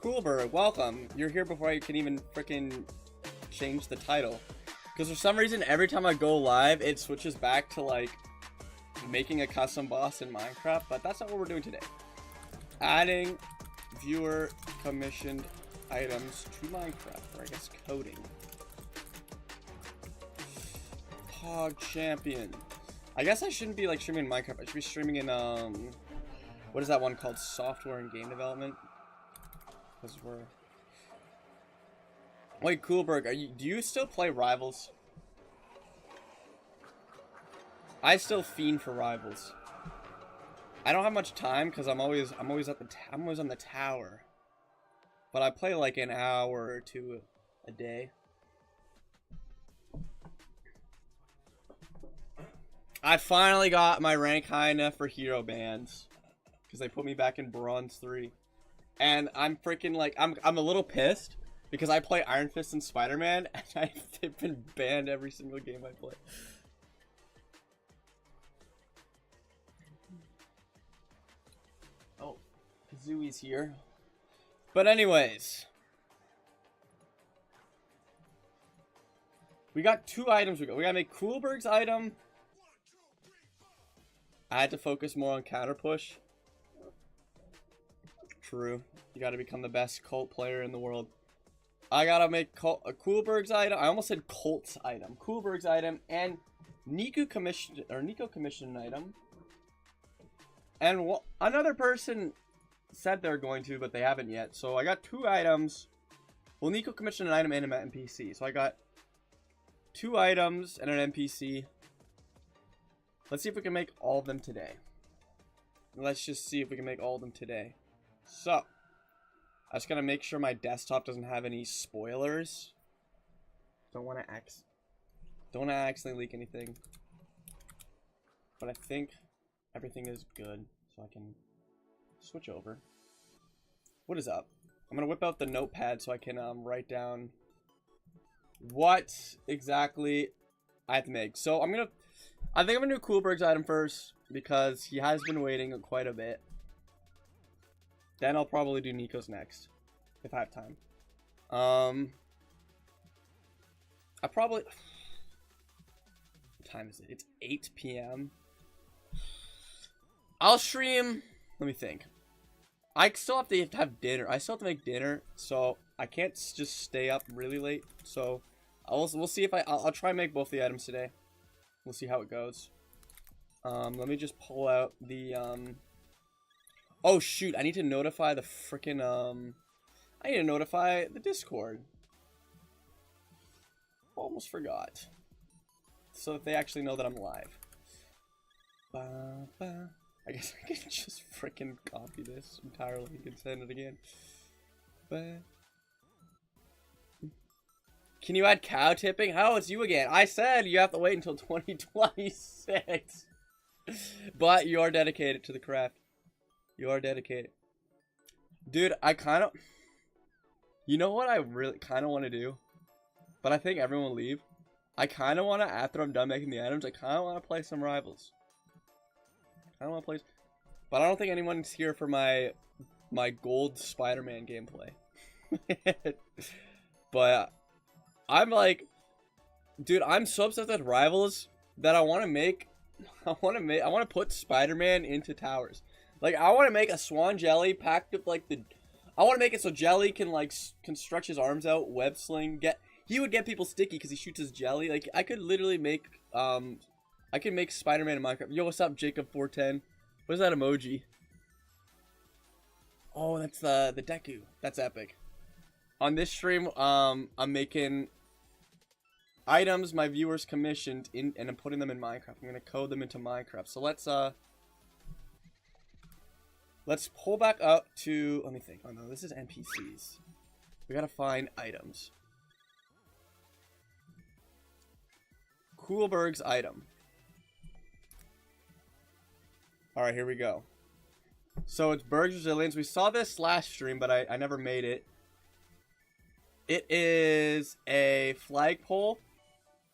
Coolberg, welcome. You're here before I can even freaking change the title. Because for some reason, every time I go live, it switches back to, like, making a custom boss in Minecraft. But that's not what we're doing today. Adding viewer commissioned items to Minecraft. Or I guess coding. Hog champion. I guess I shouldn't be, like, streaming in Minecraft. I should be streaming in, what is that one called? Software and game development. Because we're... Wait, Coolberg, do you still play Rivals? I still fiend for Rivals. I don't have much time because I'm always on the tower. But I play like an hour or two a day. I finally got my rank high enough for hero bands because they put me back in Bronze 3. And I'm freaking like I'm a little pissed because I play Iron Fist and Spider-Man and I've been banned every single game I play. Oh, Kazooie's here. But anyways, we got 2 items. We gotta make Coolberg's item. I had to focus more on counter push. True. You gotta become the best cult player in the world. I gotta make a Coolberg's item. I almost said Colt's item. Coolberg's item and Nico commissioned item. And another person said they're going to, but they haven't yet. So I got 2 items. Well, Nico commissioned an item and an NPC. So I got 2 items and an NPC. Let's see if we can make all of them today. Let's just see if we can make all of them today. So, I just gotta make sure my desktop doesn't have any spoilers. Don't want to accidentally leak anything. But I think everything is good, so I can switch over. What is up? I'm gonna whip out the notepad so I can write down what exactly I have to make. So I think I'm gonna do Coolberg's item first because he has been waiting quite a bit. Then I'll probably do Nico's next, if I have time. I probably... What time is it? It's 8 p.m. I'll stream... Let me think. I still have to have dinner. I still have to make dinner, so I can't just stay up really late. So we'll see if I'll try and make both the items today. We'll see how it goes. Let me just pull out the... Oh shoot, I need to notify the freaking I need to notify the Discord. Almost forgot. So that they actually know that I'm live. I guess I can just freaking copy this entirely and send it again. Can you add cow tipping? Oh, it's you again. I said you have to wait until 2026. But you are dedicated to the craft. You are dedicated. Dude, I kind of... You know what I really kind of want to do? But I think everyone will leave. I kind of want to, after I'm done making the items, I kind of want to play some Rivals. I don't want to play... But I don't think anyone's here for my gold Spider-Man gameplay. But I'm like... Dude, I'm so obsessed with Rivals that I want to make... I want to put Spider-Man into towers. Like, I want to make a Swan Jelly packed with, like, I want to make it so Jelly can, like, stretch his arms out, web sling, he would get people sticky because he shoots his jelly. Like, I could literally make, I could make Spider-Man in Minecraft. Yo, what's up, Jacob410? What is that emoji? Oh, that's the Deku. That's epic. On this stream, I'm making items my viewers commissioned, and I'm putting them in Minecraft. I'm going to code them into Minecraft. So let's pull back up to... Let me think. Oh, no. This is NPCs. We gotta find items. Coolberg's item. Alright, here we go. So, it's Berg's Resilience. We saw this last stream, but I never made it. It is a flagpole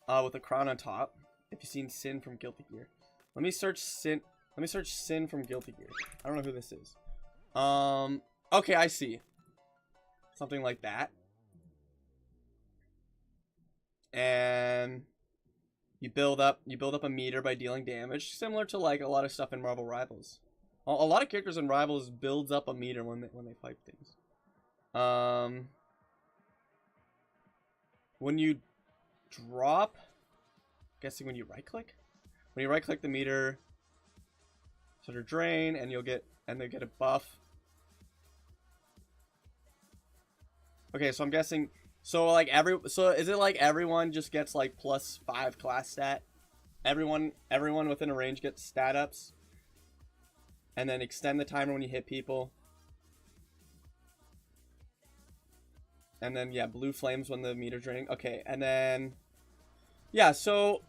with a crown on top. If you've seen Sin from Guilty Gear. Let me search Sin from Guilty Gear. I don't know who this is. Okay, I see. Something like that. And you build up a meter by dealing damage, similar to like a lot of stuff in Marvel Rivals. A lot of characters in Rivals builds up a meter when they fight things. When you drop, guessing when you right click the meter, sort of drain, and they get a buff. Okay, so I'm guessing, so is it like everyone just gets like +5 class stat? Everyone within a range gets stat ups, and then extend the timer when you hit people. And then, yeah, blue flames when the meter draining. Okay, and then, yeah, so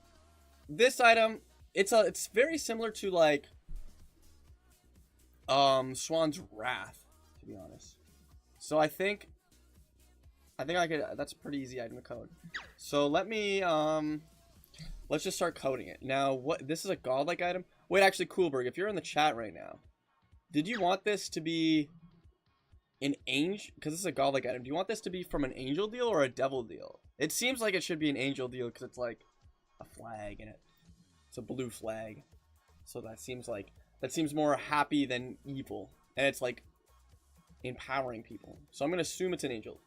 this item, it's very similar to like Swan's Wrath, to be honest. So I think I could, that's a pretty easy item to code. So let me let's just start coding it. Now, this is a godlike item. Wait, actually, Coolberg, if you're in the chat right now, did you want this to be an angel? Because this is a godlike item. Do you want this to be from an angel deal or a devil deal? It seems like it should be an angel deal because it's like a flag in it. It's a blue flag. So that seems more happy than evil. And it's like empowering people. So I'm going to assume it's an angel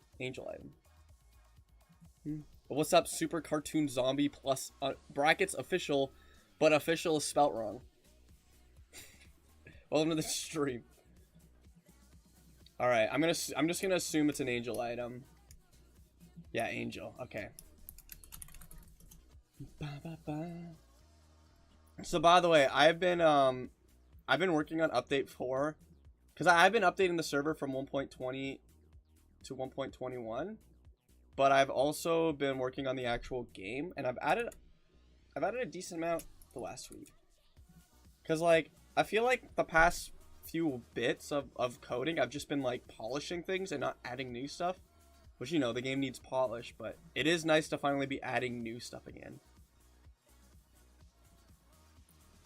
item. What's up, Super Cartoon Zombie plus brackets official, but official is spelt wrong. Welcome to the stream. All right, I'm just gonna assume it's an angel item. Yeah, angel. Okay. So by the way, I've been working on update 4, because I've been updating the server from 1.20 to 1.21, but I've also been working on the actual game, and I've added a decent amount the last week. Because like I feel like the past few bits of coding, I've just been like polishing things and not adding new stuff, which, you know, the game needs polish, but it is nice to finally be adding new stuff again.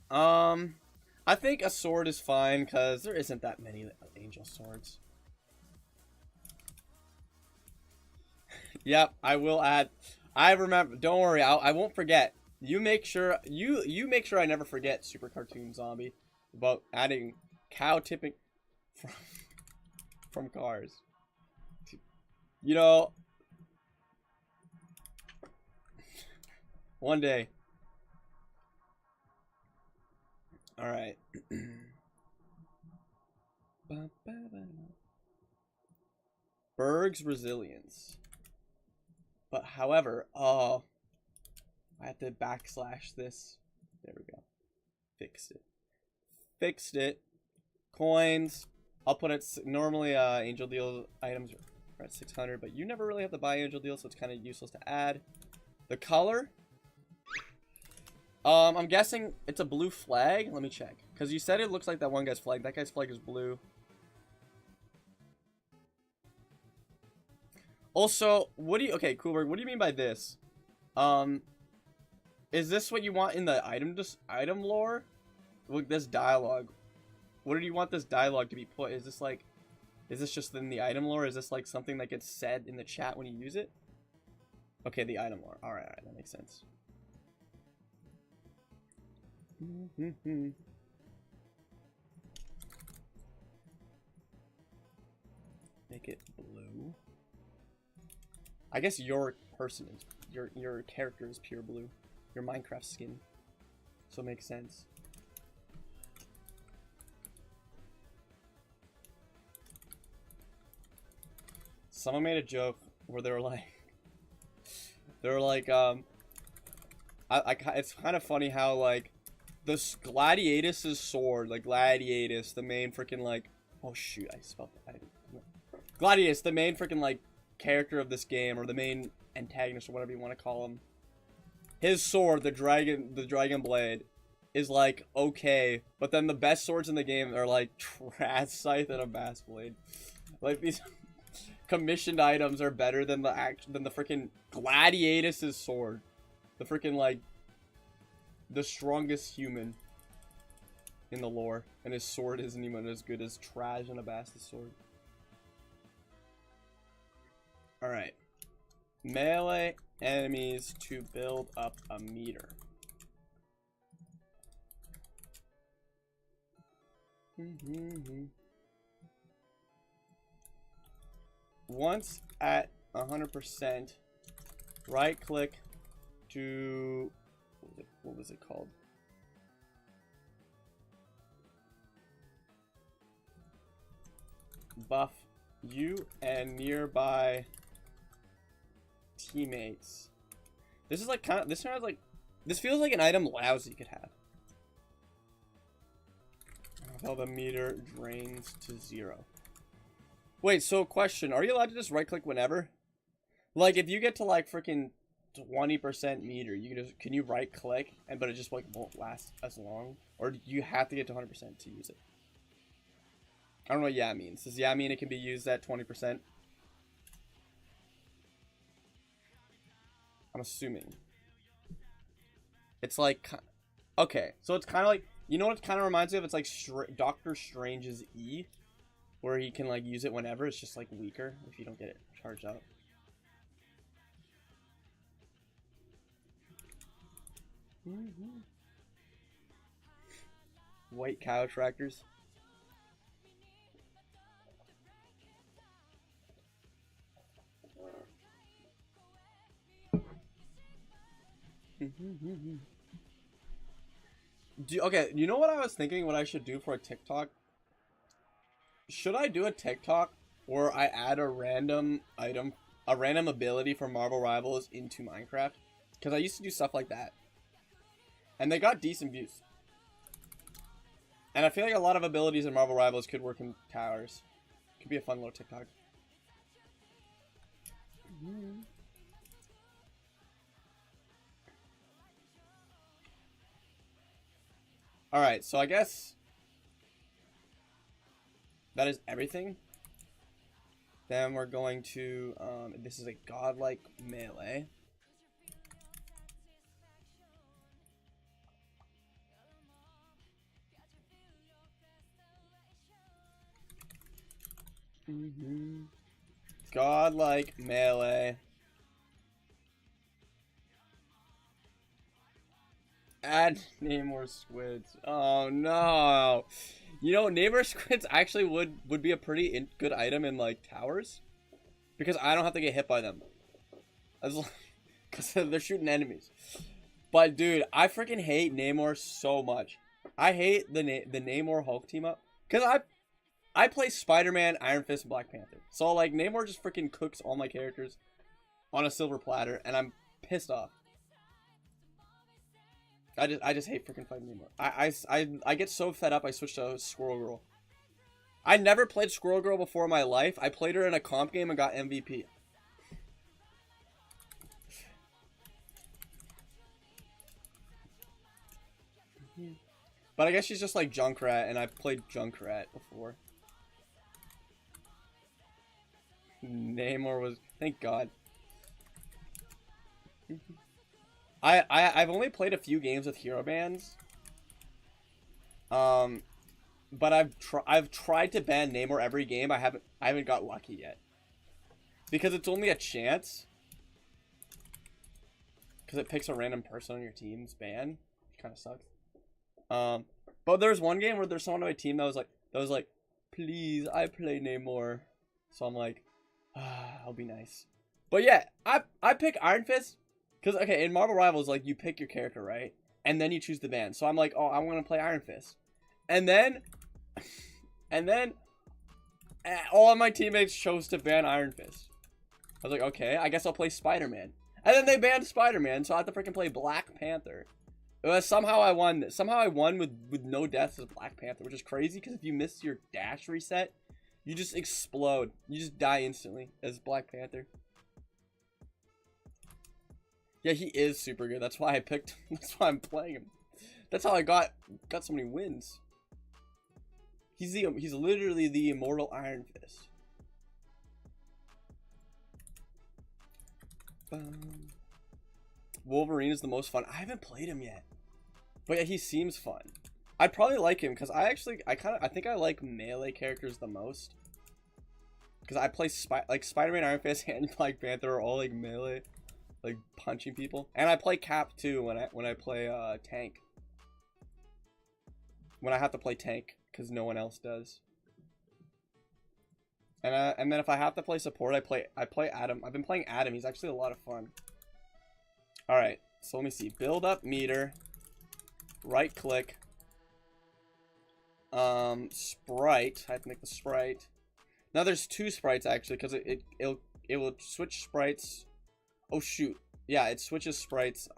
I think a sword is fine because there isn't that many angel swords. Yep, I will add. I remember. Don't worry, I won't forget. You make sure I never forget, Super Cartoon Zombie, about adding cow tipping from cars. You know, one day. All right. Berg's resilience. But however, I have to backslash this. There we go. Fixed it. Coins. I'll put it, normally angel deal items are at 600, but you never really have to buy angel deals, so it's kind of useless to add. The color. I'm guessing it's a blue flag. Let me check. Because you said it looks like that one guy's flag. That guy's flag is blue. Also, okay, Coolberg, what do you mean by this? Is this what you want in the item lore? Look, this dialogue. What do you want this dialogue to be put? Is this just in the item lore? Is this like something that gets said in the chat when you use it? Okay, the item lore. All right, that makes sense. Make it blue. I guess your person is your character is pure blue. Your Minecraft skin. So it makes sense. Someone made a joke where they were like it's kind of funny how like this Gladiatus's sword, like Gladiatus, the main freaking like, oh shoot, I spelled that. Gladiatus, the main freaking like character of this game, or the main antagonist, or whatever you want to call him. His sword, the dragon blade, is like okay, but then the best swords in the game are like Trash Scythe and a Bass Blade. Like these commissioned items are better than the freaking Gladiatus's sword. The freaking like the strongest human in the lore, and his sword isn't even as good as Trash and a Bass's sword. Alright. Melee enemies to build up a meter. Once at 100%, right click to what was it called? Buff you and nearby teammates. This is like kind of this feels like an item Lousy could have. How the meter drains to 0. Wait, so question, are you allowed to just right click whenever? Like if you get to like freaking 20% meter, can you right click but it just like won't last as long? Or do you have to get to 100% to use it? I don't know what yeah means. Does yeah mean it can be used at 20%? I'm assuming. It's like, okay, so it's kind of like, you know what it kind of reminds me of? It's like Doctor Strange's E, where he can like use it whenever. It's just like weaker if you don't get it charged up. White cow tractors. Okay, you know what I was thinking what I should do for a TikTok? Should I do a TikTok where I add a random item, a random ability from Marvel Rivals into Minecraft? Because I used to do stuff like that. And they got decent views. And I feel like a lot of abilities in Marvel Rivals could work in towers. Could be a fun little TikTok. Alright, so I guess that is everything. Then we're going to, this is a godlike melee. Godlike melee. Add Namor squids. Oh no. You know, Namor squids actually would be a pretty good item in like towers, because I don't have to get hit by them. Because they're shooting enemies. But dude, I freaking hate Namor so much. I hate the Namor Hulk team up, because I play Spider-Man, Iron Fist, and Black Panther. So like Namor just freaking cooks all my characters on a silver platter, and I'm pissed off. I just hate freaking fighting Namor. I get so fed up I switched to Squirrel Girl. I never played Squirrel Girl before in my life. I played her in a comp game and got MVP. But I guess she's just like Junkrat, and I've played Junkrat before. Namor was... Thank God. I've only played a few games with hero bands. But I've tried to ban Namor every game. I haven't got lucky yet. Because it's only a chance. Because it picks a random person on your team's ban. Which kind of sucks. But there's one game where there's someone on my team that was like, please, I play Namor. So I'm like, I'll be nice. But yeah, I pick Iron Fist. Because, okay, in Marvel Rivals, like, you pick your character, right? And then you choose the ban. So I'm like, oh, I'm going to play Iron Fist. And then all of my teammates chose to ban Iron Fist. I was like, okay, I guess I'll play Spider-Man. And then they banned Spider-Man, so I have to freaking play Black Panther. Somehow I won this. Somehow I won with no deaths as Black Panther, which is crazy, because if you miss your dash reset, you just explode. You just die instantly as Black Panther. Yeah, he is super good. That's why I picked him. That's why I'm playing him. That's how I got so many wins. He's literally the immortal Iron Fist. Wolverine is the most fun. I haven't played him yet. But yeah, he seems fun. I'd probably like him because I think I like melee characters the most. Because I play like Spider-Man, Iron Fist, and Black Panther are all like melee, like punching people. And I play Cap too when I play tank. When I have to play tank, because no one else does. And then if I have to play support, I play Adam. I've been playing Adam. He's actually a lot of fun. All right, so let me see. Build up meter. Right click. Sprite. I have to make the sprite. Now there's 2 sprites actually, because it will switch sprites. Oh shoot. Yeah, it switches sprites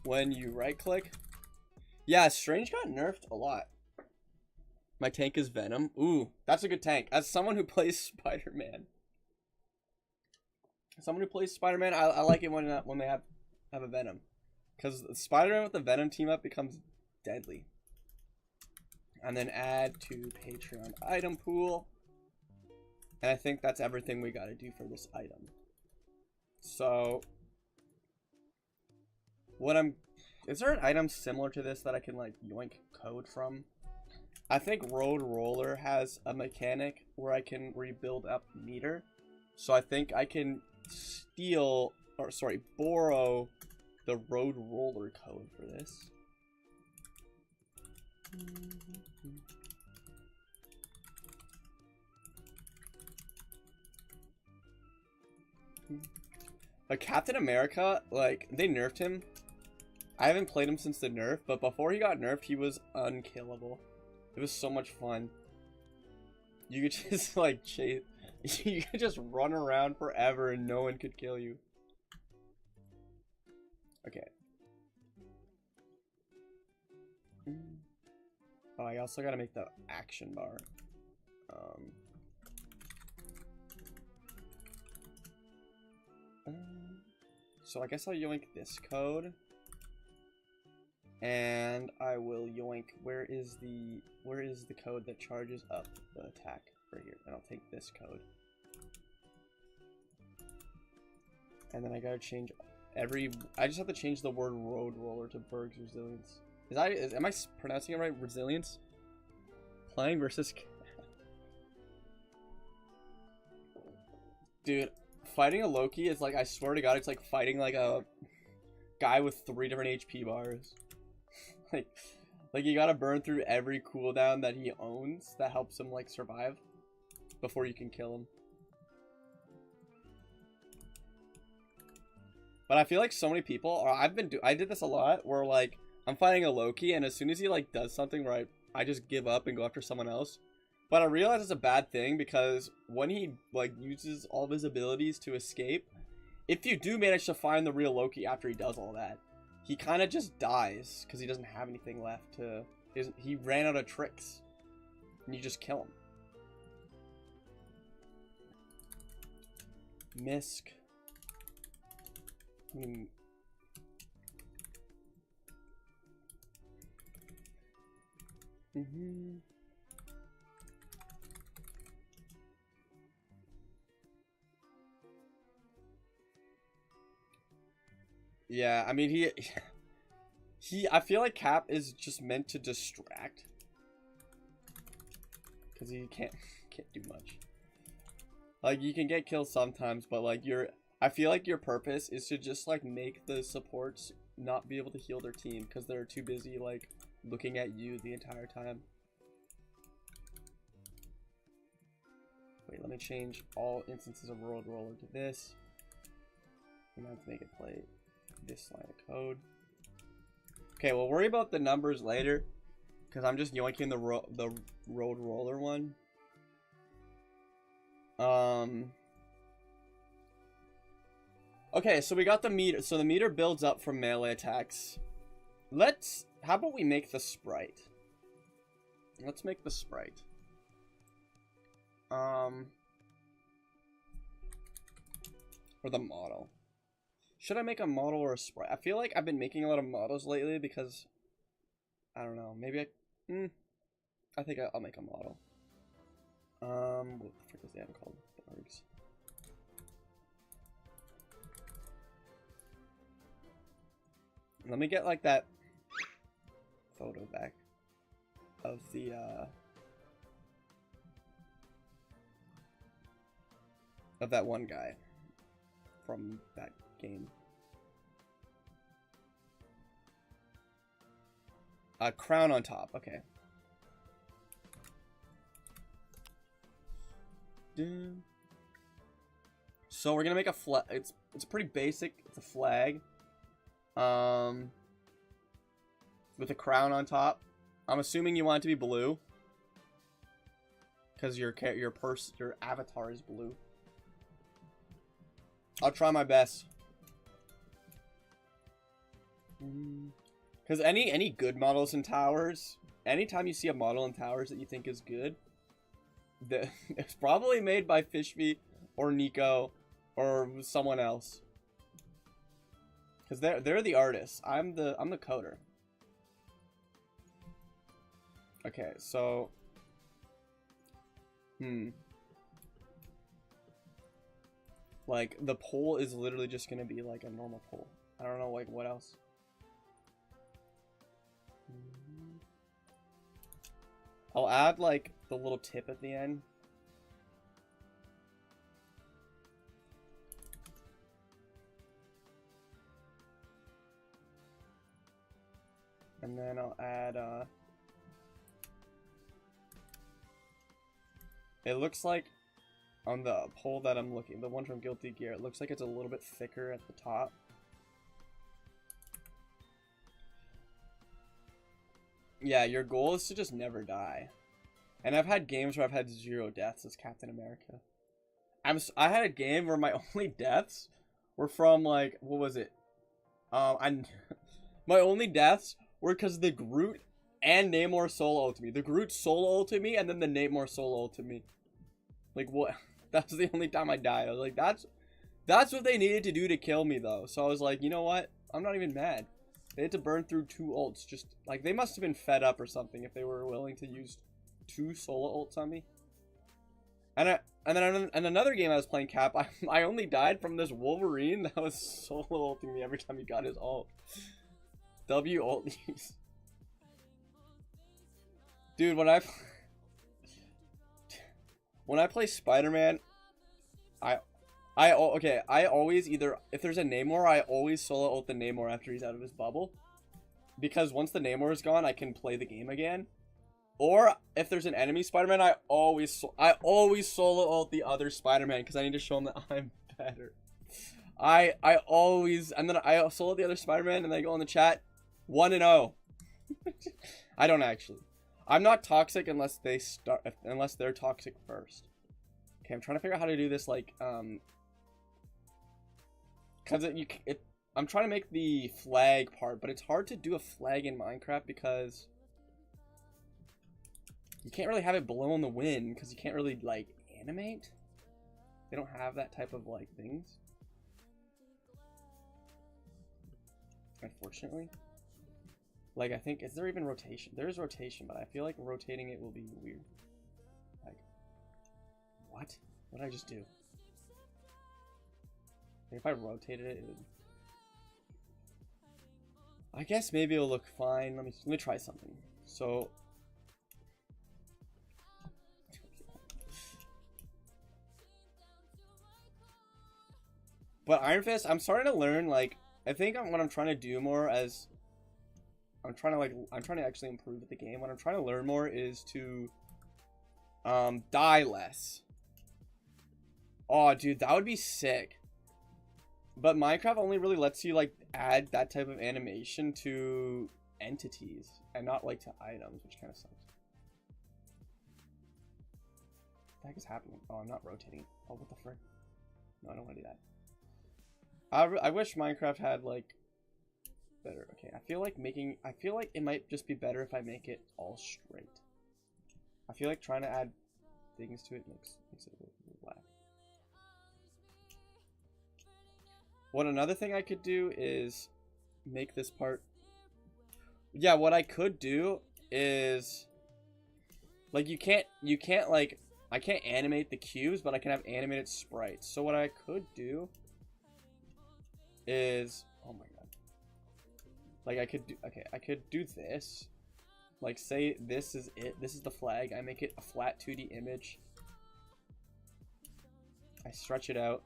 when you right click. Yeah, Strange got nerfed a lot. My tank is Venom. Ooh, that's a good tank. As someone who plays Spider-Man. I like it when they have a Venom. Because Spider-Man with the Venom team up becomes deadly. And then add to Patreon item pool. And I think that's everything we gotta do for this item. So is there an item similar to this that I can like yoink code from? I think Road Roller has a mechanic where I can rebuild up meter. So I think I can borrow the Road Roller code for this. Like Captain America, like they nerfed him. I haven't played him since the nerf, but before he got nerfed, he was unkillable. It was so much fun. You could just like chase, you could just run around forever and no one could kill you. Okay. Oh, I also gotta make the action bar. So I guess I'll yoink this code. And I will yoink, where is the code that charges up the attack? Right here. And I'll take this code. And then I gotta change I just have to change the word Road Roller to Berg's Resilience. Am I pronouncing it right? Resilience? Playing versus... Dude, fighting a Loki is like, I swear to God, it's like fighting like a guy with 3 different HP bars. like you gotta burn through every cooldown that he owns that helps him like survive before you can kill him. But I feel like so many people, or I did this a lot, where like I'm fighting a Loki, and as soon as he like does something where I just give up and go after someone else. But I realize it's a bad thing, because when he like uses all of his abilities to escape, if you do manage to find the real Loki after he does all that, he kind of just dies because he doesn't have anything left to. He ran out of tricks, and you just kill him. Misk. I mean, yeah, I mean, I feel like Cap is just meant to distract, because he can't do much. Like, you can get killed sometimes, but like I feel like your purpose is to just like make the supports not be able to heal their team because they're too busy like looking at you the entire time. Wait, let me change all instances of Road Roller to this. I'm gonna have to make it play this line of code. Okay, we'll worry about the numbers later, because I'm just yoinking the Road Roller one. Okay, so we got the meter. So the meter builds up from melee attacks. How about we make the sprite? Let's make the sprite. Or the model. Should I make a model or a sprite? I feel like I've been making a lot of models lately because, I don't know, maybe I think I'll make a model. What the frick is the item called? Bergs. Let me get like that photo back of the of that one guy from that game. A crown on top. Okay. So we're gonna make a flag. It's pretty basic. It's a flag. With a crown on top. I'm assuming you want it to be blue. Because your avatar is blue. I'll try my best. Because any good models in towers, anytime you see a model in towers that you think is good, it's probably made by Fishby or Nico or someone else. Because they're the artists. I'm the coder. Okay, so like the pole is literally just gonna be like a normal pole. I don't know like what else. I'll add like the little tip at the end. And then I'll add it looks like on the pole that I'm looking, the one from Guilty Gear, it looks like it's a little bit thicker at the top. Yeah, your goal is to just never die. And I've had games where I've had 0 deaths as Captain America. I had a game where my only deaths were from like, what was it? My only deaths were because the Groot and Namor solo ulted me. The Groot solo ulted me, and then the Namor solo ulted me. Like, what? That's the only time I died. I was like, that's what they needed to do to kill me, though. So I was like, you know what? I'm not even mad. They had to burn through 2 ults. Just, like, they must have been fed up or something if they were willing to use 2 solo ults on me. And then another game I was playing Cap, I only died from this Wolverine that was solo ulting me every time he got his ult. W ult use. Dude, when I play Spider-Man, I always either, if there's a Namor, I always solo ult the Namor after he's out of his bubble. Because once the Namor is gone, I can play the game again. Or if there's an enemy Spider-Man, I always solo ult the other Spider-Man because I need to show him that I'm better. I always, and then I solo the other Spider-Man and then I go in the chat 1-0. I don't actually. I'm not toxic unless they're toxic first. Okay, I'm trying to figure out how to do this, like, cause I'm trying to make the flag part, but it's hard to do a flag in Minecraft because you can't really have it blow in the wind because you can't really like animate. They don't have that type of like things, unfortunately. Like, I think, is there even rotation? There is rotation, but I feel like rotating it will be weird. Like, what? What did I just do? If I rotated it, it would... I guess maybe it'll look fine. Let me try something. So... But Iron Fist, I'm starting to learn, like, I think what I'm trying to do more as... I'm trying to actually improve at the game. What I'm trying to learn more is to die less. Oh, dude, that would be sick. But Minecraft only really lets you like add that type of animation to entities and not like to items, which kind of sucks. What the heck is happening? Oh, I'm not rotating. Oh, what the frick? No, I don't want to do that. I wish Minecraft had like better. Okay, I feel like it might just be better if I make it all straight. I feel like trying to add things to it makes it a little black. What another thing I could do is make this part. Yeah, what I could do is like you can't like I can't animate the cubes, but I can have animated sprites. So what I could do is, oh my god. Like I could do this. Like say this is it. This is the flag. I make it a flat 2D image. I stretch it out.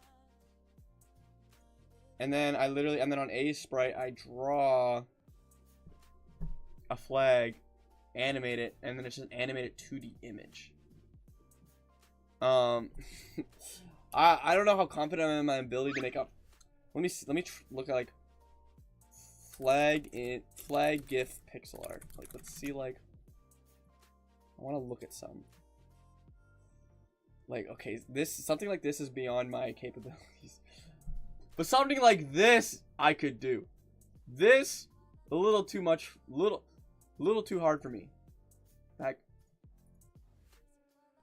And then I literally, and then on A sprite, I draw a flag, animate it, and then it's just an animated 2D image. I don't know how confident I am in my ability to make up. Let me look at like flag GIF pixel art. Like, let's see, like, I want to look at some. Like, okay, something like this is beyond my capabilities. But something like this I could do. This a little too much, little too hard for me. Like,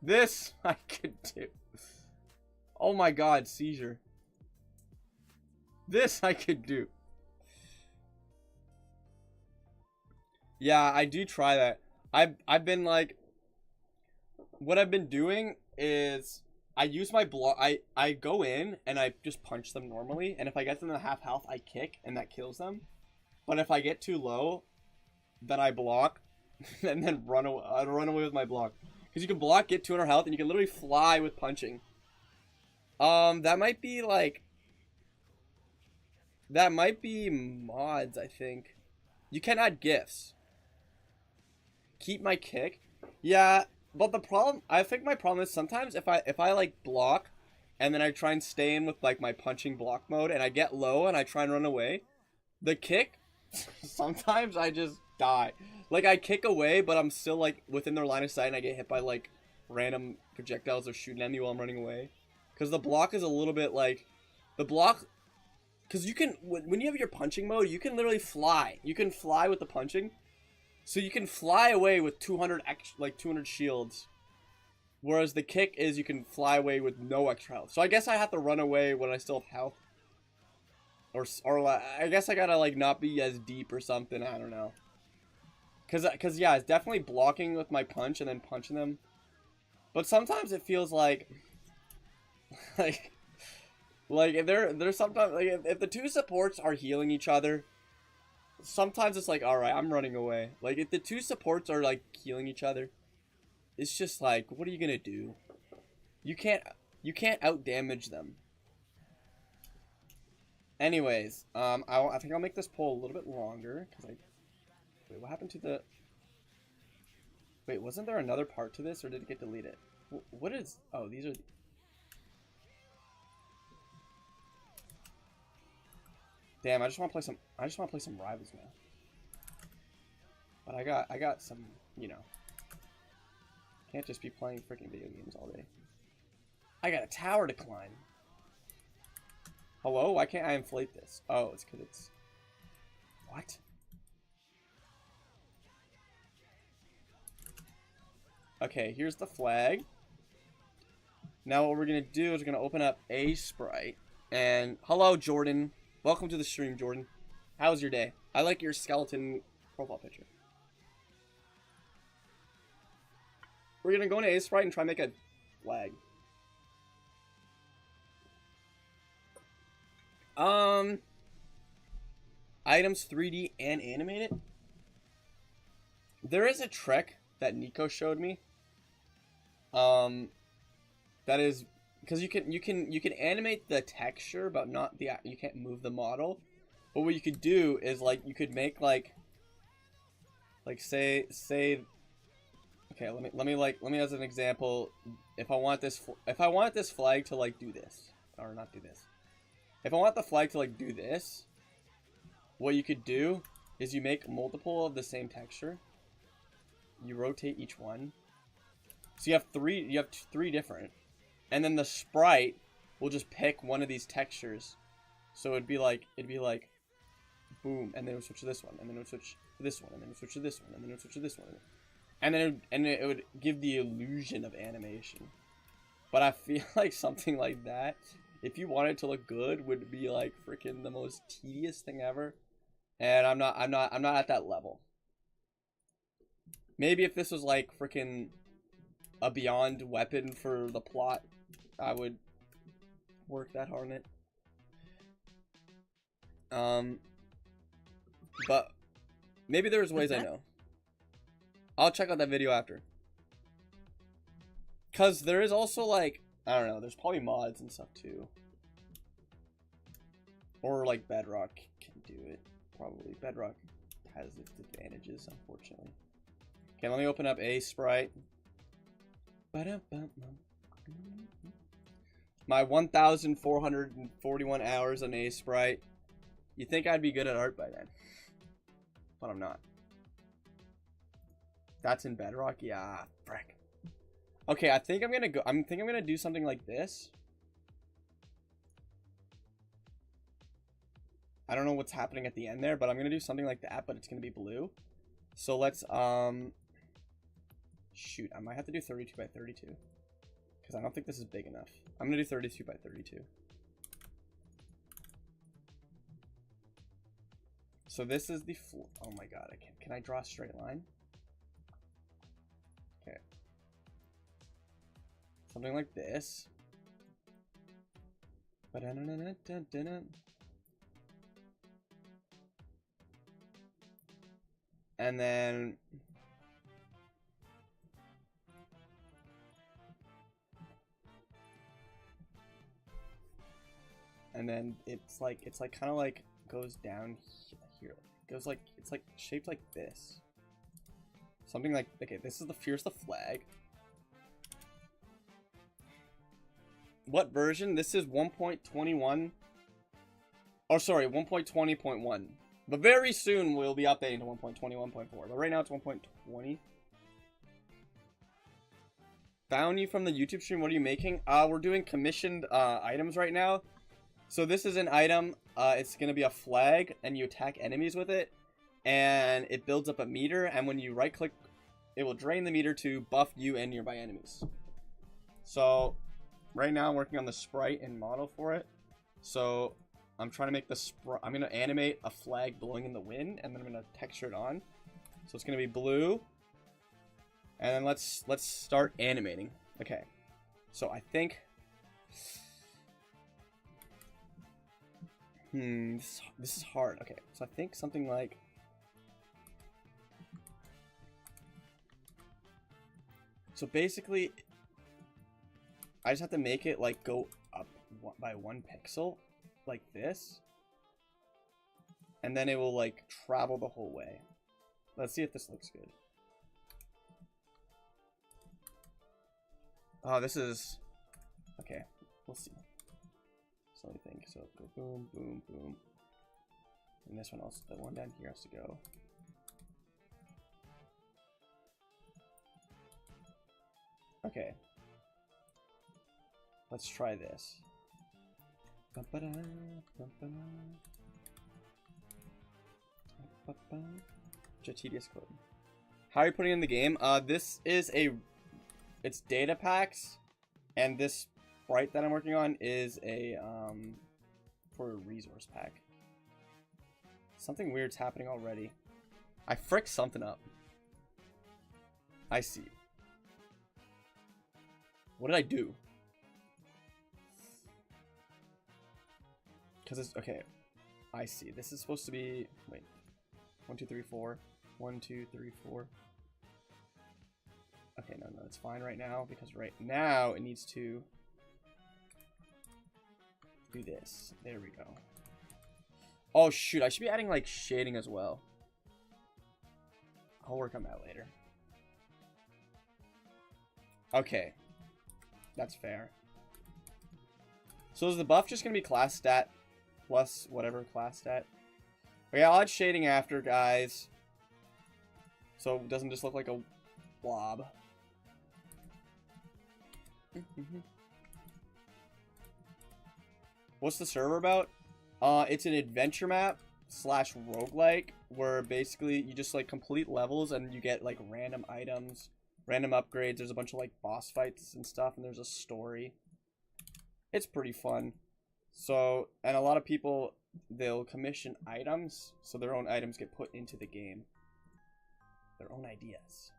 this I could do. Oh my god, seizure. This I could do. Yeah, I do try that. I've been like, what I've been doing is I use my block. I go in and I just punch them normally, and if I get them to half health, I kick and that kills them. But if I get too low, then I block and then run away. I run away with my block because you can block, get 200 health, and you can literally fly with punching. That might be like, that might be mods. I think you can add gifts. Keep my kick. Yeah. But the problem, I think my problem is sometimes if I like block and then I try and stay in with like my punching block mode and I get low and I try and run away, the kick, sometimes I just die. Like, I kick away, but I'm still like within their line of sight and I get hit by like random projectiles or shooting at me while I'm running away. Because the block is a little bit like, the block, because you can, when you have your punching mode, you can literally fly. You can fly with the punching. So you can fly away with 200 shields, whereas the kick is you can fly away with no extra health. So I guess I have to run away when I still have health, or I guess I gotta like not be as deep or something. I don't know. Cause yeah, it's definitely blocking with my punch and then punching them, but sometimes it feels like like if there's sometimes like if the two supports are healing each other. Sometimes it's like, alright, I'm running away. Like, if the two supports are, like, healing each other, it's just like, what are you gonna do? You can't out-damage them. Anyways, I think I'll make this poll a little bit longer, because wait, what happened to the... Wait, wasn't there another part to this, or did it get deleted? What is... Oh, these are... Damn, I just want to play some Rivals now. But I got some, you know. Can't just be playing freaking video games all day. I got a tower to climb. Hello? Why can't I inflate this? Oh, it's because it's... What? Okay, here's the flag. Now what we're going to do is we're going to open up a sprite. And, hello, Jordan. Welcome to the stream, Jordan. How's your day? I like your skeleton profile picture. We're gonna go into A sprite and try and make a flag. Items 3D and animated. There is a trick that Nico showed me. That is. Because you can animate the texture, but not the, you can't move the model. But what you could do is like you could make like say okay, let me as an example, if I want this flag to like do this or not do this. If I want the flag to like do this, what you could do is you make multiple of the same texture. You rotate each one. So you have three different. And then the sprite will just pick one of these textures. So it'd be like, boom, and then it would switch to this one, and then it would switch to this one, and then it would switch to this one, and then it would switch to this one. And then it would give the illusion of animation. But I feel like something like that, if you want it to look good, would be like freaking the most tedious thing ever. And I'm not at that level. Maybe if this was like freaking a beyond weapon for the plot, I would work that hard on it. But maybe there's ways I know. I'll check out that video after. Cause there is also like I don't know. There's probably mods and stuff too. Or like Bedrock can do it. Probably. Bedrock has its advantages, unfortunately. Okay, let me open up a sprite. My 1,441 hours on a sprite. You think I'd be good at art by then. But I'm not. That's in Bedrock? Yeah, frick. Okay, I think I'm gonna do something like this. I don't know what's happening at the end there, but I'm gonna do something like that, but it's gonna be blue. So let's shoot, I might have to do 32 by 32. Because I don't think this is big enough. I'm gonna do 32 by 32. So this is the oh my god, can I draw a straight line? Okay. Something like this. And then it's like kind of like goes down here. It goes like it's like shaped like this. Something like, okay, this is here's the flag. What version? This is 1.21. Oh, sorry, 1.20.1. But very soon we'll be updating to 1.21.4. But right now it's 1.20. Found you from the YouTube stream. What are you making? We're doing commissioned items right now. So this is an item. It's gonna be a flag, and you attack enemies with it, and it builds up a meter. And when you right click, it will drain the meter to buff you and nearby enemies. So right now I'm working on the sprite and model for it. So I'm trying to make the sprite. I'm gonna animate a flag blowing in the wind, and then I'm gonna texture it on. So it's gonna be blue. And then let's start animating. Okay. So I think this is hard. Okay. So I think something like so basically I just have to make it like go up by 1 pixel like this. And then it will like travel the whole way. Let's see if this looks good. Oh, this is okay. We'll see. So let me think. So go boom, boom, boom, and this one also. The one down here has to go. Okay. Let's try this. Tedious code. How are you putting in the game? This is it's data packs, and this sprite that I'm working on is a for a resource pack. Something weird's happening already. I fricked something up. I see. What did I do? Because it's okay. I see. This is supposed to be wait. 1, 2, 3, 4. 1, 2, 3, 4. Okay, no, it's fine right now, because right now it needs to do this. There we go. Oh, shoot. I should be adding, like, shading as well. I'll work on that later. Okay. That's fair. So is the buff just going to be class stat plus whatever class stat? Okay, I'll add shading after, guys. So it doesn't just look like a blob. What's the server about? It's an adventure map / roguelike where basically you just like complete levels and you get like random items, random upgrades. There's a bunch of like boss fights and stuff, and there's a story. It's pretty fun. So, and a lot of people, they'll commission items, so their own items get put into the game. Their own ideas.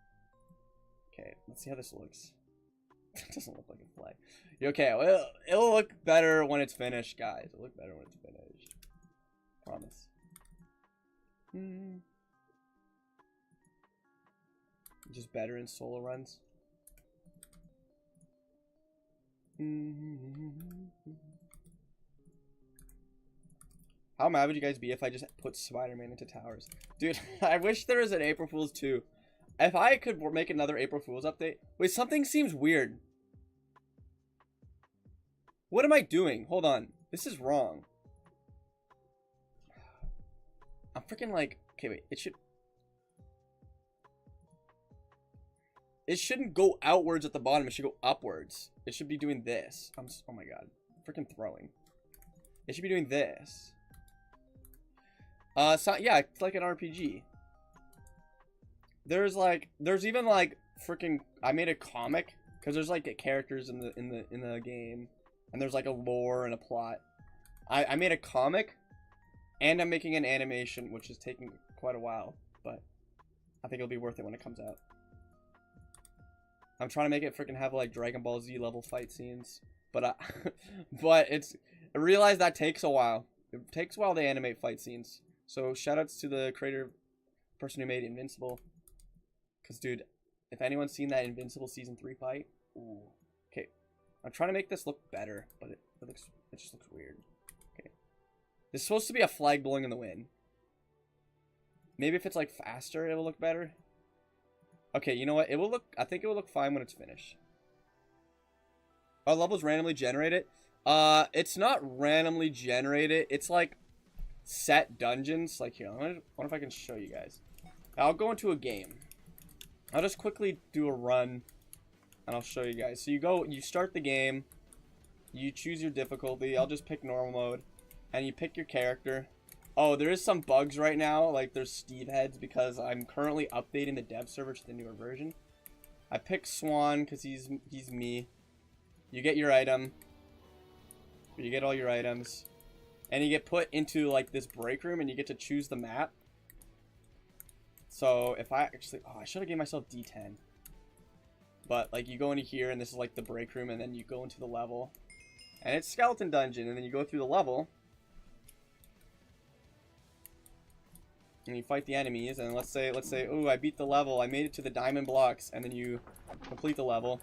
Okay, let's see how this looks. It doesn't look like a flag. Okay, well, it'll look better when it's finished, guys. It'll look better when it's finished. Promise. Just better in solo runs. How mad would you guys be if I just put Spider-Man into towers? Dude, I wish there was an April Fool's 2. If I could make another April Fool's update. Wait, something seems weird. What am I doing? Hold on. This is wrong. I'm freaking like... Okay, wait. It shouldn't go outwards at the bottom. It should go upwards. It should be doing this. Oh my god. I'm freaking throwing. It should be doing this. So, yeah, it's like an RPG. There's even like freaking... I made a comic because there's like characters in the game, and there's like a lore and a plot. I made a comic, and I'm making an animation, which is taking quite a while, but I think it'll be worth it when it comes out. I'm trying to make it freaking have like Dragon Ball Z level fight scenes, but but I realize that takes a while. It takes a while to animate fight scenes. So shoutouts to the person who made Invincible. Cause dude, if anyone's seen that Invincible season 3 fight, ooh. Okay, I'm trying to make this look better, but it just looks weird. Okay, this is supposed to be a flag blowing in the wind. Maybe if it's like faster, it will look better. Okay, you know what? I think it will look fine when it's finished. Are levels randomly generated? It's not randomly generated. It's like set dungeons. Like here, I wonder if I can show you guys. I'll go into a game. I'll just quickly do a run, and I'll show you guys. So you start the game, you choose your difficulty. I'll just pick normal mode, and you pick your character. Oh, there is some bugs right now, like there's Steve heads because I'm currently updating the dev server to the newer version. I pick Swan because he's me. You get your item. You get all your items, and you get put into like this break room, and you get to choose the map. So if I actually, I should have gave myself D10. But like you go into here, and this is like the break room, and then you go into the level, and it's skeleton dungeon, and then you go through the level, and you fight the enemies. And let's say, oh, I beat the level, I made it to the diamond blocks, and then you complete the level.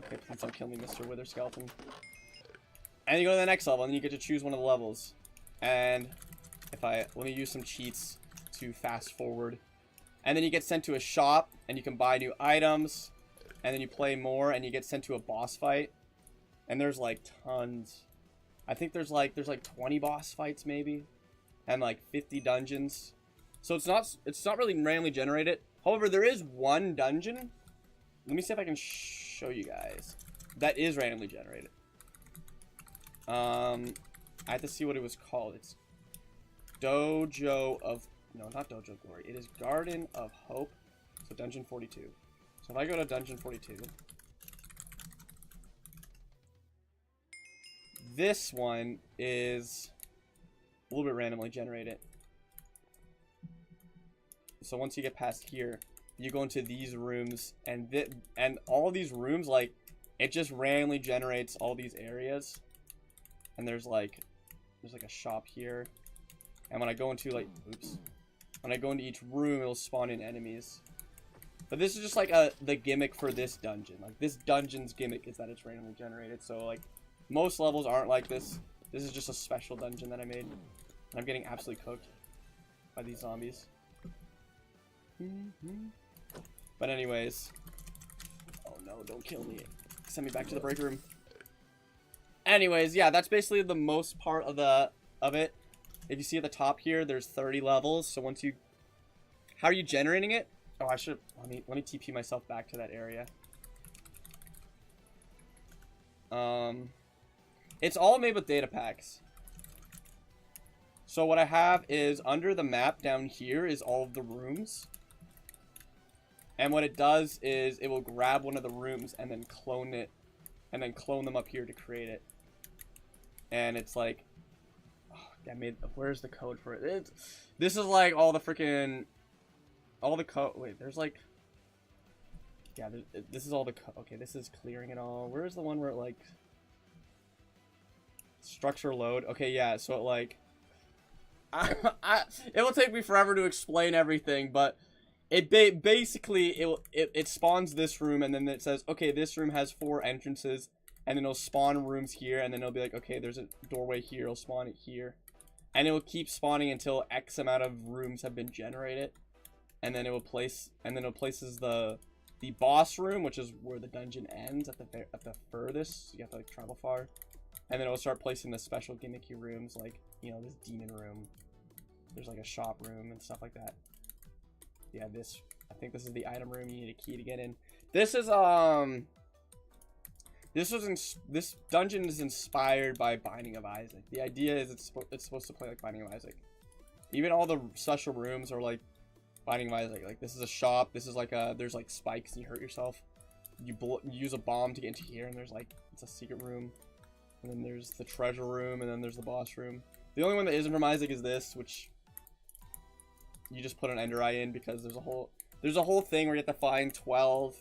Okay, please don't kill me, Mr. Wither Skeleton. And you go to the next level, and then you get to choose one of the levels. And let me use some cheats to fast forward, and then you get sent to a shop, and you can buy new items, and then you play more, and you get sent to a boss fight, and there's like tons. I think there's like 20 boss fights maybe, and like 50 dungeons. So it's not really randomly generated. However, there is one dungeon. Let me see if I can show you guys. That is randomly generated. I have to see what it was called. It's Dojo of... No, not Dojo Glory. It is Garden of Hope. So Dungeon 42. So if I go to Dungeon 42... This one is a little bit randomly generated. So once you get past here, you go into these rooms, and all of these rooms, like, it just randomly generates all these areas. And there's like a shop here. And when I go into like, oops. When I go into each room, it'll spawn in enemies. But this is just like the gimmick for this dungeon. Like this dungeon's gimmick is that it's randomly generated. So like most levels aren't like this. This is just a special dungeon that I made. And I'm getting absolutely cooked by these zombies. But anyways. Oh no, don't kill me. Send me back to the break room. Anyways, yeah, that's basically the most part of it. If you see at the top here, there's 30 levels. So once you... How are you generating it? Oh, I should... Let me TP myself back to that area. It's all made with data packs. So what I have is under the map down here is all of the rooms. And what it does is it will grab one of the rooms and then clone it. And then clone them up here to create it. And it's like... Where's the code for it? This is like all the freaking... All the code... Wait, there's like... Yeah, this is all the code. Okay, this is clearing it all. Where's the one where it like... Structure load. Okay, yeah, so it like... it will take me forever to explain everything, but... It basically, it spawns this room, and then it says, okay, this room has 4 entrances. and then it'll spawn rooms here, and then it'll be like, okay, there's a doorway here, it'll spawn it here. And it will keep spawning until X amount of rooms have been generated. And then it will place, and then it places the boss room, which is where the dungeon ends at the furthest. So you have to like travel far. And then it will start placing the special gimmicky rooms, like, you know, this demon room. There's like a shop room and stuff like that. Yeah, this, I think this is the item room. You need a key to get in. This is this dungeon is inspired by Binding of Isaac. The idea is it's supposed to play like Binding of Isaac. Even all the special rooms are like Binding of Isaac. Like, this is a shop. This is like there's like spikes and you hurt yourself. You use a bomb to get into here, and there's like, it's a secret room. And then there's the treasure room, and then there's the boss room. The only one that isn't from Isaac is this, which you just put an ender eye in because there's a whole thing where you have to find 12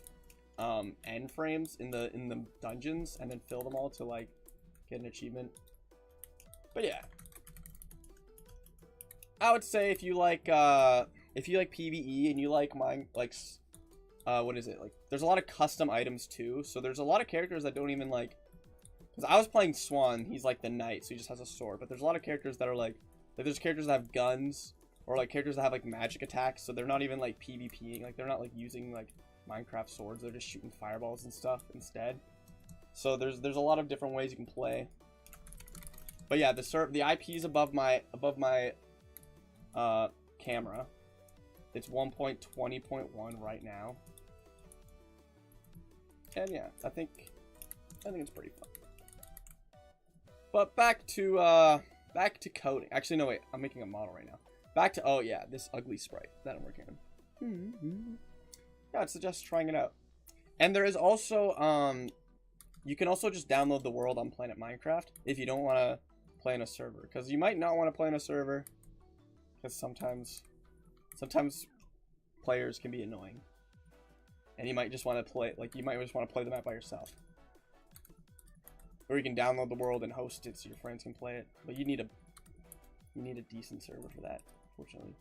end frames in the dungeons and then fill them all to like get an achievement. But yeah, I would say if you like PvE and you like what is it, like, there's a lot of custom items too. So there's a lot of characters that don't even like, because I was playing Swan, he's like the knight, so he just has a sword. But there's a lot of characters that are like there's characters that have guns, or like characters that have like magic attacks, so they're not even like PvPing, like they're not like using like Minecraft swords, they're just shooting fireballs and stuff instead. So there's a lot of different ways you can play. But yeah, the IP is above my camera. It's 1.20.1 right now. And yeah, I think it's pretty fun. But back to coding. Actually, no, wait, I'm making a model right now. Back to, oh yeah, this ugly sprite that I'm working on. Yeah, I'd suggest trying it out. And there is also, you can also just download the world on Planet Minecraft if you don't want to play in a server. Because you might not want to play in a server, because sometimes players can be annoying. And you might just want to play, like, you might just want to play the map by yourself. Or you can download the world and host it so your friends can play it. But you need a decent server for that, fortunately.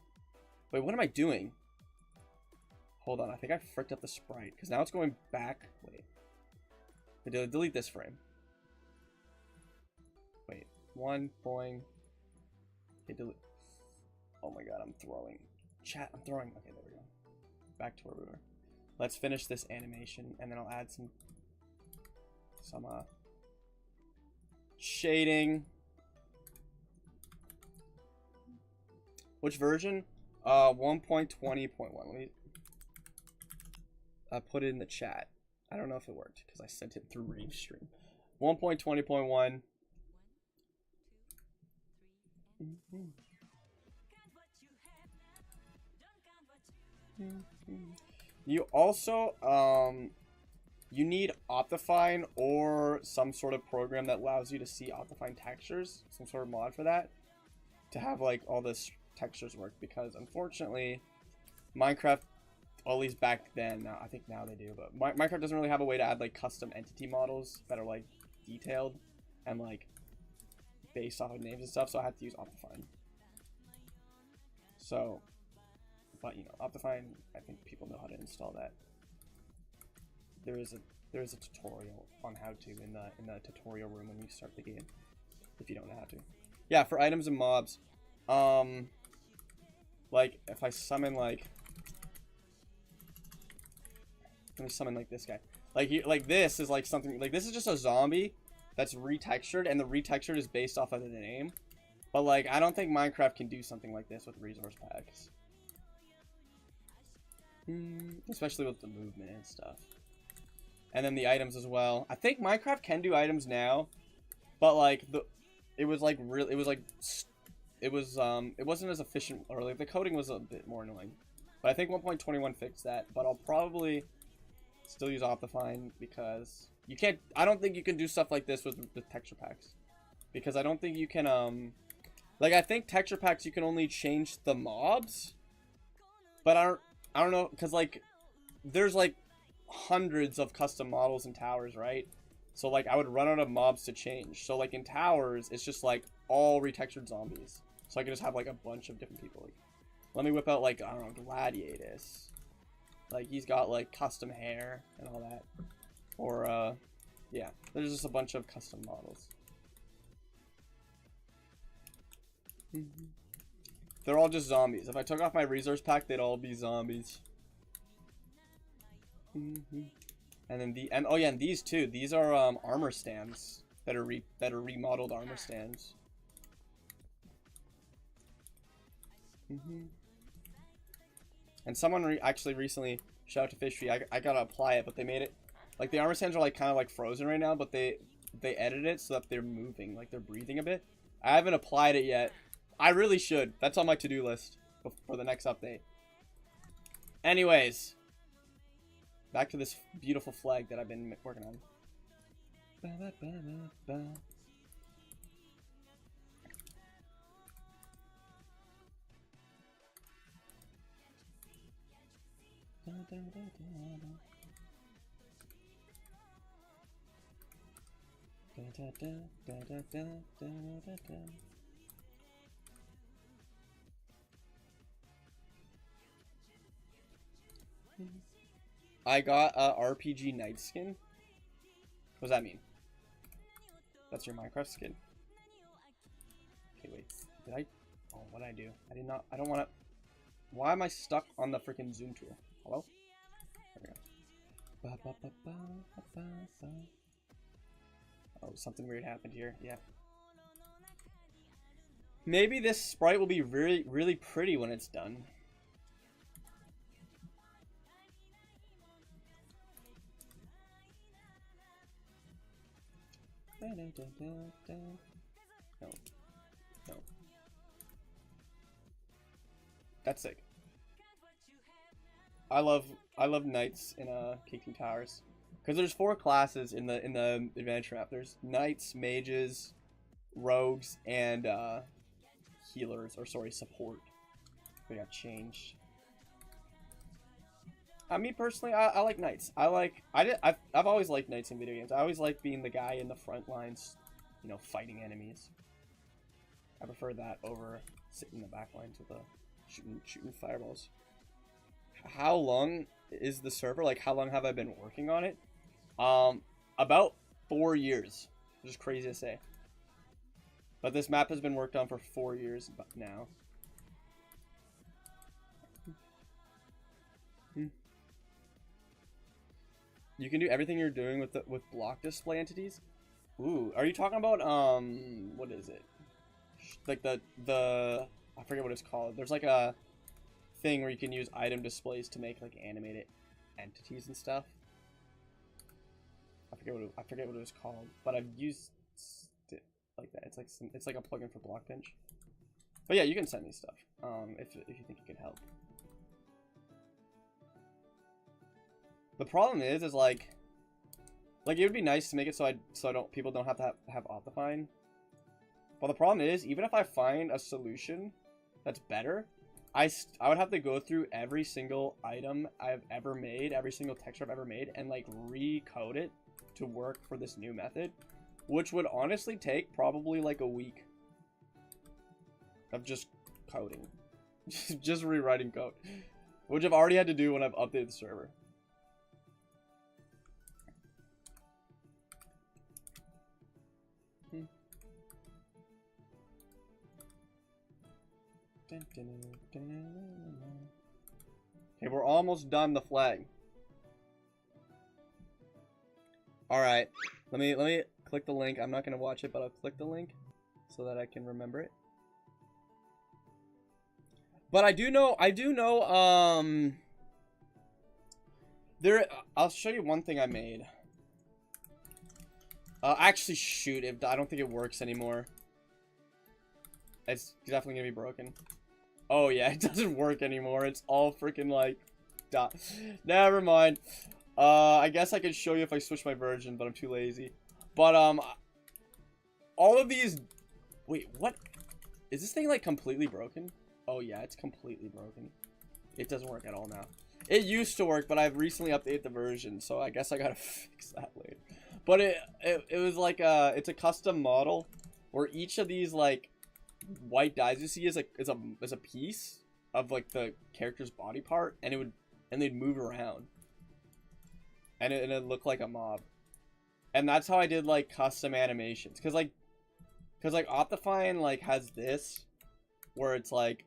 Wait, what am I doing? Hold on, I think I fricked up the sprite, because now it's going back. Wait. Delete this frame. Wait. One, boing. Okay, delete. Oh my god, I'm throwing. Chat, I'm throwing. Okay, there we go. Back to where we were. Let's finish this animation, and then I'll add some shading. Which version? 1.20.1. Let me put it in the chat. I don't know if it worked because I sent it through Restream. 1.20.1. You also you need Optifine or some sort of program that allows you to see Optifine textures, some sort of mod for that, to have like all this textures work, because unfortunately Minecraft, at least back then, now I think now they do, but Minecraft doesn't really have a way to add like custom entity models that are like detailed and like based off of names and stuff, so I had to use Optifine. So, but you know, Optifine, I think people know how to install that. There is a tutorial on how to in the tutorial room when you start the game, if you don't know how to. Yeah, for items and mobs, like if I summon like, let me summon like this guy. Like this is like something, like this is just a zombie that's retextured, and the retextured is based off of the name. But like, I don't think Minecraft can do something like this with resource packs. Especially with the movement and stuff. And then the items as well. I think Minecraft can do items now, but like it wasn't as efficient, or like the coding was a bit more annoying. But I think 1.21 fixed that, but I'll probably still use Optifine because you can't, I don't think you can do stuff like this with texture packs. Because I don't think you can, like I think texture packs you can only change the mobs, but I don't know, because like there's like hundreds of custom models and towers, right? So like I would run out of mobs to change. So like in towers, it's just like all retextured zombies. So I can just have like a bunch of different people. Like, let me whip out like, I don't know, Gladiatus. Like he's got like custom hair and all that. Or Yeah, there's just a bunch of custom models. They're all just zombies. If I took off my resource pack, they'd all be zombies. And then oh yeah, and these too. These are armor stands that are remodeled armor stands. And someone actually recently, shout out to Fishy, I gotta apply it, but they made it like the armor stands are like kind of like frozen right now, but they edited it so that they're moving, like they're breathing a bit. I haven't applied it yet. I really should. That's on my to-do list for the next update. Anyways, back to this beautiful flag that I've been working on. I got a RPG Knight skin. What does that mean? That's your Minecraft skin. Okay, wait. Did I? Oh, what did I do? I did not. I don't want to. Why am I stuck on the freaking zoom tool? Hello? There we go. Oh, something weird happened here. Yeah. Maybe this sprite will be really, really pretty when it's done. No. No. That's sick. I love knights in Caketeam Towers, because there's 4 classes in the adventure map. There's knights, mages, rogues, and healers, or sorry, support. They got changed. Me personally, I like knights. I've always liked knights in video games. I always like being the guy in the front lines, you know, fighting enemies. I prefer that over sitting in the back lines with shooting fireballs. How long is the server? Like, how long have I been working on it? About 4 years, which is crazy to say. But this map has been worked on for 4 years now. You can do everything you're doing with block display entities. Ooh, are you talking about what is it? Like the I forget what it's called. There's like a thing where you can use item displays to make like animated entities and stuff. I forget what it was called, but I've used it like that. It's like a plugin for Blockbench. But yeah, you can send me stuff if you think it can help. The problem is like it would be nice to make it so people don't have to have Optifine. But the problem is, even if I find a solution that's better, I would have to go through every single item I've ever made, every single texture I've ever made, and like recode it to work for this new method, which would honestly take probably like a week of just coding, just rewriting code, which I've already had to do when I've updated the server. Okay, we're almost done the flag. All right, let me click the link. I'm not gonna watch it, but I'll click the link so that I can remember it. But I do know. I'll show you one thing I made. Actually, shoot, I don't think it works anymore. It's definitely gonna be broken. Oh yeah, it doesn't work anymore. It's all freaking like, never mind. I guess I could show you if I switch my version, but I'm too lazy. But all of these. Wait, what? Is this thing like completely broken? Oh yeah, it's completely broken. It doesn't work at all now. It used to work, but I've recently updated the version, so I guess I gotta fix that later. But it was like it's a custom model where each of these like white dyes you see is a piece of like the character's body part, and they'd move around, and it'd look like a mob. And that's how I did like custom animations. Cause like Optifine like has this where it's like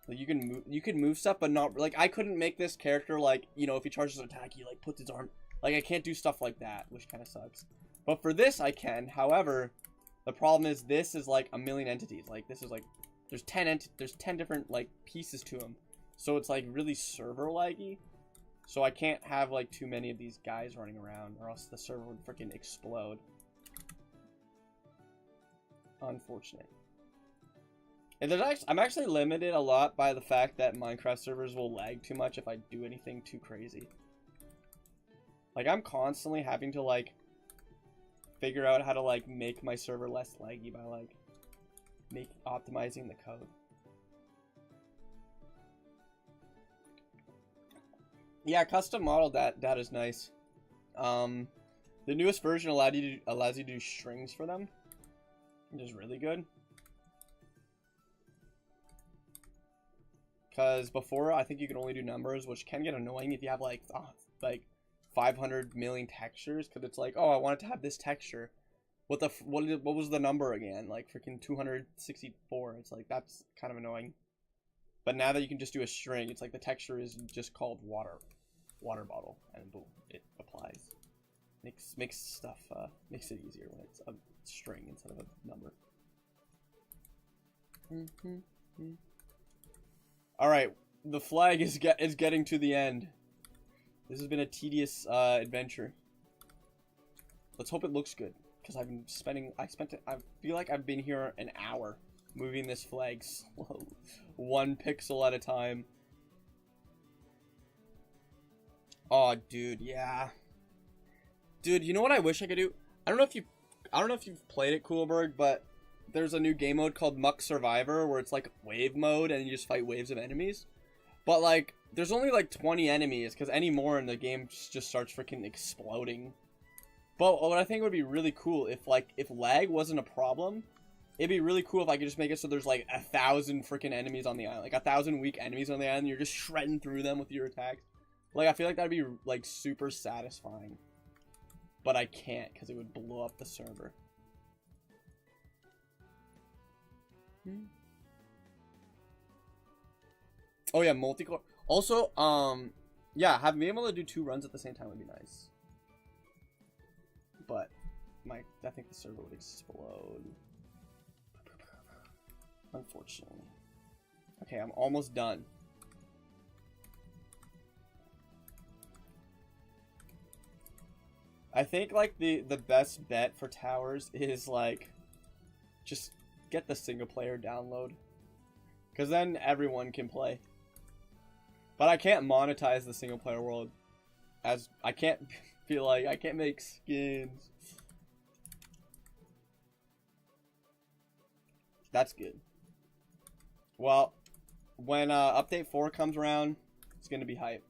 you can move stuff, but not like I couldn't make this character like, you know, if he charges an attack, he like puts his arm, like I can't do stuff like that, which kind of sucks. But for this I can. However, the problem is this is like a million entities. Like this is like there's 10 different like pieces to him. So it's like really server laggy. So I can't have like too many of these guys running around or else the server would freaking explode. Unfortunate. And I'm actually limited a lot by the fact that Minecraft servers will lag too much if I do anything too crazy. Like, I'm constantly having to, like, figure out how to, like, make my server less laggy by, like, optimizing the code. Yeah, custom model data is nice. The newest version allows you to do strings for them, which is really good. Because before, I think you could only do numbers, which can get annoying if you have like 500 million textures. Because it's like, oh, I wanted to have this texture. What was the number again? Like freaking 264. It's like that's kind of annoying. But now that you can just do a string, it's like the texture is just called water bottle, and boom, it applies. Makes stuff makes it easier when it's a string instead of a number. All right, the flag is getting to the end. This has been a tedious adventure. Let's hope it looks good, because I feel like I've been here an hour moving this flag slow, 1 pixel at a time. Oh, dude, yeah. Dude, you know what I wish I could do? I don't know if you've played it, Coolberg, but there's a new game mode called Muck Survivor where it's like wave mode and you just fight waves of enemies. But like there's only like 20 enemies because any more and the game just starts freaking exploding. But what I think would be really cool if lag wasn't a problem, it'd be really cool if I could just make it so there's like 1,000 freaking enemies on the island, like 1,000 weak enemies on the island. And you're just shredding through them with your attacks. Like I feel like that'd be like super satisfying. But I can't because it would blow up the server. Oh yeah, multicore. Also, yeah, being able to do 2 runs at the same time would be nice. But I think the server would explode. Unfortunately. Okay, I'm almost done. I think like the best bet for towers is like just get the single player download, because then everyone can play. But I can't monetize the single player world, as I can't feel like I can't make skins. That's good. Well, when update 4 comes around, it's gonna be hype,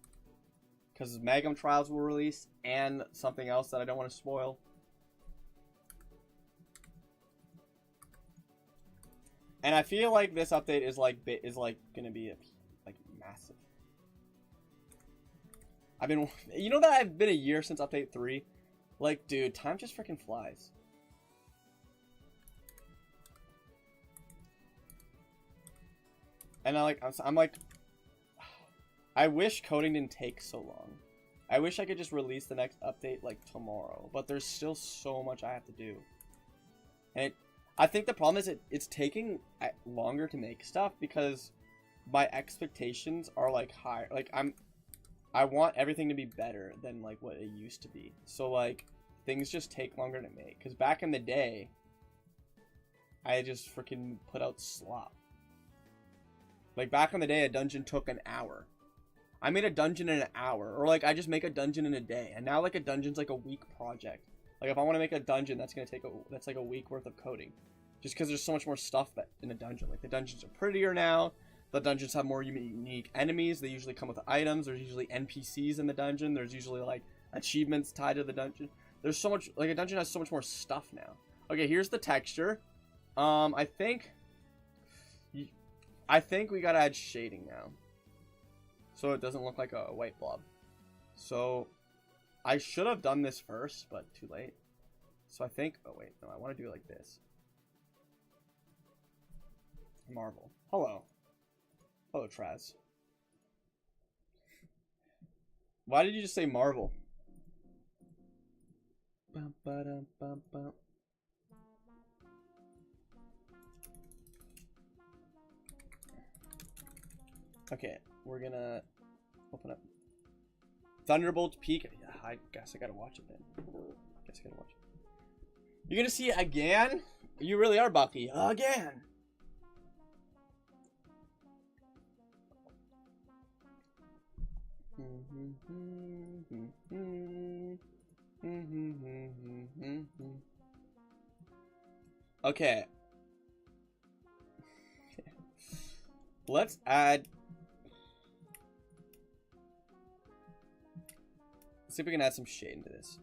because Magum Trials will release and something else that I don't want to spoil. And I feel like this update is like gonna be like massive. You know that I've been a year since update 3. Like, dude, time just freaking flies. And I'm like, I wish coding didn't take so long. I wish I could just release the next update like tomorrow, but there's still so much I have to do. And I think the problem is it's taking longer to make stuff because my expectations are like higher. Like I want everything to be better than like what it used to be. So like things just take longer to make. Because back in the day, I just freaking put out slop. Like back in the day, a dungeon took an hour. I made a dungeon in an hour, or like I just make a dungeon in a day. And now like a dungeon's like a week project. Like if I want to make a dungeon, that's like a week worth of coding, just because there's so much more stuff in a dungeon. Like the dungeons are prettier now. The dungeons have more unique enemies. They usually come with items. There's usually NPCs in the dungeon. There's usually like achievements tied to the dungeon. There's so much, like a dungeon has so much more stuff now. Okay, here's the texture. I think we gotta add shading now, so it doesn't look like a white blob. So I should have done this first, but too late. So I think, oh wait, no, I want to do it like this. Marvel. Hello. Hello, Traz. Why did you just say Marvel? Bum, ba-dum, bum, bum. Okay, we're gonna open up Thunderbolt Peak. Yeah, I guess I gotta watch it then. Guess I gotta watch it. You're gonna see it again? You really are, Bucky. Again. Okay. Let's add. Let's see if we can add some shade into this.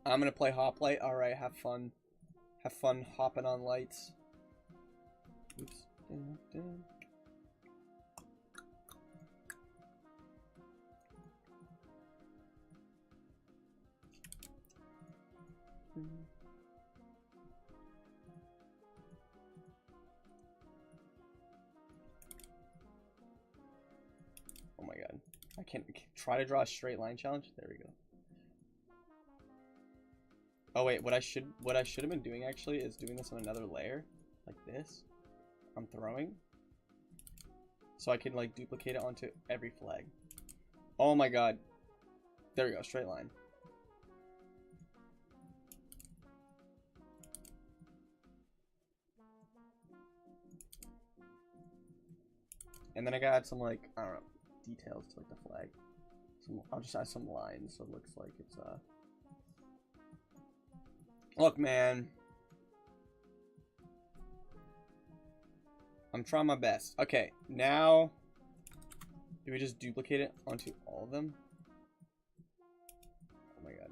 I'm gonna play Hop Light. All right, have fun. Have fun hopping on lights. Oops. Dun, dun. Oh my god. I can't try to draw a straight line challenge. There we go. Oh wait, what I should have been doing actually is doing this on another layer like this. I'm throwing. So I can like duplicate it onto every flag. Oh my god. There we go, straight line. And then I gotta add some like, I don't know, details to like the flag. I'll just add some lines so it looks like it's Look, man. I'm trying my best. Okay, now do we just duplicate it onto all of them? Oh my god.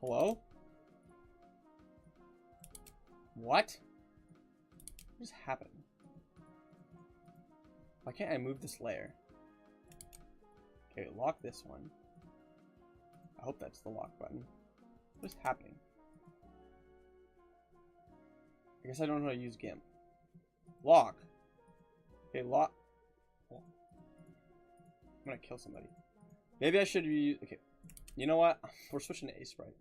Hello? What? What just happened? Why can't I move this layer? Okay, lock this one. I hope that's the lock button. What is happening? I guess I don't know how to use GIMP. Lock. Okay, lock. Oh. I'm gonna kill somebody. Maybe I should use. Okay. You know what? We're switching to A Sprite.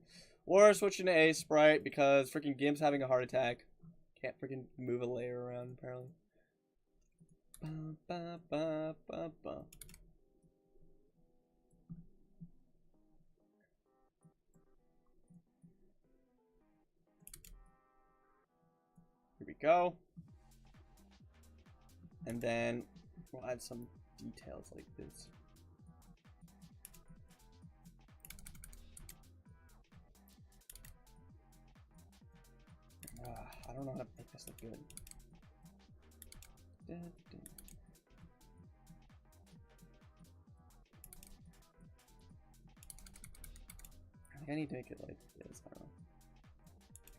We're switching to A Sprite because freaking GIMP's having a heart attack. Can't freaking move a layer around apparently. Ba, ba, ba, ba, ba. Here we go. And then we'll add some details like this. I don't know how to make this look good. I think I need to make it like this. I don't know.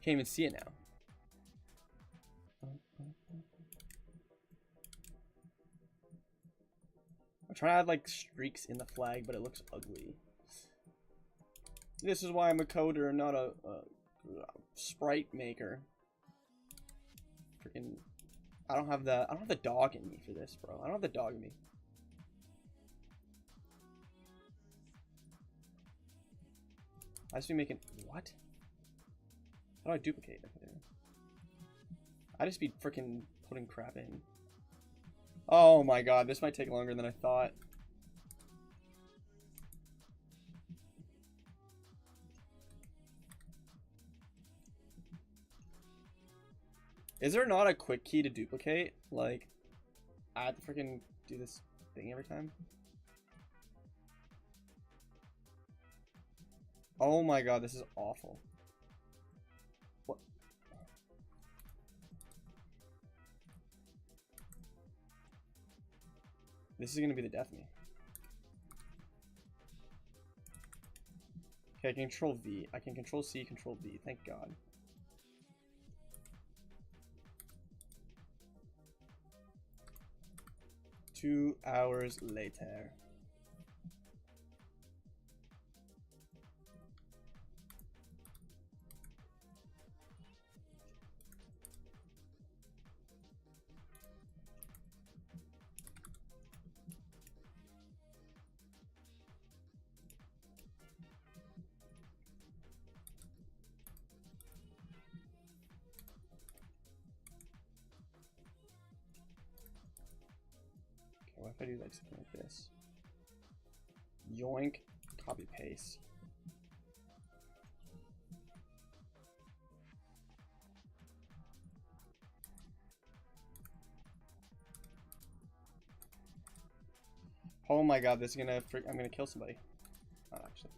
Can't even see it now. I'm trying to add like streaks in the flag, but it looks ugly. This is why I'm a coder, not a sprite maker. Freaking, I don't have the dog in me for this, bro. I don't have the dog in me. I just be making what? How do I duplicate it? I just be freaking putting crap in. Oh my god, this might take longer than I thought. Is there not a quick key to duplicate? Like, I have to freaking do this thing every time? Oh my god, this is awful. What? This is gonna be the death of me. Okay, I can control V. I can control C, control V. Thank god. 2 hours later. What if I do like something like this? Yoink, copy paste. Oh my god, this is gonna I'm gonna kill somebody. Not actually.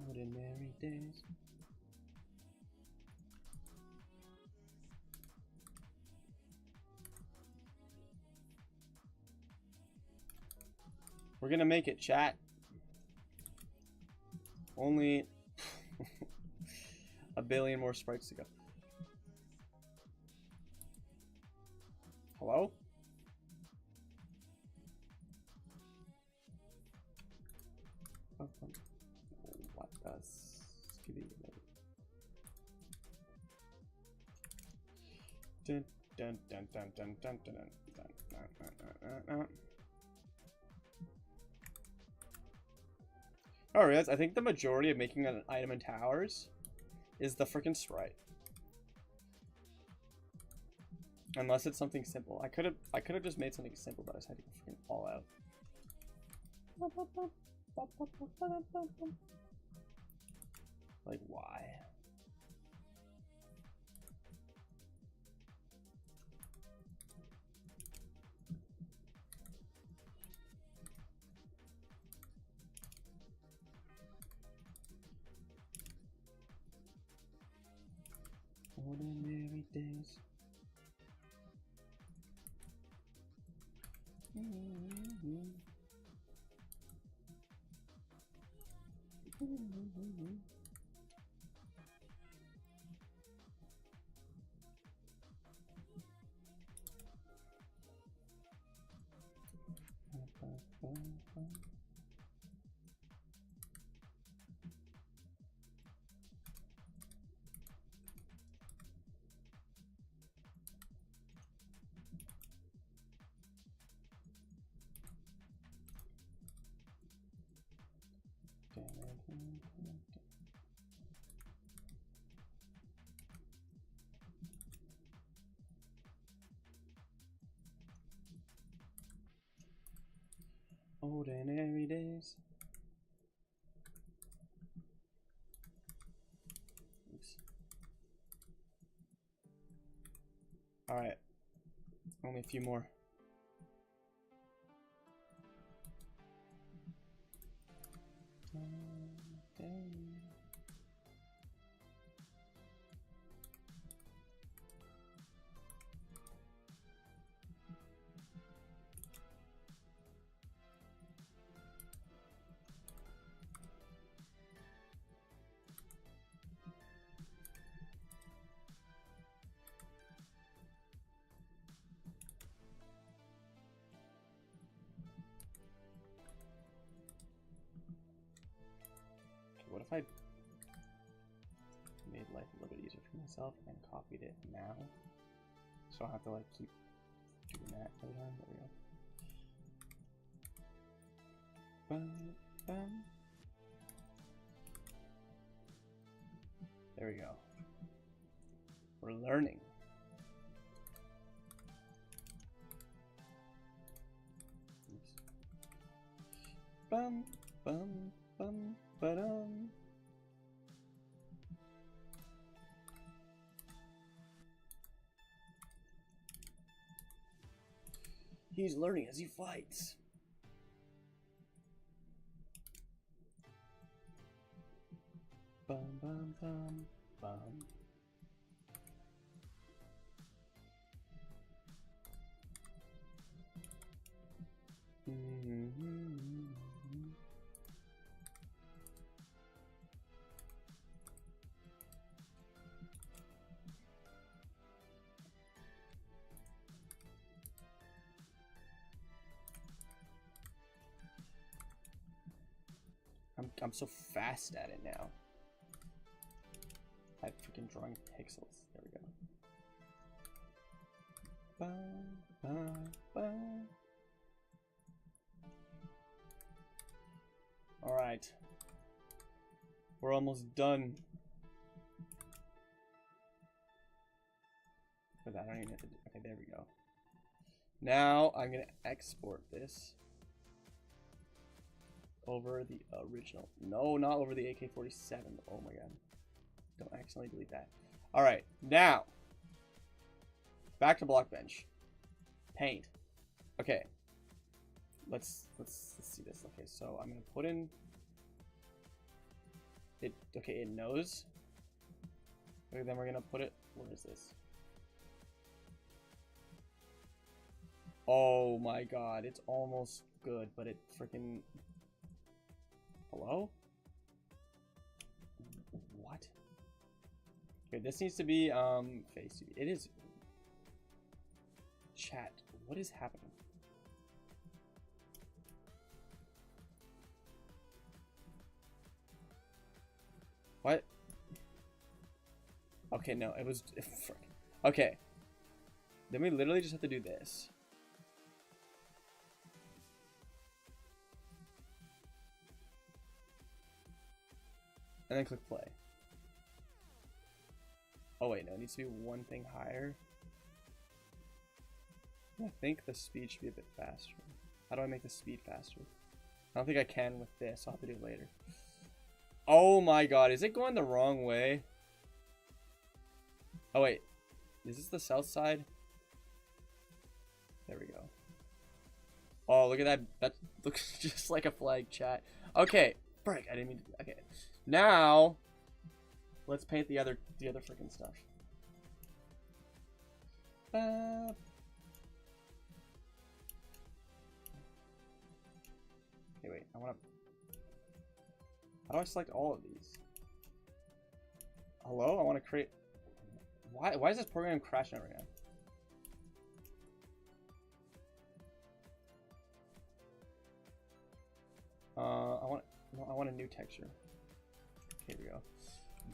Ordinary days. We're gonna make it, chat. Only a billion more sprites to go. Hello? What does dun dun dun dun dun dun dun dun. Alright, I think the majority of making an item in towers is the freaking sprite. Unless it's something simple. I could have just made something simple, but I just had to go freaking all out. Like, why? Ordinary days. Ordinary days. Oops. All right, only a few more. What if I made life a little bit easier for myself and copied it now? So I don't have to like keep doing that every time. There we go. Bum, bum. There we go. We're learning. Bum, bum, bum, ba-dum. He's learning as he fights. Bum, bum, bum, bum. I'm so fast at it now. I'm freaking drawing pixels. There we go. Ba, ba, ba. All right. We're almost done. But I don't even have to do. Okay, there we go. Now I'm gonna export this over the original. No, not over the AK-47. Oh my god. Don't accidentally delete that. Alright, now. Back to Blockbench. Paint. Okay. Let's see this. Okay, so I'm gonna put in it. Okay, it knows. Okay, then we're gonna put it. Where is this? Oh my god, it's almost good, but it freaking. Hello? What? Okay, this needs to be face. It is. Chat. What is happening? What? Okay, no, it was. Okay. Then we literally just have to do this. And then click play. Oh wait, no, it needs to be one thing higher. I think the speed should be a bit faster. How do I make the speed faster? I don't think I can with this. I'll have to do it later. Oh my god, is it going the wrong way? Oh wait, is this the south side? There we go. Oh, look at that. That looks just like a flag, chat. Okay, frick, I didn't mean to. Okay, now let's paint the other freaking stuff. Okay, wait. I want to. How do I select all of these? Hello? I want to create. Why is this program crashing right now? I want a new texture. Here we go.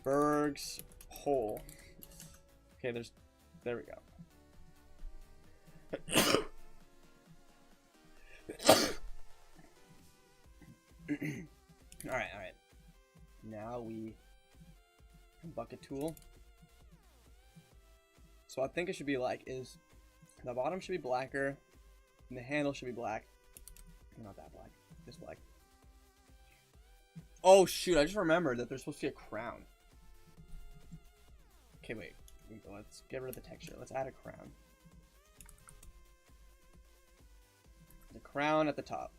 Berg's hole. Okay, there we go. all right. Now we bucket tool. So I think it should be like is the bottom should be blacker and the handle should be black. Not that black, just black. Oh shoot, I just remembered that there's supposed to be a crown. Okay, wait. Let's get rid of the texture. Let's add a crown. The crown at the top.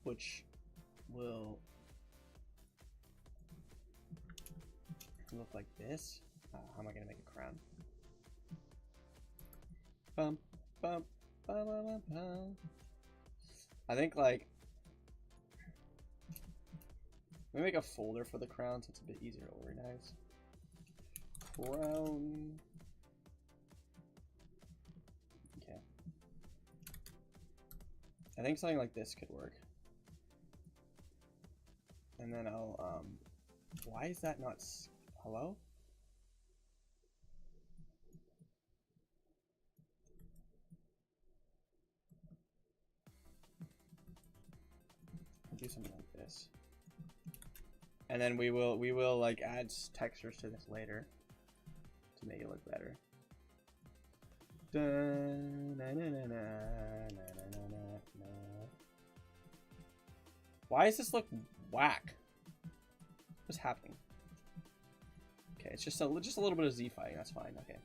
Which will look like this. How am I going to make a crown? Bum, bum, bum, bum, bum. I think like let me make a folder for the crown so it's a bit easier to organize. Crown. Okay. I think something like this could work. And then I'll why is that not hello? do something like this. And then we will like add textures to this later to make it look better. Why does this look whack? What's happening? Okay, it's just a little bit of Z fighting. That's fine. Okay.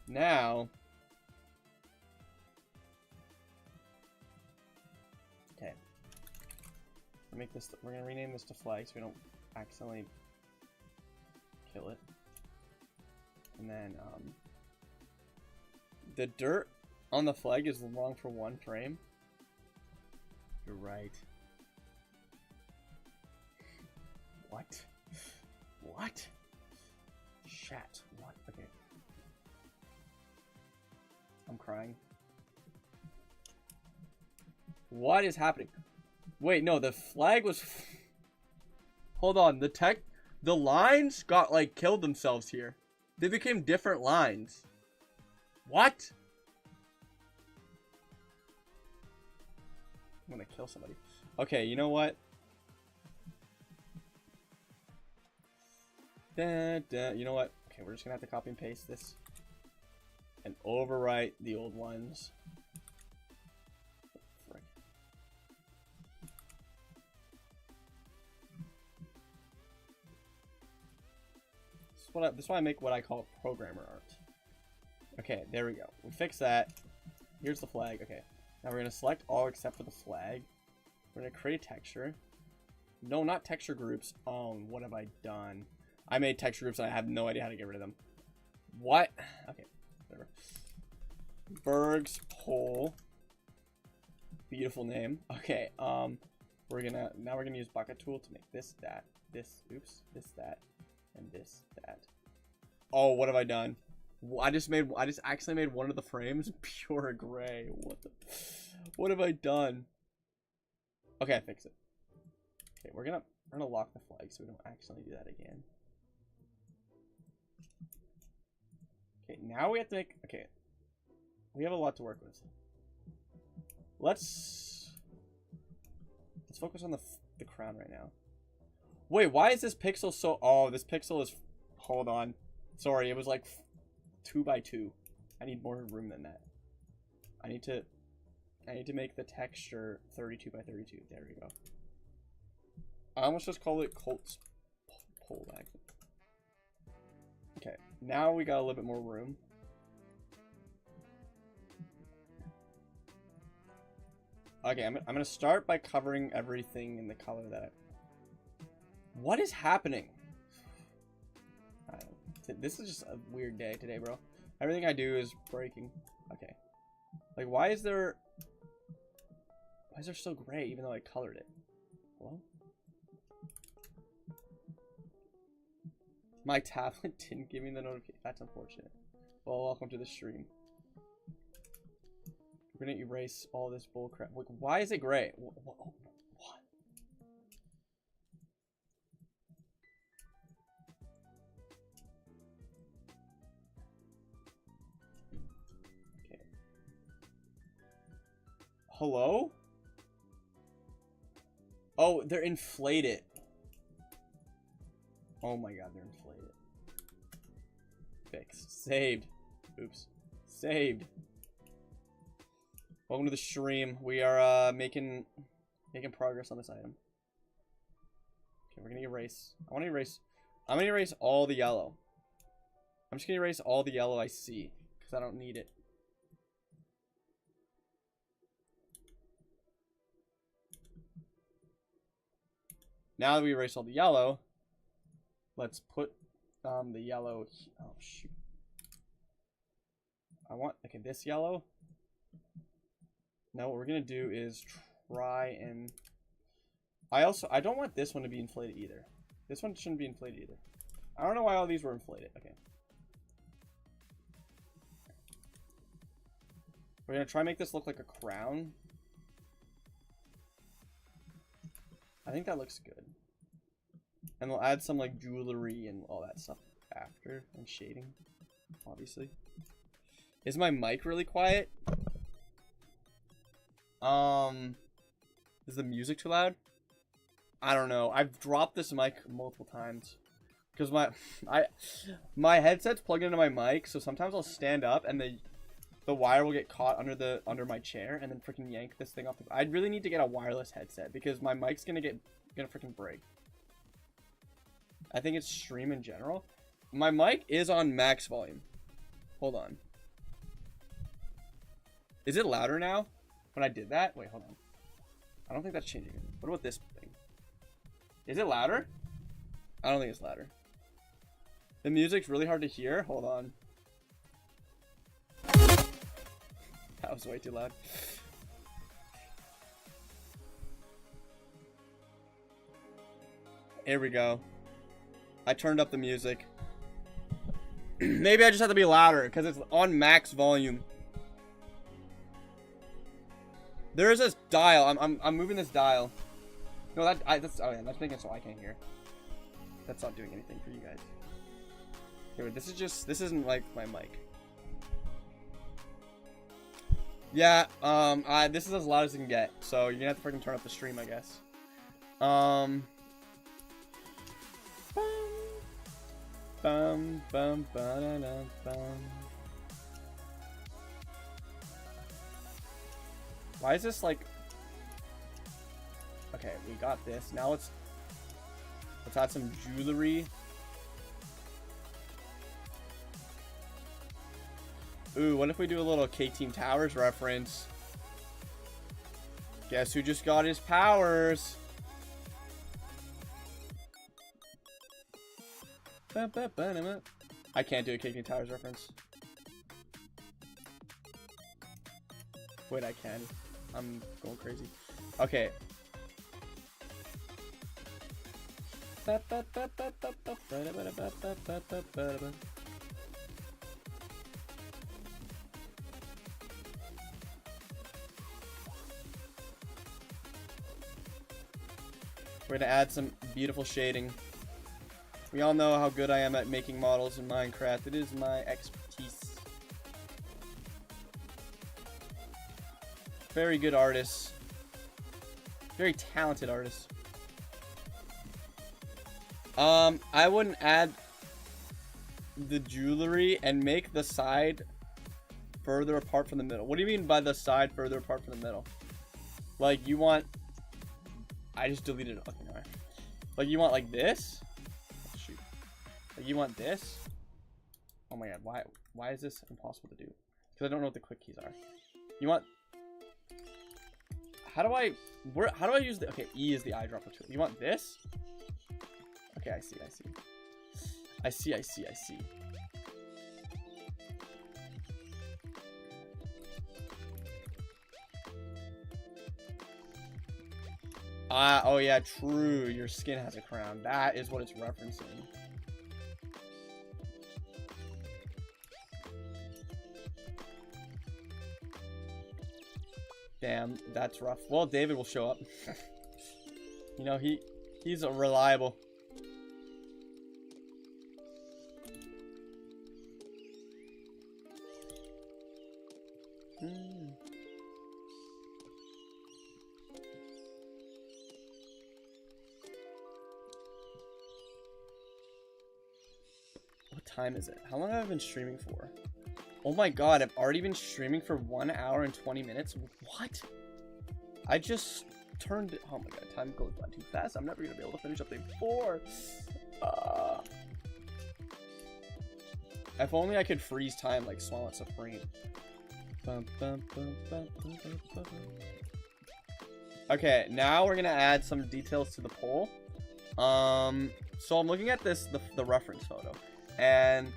Now. Okay. We're gonna rename this to flag so we don't accidentally kill it. And then the dirt on the flag is long for 1 frame. You're right. What? What? Chat. What? Okay. I'm crying. What is happening? Wait, no, the flag was... Hold on, the lines got, like, killed themselves here. They became different lines. What? I'm gonna kill somebody. Okay, you know what? You know what? Okay, we're just gonna have to copy and paste this. And overwrite the old ones. Frick. This is why I make what I call programmer art. Okay, there we go. We fixed that. Here's the flag. Okay. Now we're gonna select all except for the flag. We're gonna create a texture. No, not texture groups. Oh, what have I done? I made texture groups and I have no idea how to get rid of them. What? Okay, whatever. Berg's Pole. Beautiful name. Okay, now we're gonna use bucket tool to make this, that, this, oops, this, that, and this, that. Oh, what have I done? I just actually made one of the frames pure gray. What have I done? Okay, I fixed it. Okay, we're gonna lock the flag so we don't accidentally do that again. Okay, now we have to make... Okay. We have a lot to work with. Let's focus on the crown right now. Wait, why is this pixel so... Oh, this pixel is... Hold on. Sorry, it was like 2 by 2. I need more room than that. I need to make the texture 32 by 32. There we go. I almost just call it Colt's pole bag. Okay, now we got a little bit more room. Okay, I'm gonna start by covering everything in the color that I... What is happening? This is just a weird day today, bro. Everything I do is breaking. Okay. Like, why is there still gray even though I colored it? Hello? My tablet didn't give me the notification. That's unfortunate. Well, welcome to the stream. We're gonna erase all this bullcrap. Like, why is it gray? What? Okay. Hello? Oh, they're inflated. Oh my god, they're inflated. Fixed. Saved. Oops. Saved. Welcome to the stream. We are making progress on this item. Okay, we're gonna erase. I'm gonna erase all the yellow. I'm just gonna erase all the yellow I see because I don't need it. Now that we erase all the yellow, let's put the yellow. Oh shoot! Okay, this yellow. Now what we're gonna do is try and I don't want this one to be inflated either. This one shouldn't be inflated either. I don't know why all these were inflated. Okay. We're gonna try and make this look like a crown. I think that looks good. And we'll add some like jewelry and all that stuff after, and shading, obviously. Is my mic really quiet? Is the music too loud? I don't know. I've dropped this mic multiple times. Because my headset's plugged into my mic, so sometimes I'll stand up and the wire will get caught under my chair and then freaking yank this thing off. I really need to get a wireless headset because my mic's gonna freaking break. I think it's stream in general. My mic is on max volume. Hold on. Is it louder now? When I did that? Wait, hold on. I don't think that's changing. What about this thing? Is it louder? I don't think it's louder. The music's really hard to hear. Hold on. That was way too loud. Here we go. I turned up the music. Maybe I just have to be louder because it's on max volume. There is this dial. I'm moving this dial. No, that's oh yeah, that's making it so I can't hear. That's not doing anything for you guys. Here, this isn't like my mic. Yeah, this is as loud as it can get, so you're gonna have to freaking turn up the stream, I guess. Why is this like... Okay, we got this. Now let's add some jewelry. Ooh, what if we do a little K-Team Towers reference? Guess who just got his powers? I can't do a K-Team Towers reference. Wait, I can. I'm going crazy. Okay. We're gonna add some beautiful shading. We all know how good I am at making models in Minecraft. It is my expertise. Very good artist. Very talented artist. I wouldn't add the jewelry and make the side further apart from the middle. What do you mean by the side further apart from the middle? Like you want... I just deleted it. Okay, alright. Like you want like this? Oh, shoot. Like you want this? Oh my god, why is this impossible to do? Because I don't know what the quick keys are. You want... How do I use the... Okay, E is the eyedropper tool. You want this? Okay, I see. Oh yeah, true. Your skin has a crown. That is what it's referencing. Damn, that's rough. Well, David will show up. You know, he's reliable. What time is it? How long have I been streaming for? Oh my god, I've already been streaming for 1 hour and 20 minutes? What? I just turned it. Oh my god, time goes by too fast. I'm never gonna be able to finish up day 4. If only I could freeze time like Swanlet Supreme. Okay, now we're gonna add some details to the pole. So I'm looking at the reference photo, and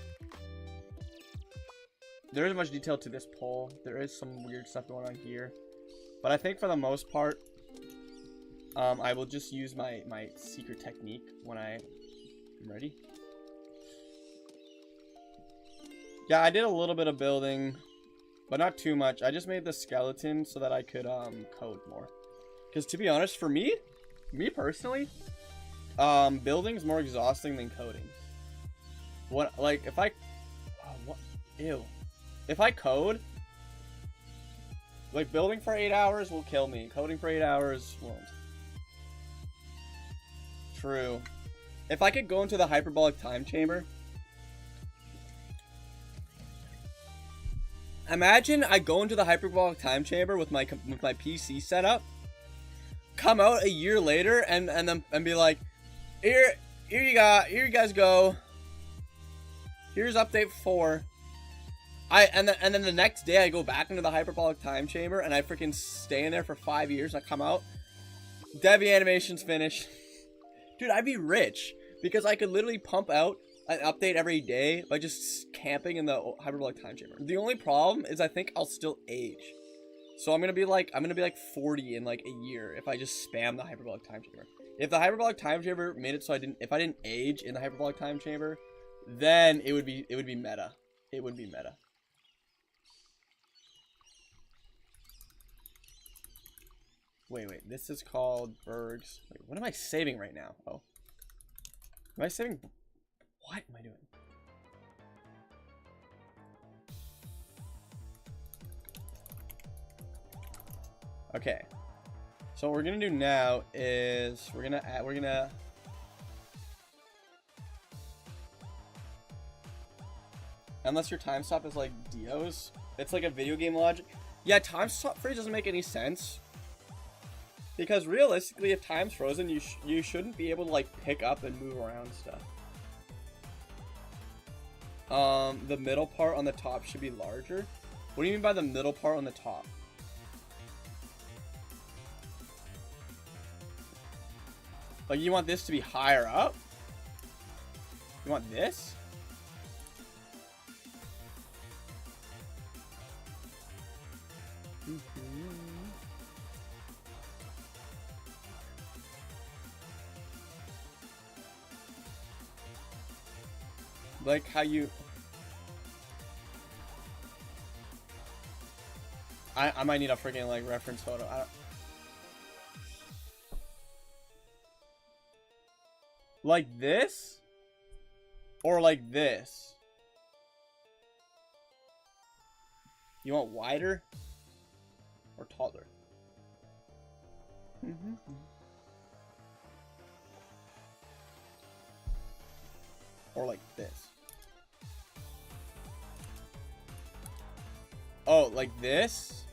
there isn't much detail to this pole. There is some weird stuff going on here, but I think for the most part, I will just use my secret technique when I'm ready. Yeah, I did a little bit of building, but not too much. I just made the skeleton so that I could code more. Because to be honest, for me personally, building's more exhausting than coding. What, like, if I... Oh, what? Ew. If I code, like, building for 8 hours will kill me. Coding for 8 hours won't. True. If I could go into the hyperbolic time chamber. Imagine I go into the hyperbolic time chamber with my PC setup. Come out a year later and be like, here you guys go. Here's update 4. And then the next day I go back into the hyperbolic time chamber and I freaking stay in there for 5 years. I come out, Devi animation's finished. Dude, I'd be rich because I could literally pump out an update every day by just camping in the hyperbolic time chamber. The only problem is I think I'll still age. So I'm gonna be like 40 in like a year if I just spam the hyperbolic time chamber. If the hyperbolic time chamber made it so if I didn't age in the hyperbolic time chamber, then it would be meta. It would be meta. Wait, this is called Bergs. Wait, what am I saving right now? Oh. Am I saving? What am I doing? Okay. So what we're gonna do now is we're gonna unless your time stop is like Dio's, it's like a video game logic. Yeah, time stop freeze doesn't make any sense. Because realistically, if time's frozen, you shouldn't be able to like pick up and move around stuff. The middle part on the top should be larger. What do you mean by the middle part on the top? Like you want this to be higher up? You want this? Like how you... I might need a freaking like reference photo. Like this? Or like this? You want wider? Or taller? Or like this? Oh, like this?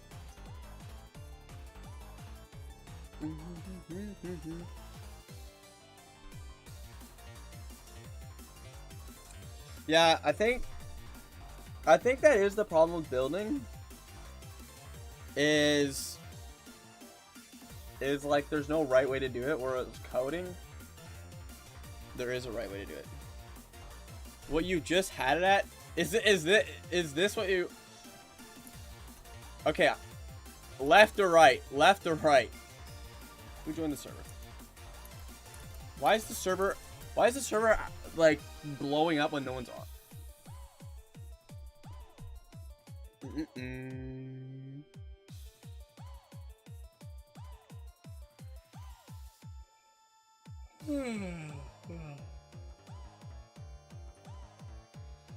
Yeah, I think that is the problem with building. Is like there's no right way to do it, whereas coding, there is a right way to do it. What you just had it at is this what you... Okay, left or right? Left or right? Who joined the server? Why is the server like blowing up when no one's on?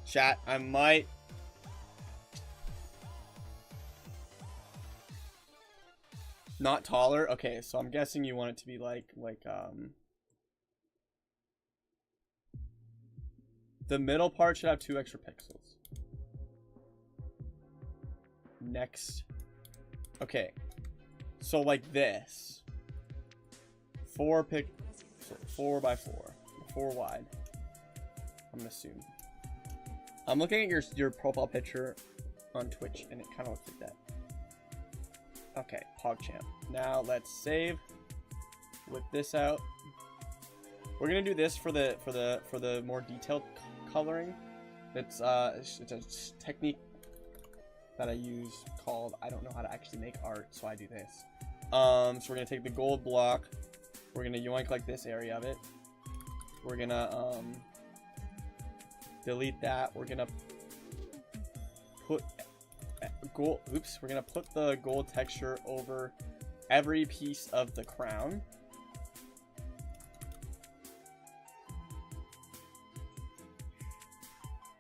Chat, I might... Not taller? Okay, so I'm guessing you want it to be like the middle part should have 2 extra pixels. Next. Okay. So like this. 4 by 4. 4 wide. I'm gonna assume. I'm looking at your profile picture on Twitch and it kind of looks like that. Okay, PogChamp. Now let's save. Whip this out. We're gonna do this for the more detailed coloring. It's a technique that I use called I don't know how to actually make art, so I do this. So we're gonna take the gold block. We're gonna yoink like this area of it. We're gonna delete that. We're gonna put gold. Oops. We're gonna put the gold texture over every piece of the crown.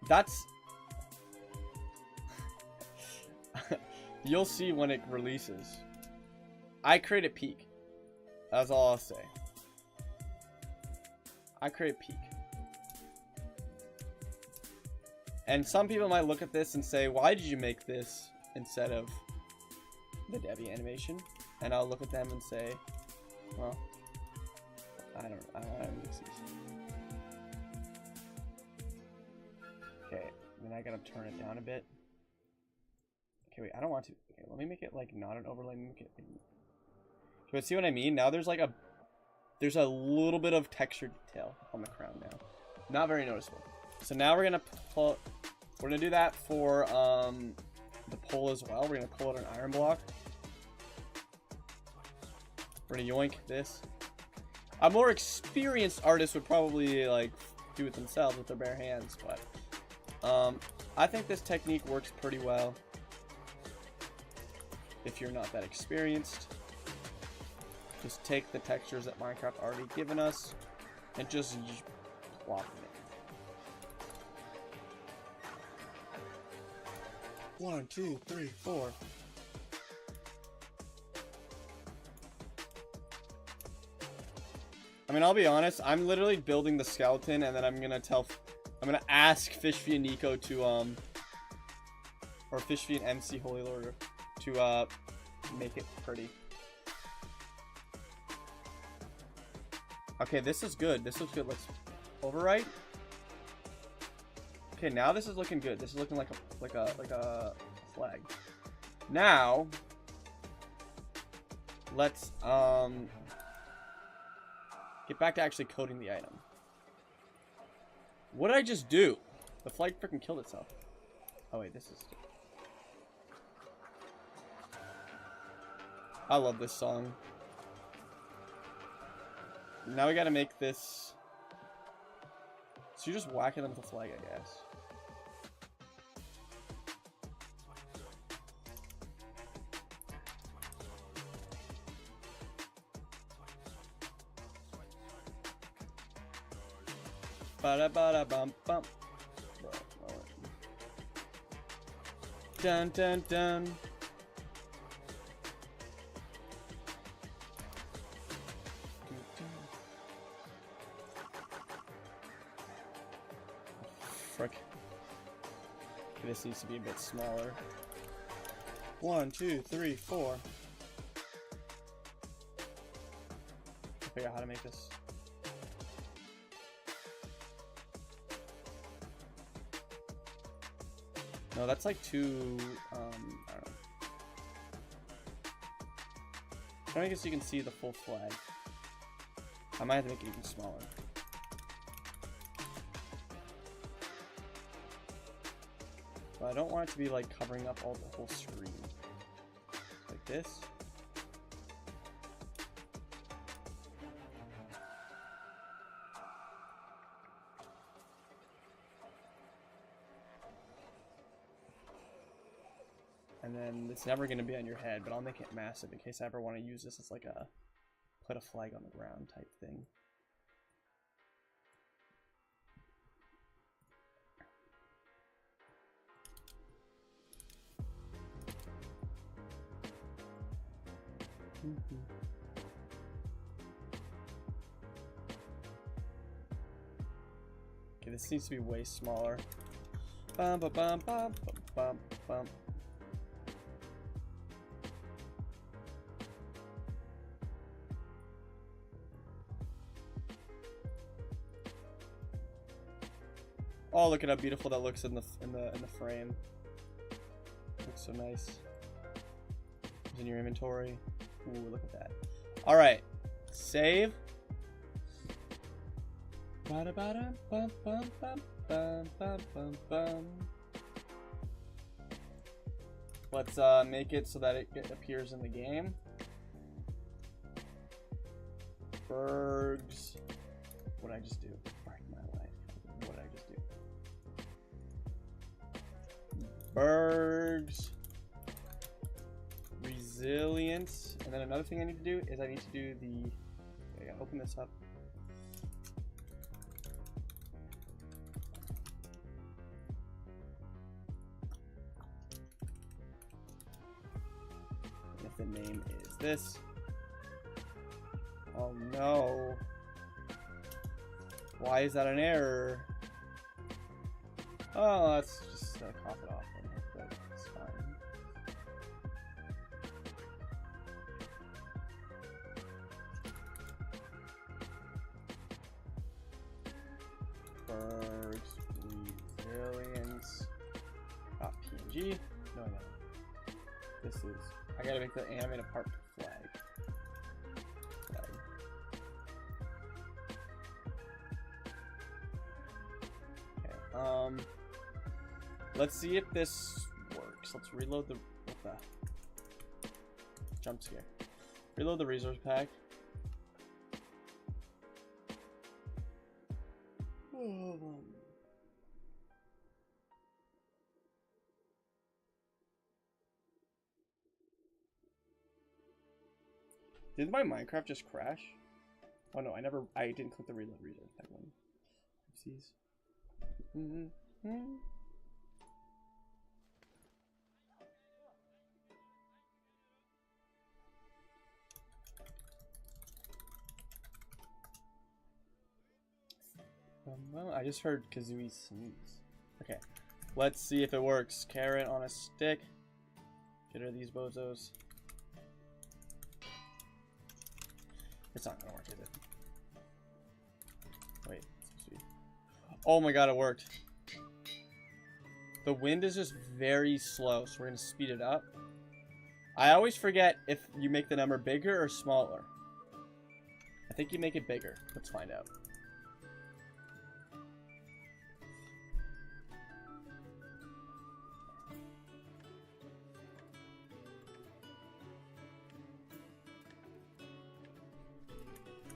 That's... You'll see when it releases. I create a peak. That's all I'll say. I create peak. And some people might look at this and say, why did you make this instead of the Debbie animation? And I'll look at them and say, well, I don't see. Okay, then I gotta turn it down a bit. Okay, wait, I don't want to. Okay, let me make it like not an overlay. Make it. So see what I mean? Now there's a little bit of texture detail on the crown now. Not very noticeable. So now we're gonna do that for the pole as well. We're gonna pull out an iron block. We're gonna yoink this. A more experienced artist would probably like do it themselves with their bare hands, but I think this technique works pretty well if you're not that experienced. Just take the textures that Minecraft already given us and just plop them in. 1, 2, 3, 4. I mean, I'll be honest, I'm literally building the skeleton and then I'm gonna ask Fishfy and Nico to or Fishfy and MC Holy Lord to make it pretty. Okay, this is good. This looks good. Let's overwrite. Okay, now this is looking good. This is looking like a flag. Now, let's get back to actually coding the item. What did I just do? The flag freaking killed itself. Oh wait, this is. I love this song. Now we gotta make this. So you're just whacking them with a flag, I guess. Ba da bum bum. Dun dun dun. Frick. This needs to be a bit smaller. 1, 2, 3, 4. Figure out how to make this. No, that's like too, I don't know. Try to make it so you can see the full flag. I might have to make it even smaller. But I don't want it to be like covering up all the whole screen. Like this. And then it's never going to be on your head, but I'll make it massive in case I ever want to use this as like a put a flag on the ground type thing. Okay, this needs to be way smaller. Bum, ba, bum, bum, bum, bum. Oh, look at how beautiful that looks in the frame. Looks so nice. It's in your inventory. Ooh, look at that. All right, save. Bada bada bum bum bum bum bum bum bum. Let's make it so that it appears in the game. Bergs. What did I just do? My life. What did I just do? Bergs. Resilience. And then another thing I need to do is I need to do the. I gotta open this up. And if the name is this. Oh no. Why is that an error? Oh, let's just cough it off. That's fine. Berg's resilience. .png. No. This is. I gotta make the animated part flag. Okay. Let's see if this works. Let's reload the. What the? Jump scare. Reload the resource pack. Did my Minecraft just crash? Oh no, I didn't click the reload resource pack one. Oopsies. Well, I just heard Kazooie sneeze. Okay, let's see if it works. Carrot on a stick. Get rid of these bozos. It's not gonna work, is it? Wait. Oh my god, it worked. The wind is just very slow, so we're gonna speed it up. I always forget if you make the number bigger or smaller. I think you make it bigger. Let's find out.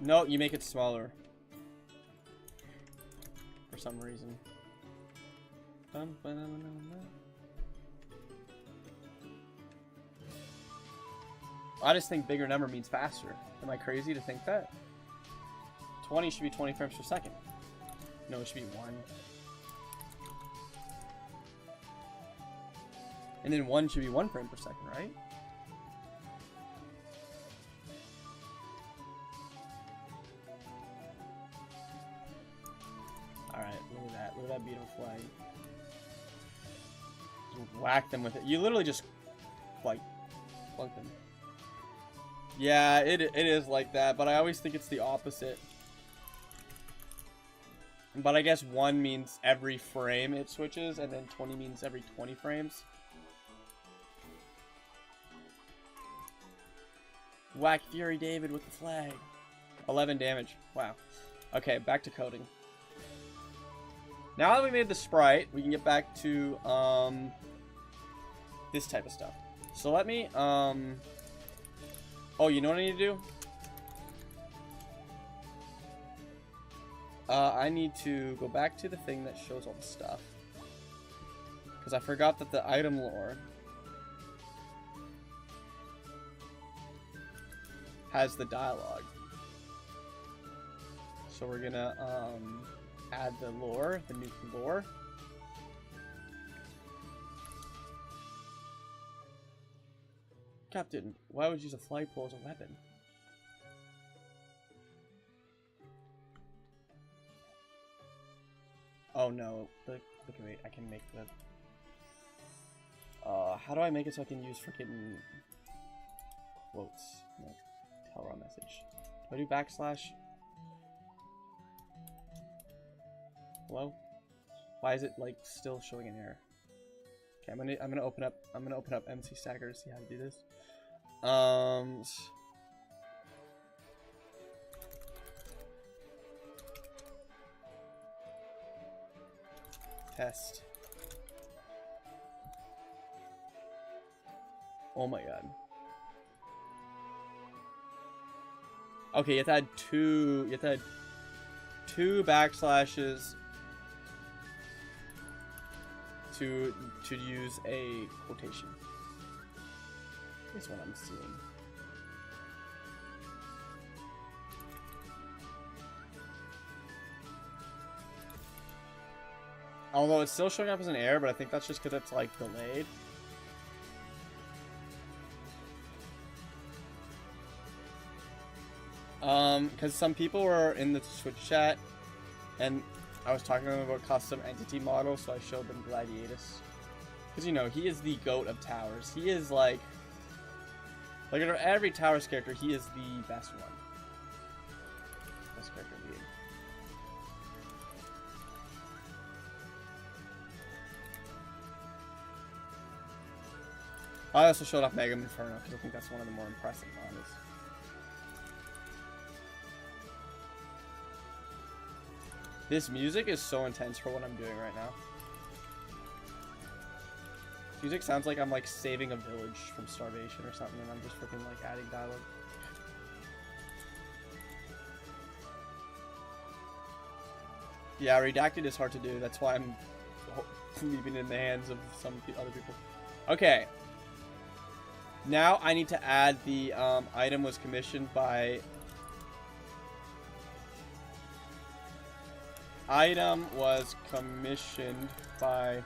No, you make it smaller. For some reason. I just think bigger number means faster. Am I crazy to think that? 20 should be 20 frames per second. No, it should be 1. And then 1 should be 1 frame per second, right? Alright, look at that. Look at that beautiful flag. Whack them with it. You literally just, like, plunk them. Yeah, it is like that, but I always think it's the opposite. But I guess 1 means every frame it switches, and then 20 means every 20 frames. Whack Fury David with the flag. 11 damage. Wow. Okay, back to coding. Now that we made the sprite, we can get back to this type of stuff. So let me oh, you know what I need to do? I need to go back to the thing that shows all the stuff. Because I forgot that the item lore has the dialogue. So we're gonna add the lore, the new lore. Captain, why would you use a flagpole as a weapon? Oh no, okay, wait, I can make the... how do I make it so I can use freaking quotes? No, tell raw message. Do I do backslash? Hello? Why is it like still showing an error? Okay, I'm gonna open up MC Stacker to see how to do this. Test. Oh my god. Okay, you have to add two backslashes to use a quotation. Is what I'm seeing. Although it's still showing up as an error, but I think that's just because it's like delayed. Because some people were in the Twitch chat And I was talking to them about custom entity models, so I showed them Gladiatus. Because, you know, he is the GOAT of towers. He is like out of every towers character, he is the best one. Best character in the game. I also showed off Mega Inferno because I think that's one of the more impressive models. This music is so intense for what I'm doing right now. Music sounds like I'm like saving a village from starvation or something, and I'm just freaking like adding dialogue. Yeah, redacted is hard to do. That's why I'm leaving it in the hands of some other people. Okay. Now I need to add the item was commissioned by. Item was commissioned by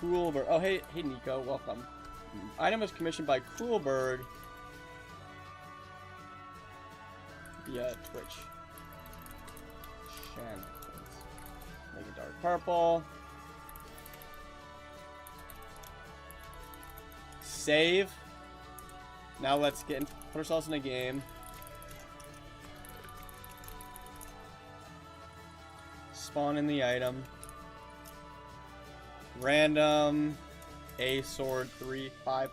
Coolberg. Oh, hey Nico, welcome. Item was commissioned by Coolberg via Twitch. Make it dark purple. Save. Now let's put ourselves in a game. Spawn in the item. Random. A sword 3, 5.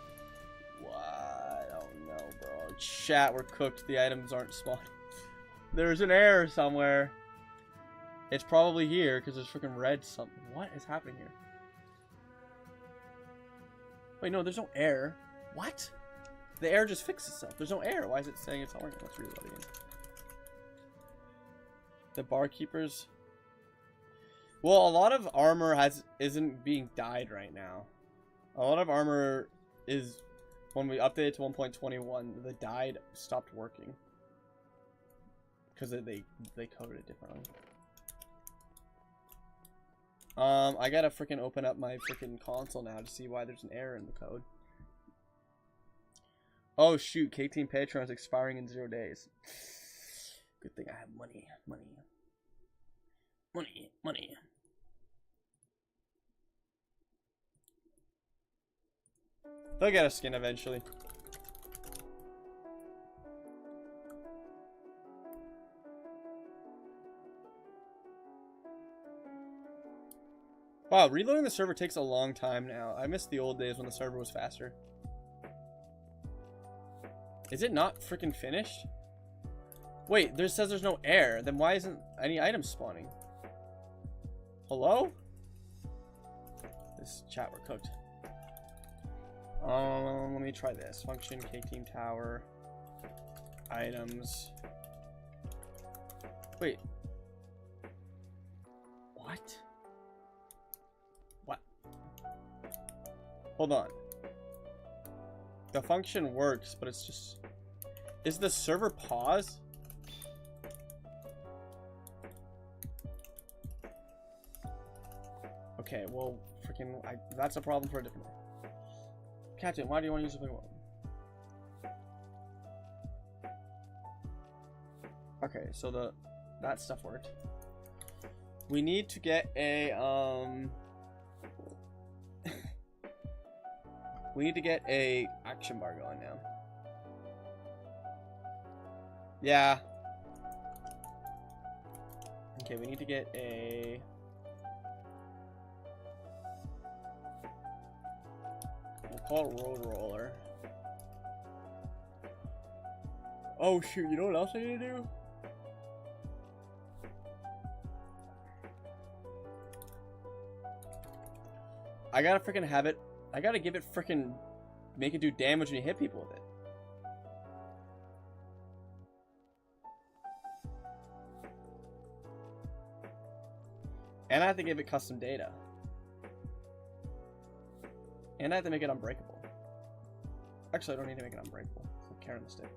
What? I don't know, bro. Chat, we're cooked. The items aren't spawned. There's an error somewhere. It's probably here because there's freaking red something. What is happening here? Wait, no, there's no error. What? The error just fixed itself. There's no error. Why is it saying it's not working? Let's reload again. The barkeepers. Well, a lot of armor isn't being dyed right now. A lot of armor is, when we updated to 1.21, the dyed stopped working because they coded it differently. I gotta freaking open up my freaking console now to see why there's an error in the code. Oh shoot, caketeam Patreon is expiring in 0 days. Good thing I have money. They'll get a skin eventually. Wow, reloading the server takes a long time now. I miss the old days when the server was faster. Is it not freaking finished? Wait, there says there's no air. Then why isn't any items spawning? Hello? This chat, we're cooked. Let me try this. Function, caketeam tower, items. Wait. What? What? Hold on. The function works, but it's just... Is the server pause? Okay, well, freaking... that's a problem for a different... Captain, why do you want to use the big one? Okay, so that stuff worked. We need to get a we need to get a action bar going now. Yeah. Okay, we need to get a call it road roller. Oh shoot, you know what else I need to do? I gotta freaking have it. I gotta give it freaking make it do damage when you hit people with it. And I have to give it custom data. And I have to make it unbreakable. Actually, I don't need to make it unbreakable. I'll carry on the stick.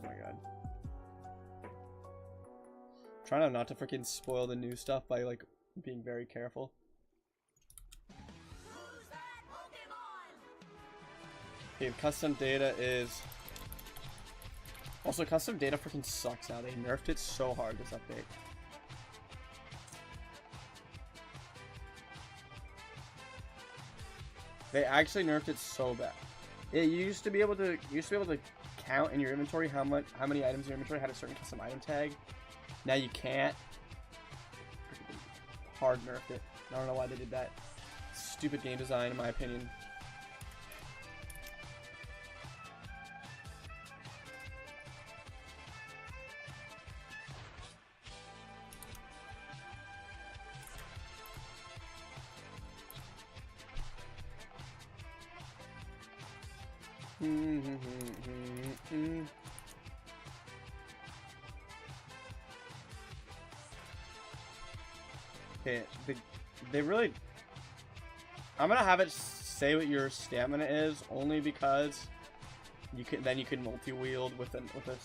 Oh my god. Trying not to freaking spoil the new stuff by like being very careful. Okay, custom data is... Also, custom data freaking sucks now. They nerfed it so hard this update. They actually nerfed it so bad. You used to be able to count in your inventory how many items in your inventory had a certain custom item tag. Now you can't. Hard nerfed it. I don't know why they did that. Stupid game design, in my opinion. Okay, they really... I'm gonna have it say what your stamina is, only because you can multi-wield with a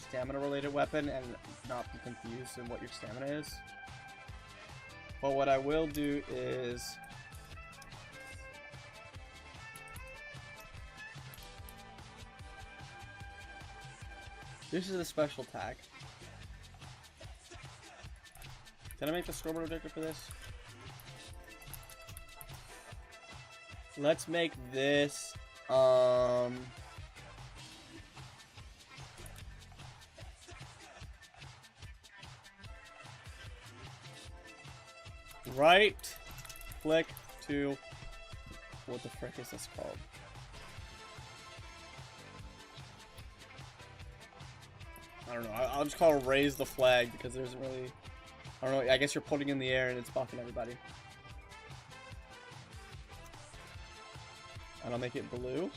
stamina related weapon and not be confused in what your stamina is. But what I will do is... This is a special tag. Did I make the scoreboard objective for this? Let's make this, right click to, what the frick is this called? I don't know. I'll just call it raise the flag because there's really, I don't know. I guess you're putting it in the air and it's buffing everybody. And I'll make it blue.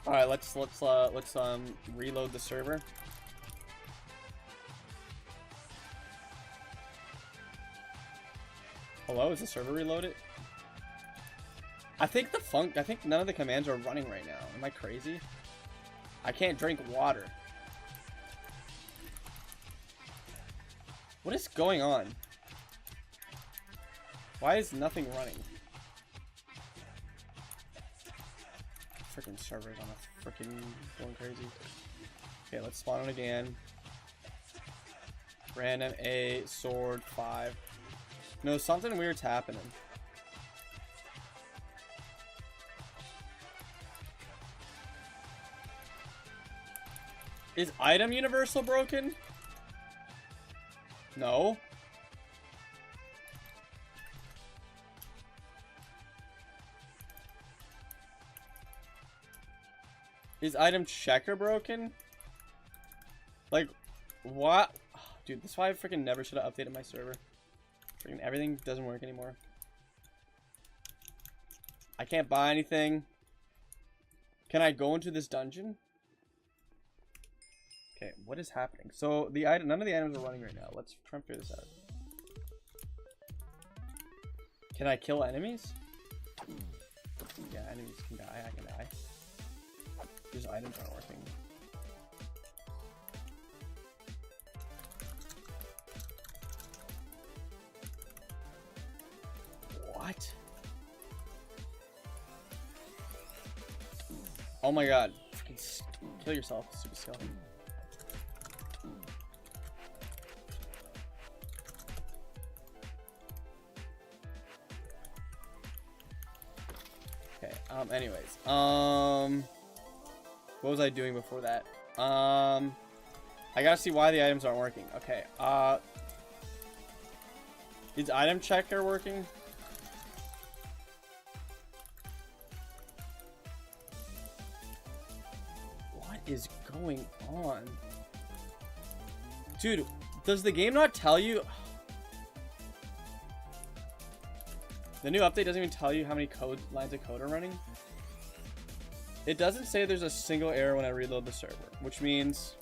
All right, let's reload the server. Hello, is the server reloaded? I think none of the commands are running right now. Am I crazy? I can't drink water. What is going on? Why is nothing running? Freaking servers on a freaking going crazy. Okay, let's spawn it again. Random A sword 5. No, something weird's happening. Is item universal broken? No. Is item checker broken? Like, what? Oh, dude, that's why I freaking never should have updated my server. Freaking everything doesn't work anymore. I can't buy anything. Can I go into this dungeon? Okay, what is happening? So the item, none of the items are running right now. Let's try and figure this out. Can I kill enemies? Yeah, enemies can die. I can die. These items aren't working. What? Oh my god. Freaking kill yourself, stupid skeleton. Okay, anyways. What was I doing before that? I gotta see why the items aren't working. Okay, is item checker working? What is going on? Dude, does the game not tell you? The new update doesn't even tell you how many lines of code are running. It doesn't say there's a single error when I reload the server, which means...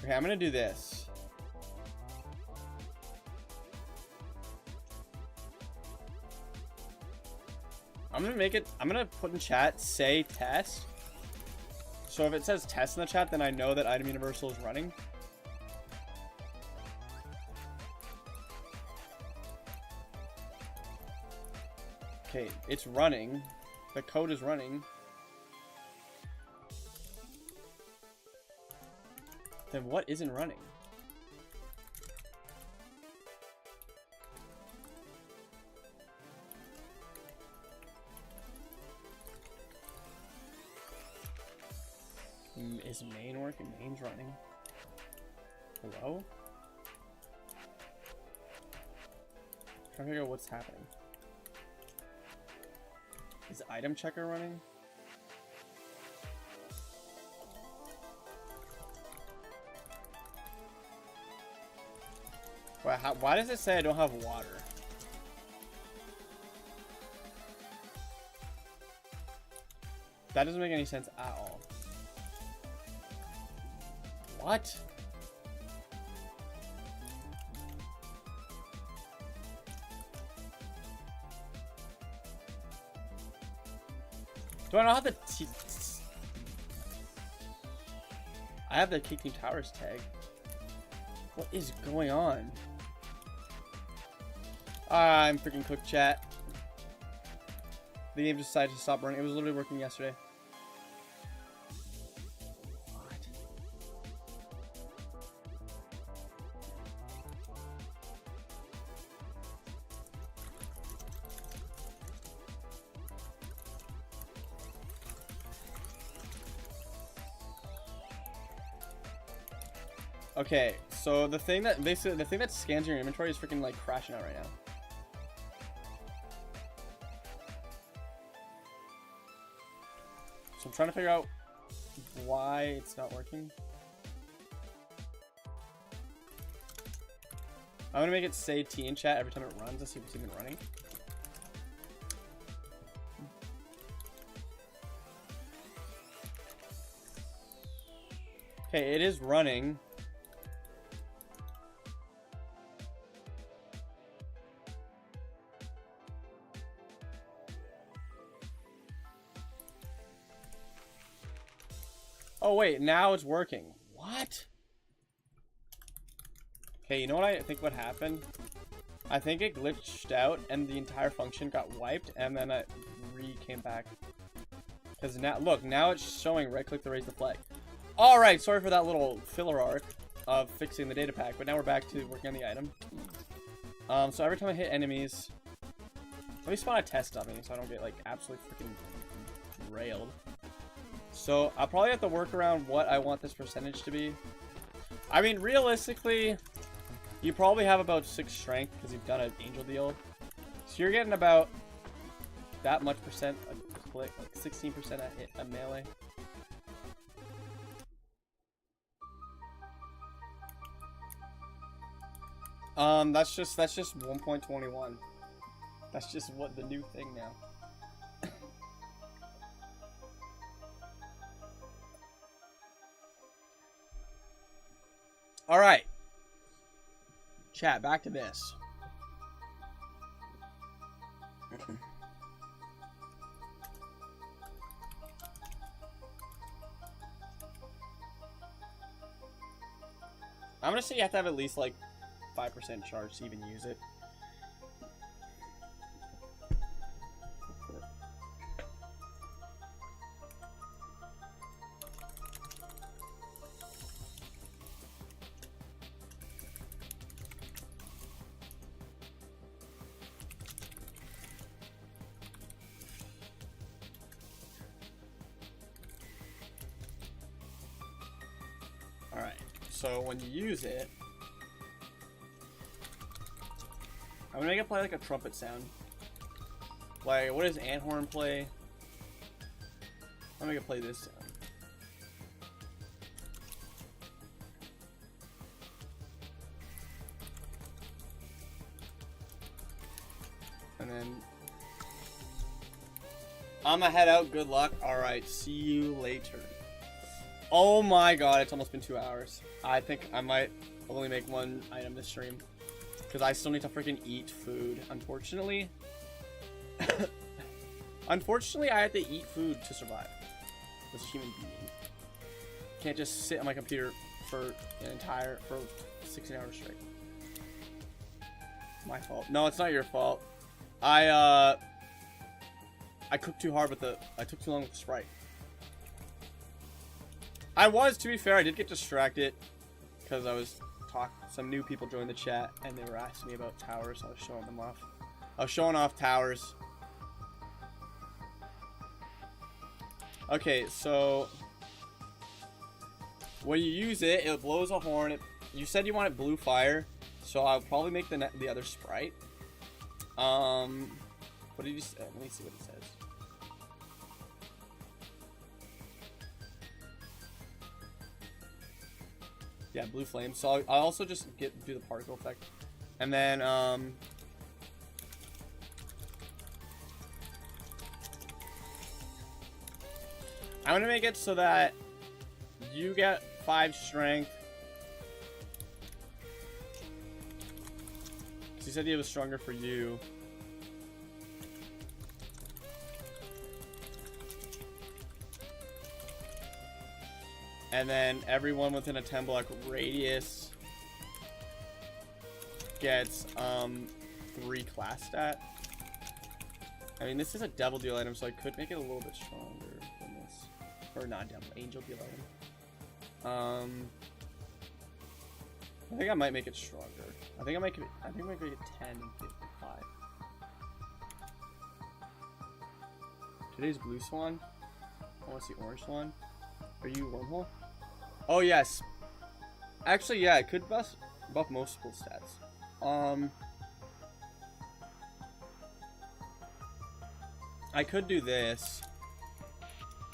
Okay, I'm gonna do this. I'm gonna put in chat, say test. So if it says test in the chat, then I know that Item Universal is running. Okay, it's running. The code is running. Then what isn't running? Is main working? Main's running. Hello? I'm trying to figure out what's happening. Is item checker running? Why does it say I don't have water? That doesn't make any sense at all. What? Do I not have the I have the Caketeam Towers tag. What is going on? I'm freaking cooked, chat. The game decided to stop running. It was literally working yesterday. What? Okay, so the thing that scans your inventory is freaking like crashing out right now. So I'm trying to figure out why it's not working. I'm gonna make it say T in chat every time it runs to see if it's even running. Okay, it is running. Oh wait, now it's working. What? Okay, you know what I think what happened? I think it glitched out and the entire function got wiped and then it came back. Because now, look, now it's showing right click to raise the flag. Alright, sorry for that little filler arc of fixing the data pack, but now we're back to working on the item. So every time I hit enemies, let me spawn a test dummy so I don't get like absolutely freaking railed. So I'll probably have to work around what I want this percentage to be. I mean, realistically, you probably have about 6 strength because you've done an angel deal. So you're getting about that much percent a click, like 16% a melee. That's just 1.21. That's just what the new thing now. All right, chat, back to this. I'm gonna say you have to have at least like 5% charge to even use it. So when you use it, I'm gonna make it play like a trumpet sound. Like, what does ant horn play? I'm gonna make it play this sound. And then I'm gonna head out. Good luck. All right. See you later. Oh my god, it's almost been 2 hours. I think I might only make one item this stream. Because I still need to freaking eat food, unfortunately. Unfortunately, I have to eat food to survive as a human being. Can't just sit on my computer for 16 hours straight. It's my fault. No, it's not your fault. I cooked too hard with I took too long with the Sprite. To be fair, I did get distracted because I was some new people joined the chat and they were asking me about towers, so I was showing them off. I was showing off towers. Okay, so when you use it, it blows a horn. You said you wanted blue fire, so I'll probably make the other Sprite. What did you say? Let me see what it says. Yeah, blue flame. So I'll also just do the particle effect, and then I'm gonna make it so that you get 5 strength. Because you said it was stronger for you. And then everyone within a 10 block radius gets 3 class stat. I mean, this is a devil deal item, so I could make it a little bit stronger than this. Or not devil, angel deal item. I think I might make it stronger. I think I might make it 10 and 55. Today's blue swan. I want to see orange swan. Are you wormhole? Oh yes. Actually, yeah, it could buff multiple stats. I could do this.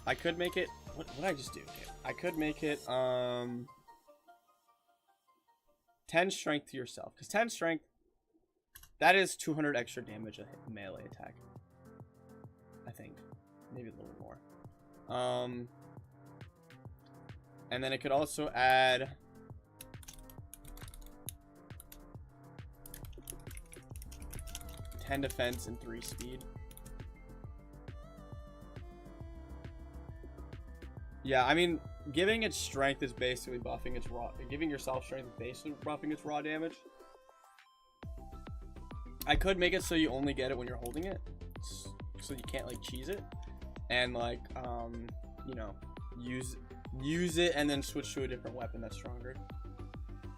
I could make it. What did I just do? Okay. I could make it 10 strength to yourself, because 10 strength, that is 200 extra damage a melee attack. I think maybe a little more. And then it could also add 10 defense and 3 speed. Yeah, I mean, giving it strength is basically buffing its raw. Giving yourself strength is basically buffing its raw damage. I could make it so you only get it when you're holding it, so you can't like cheese it, and like you know, use it and then switch to a different weapon that's stronger.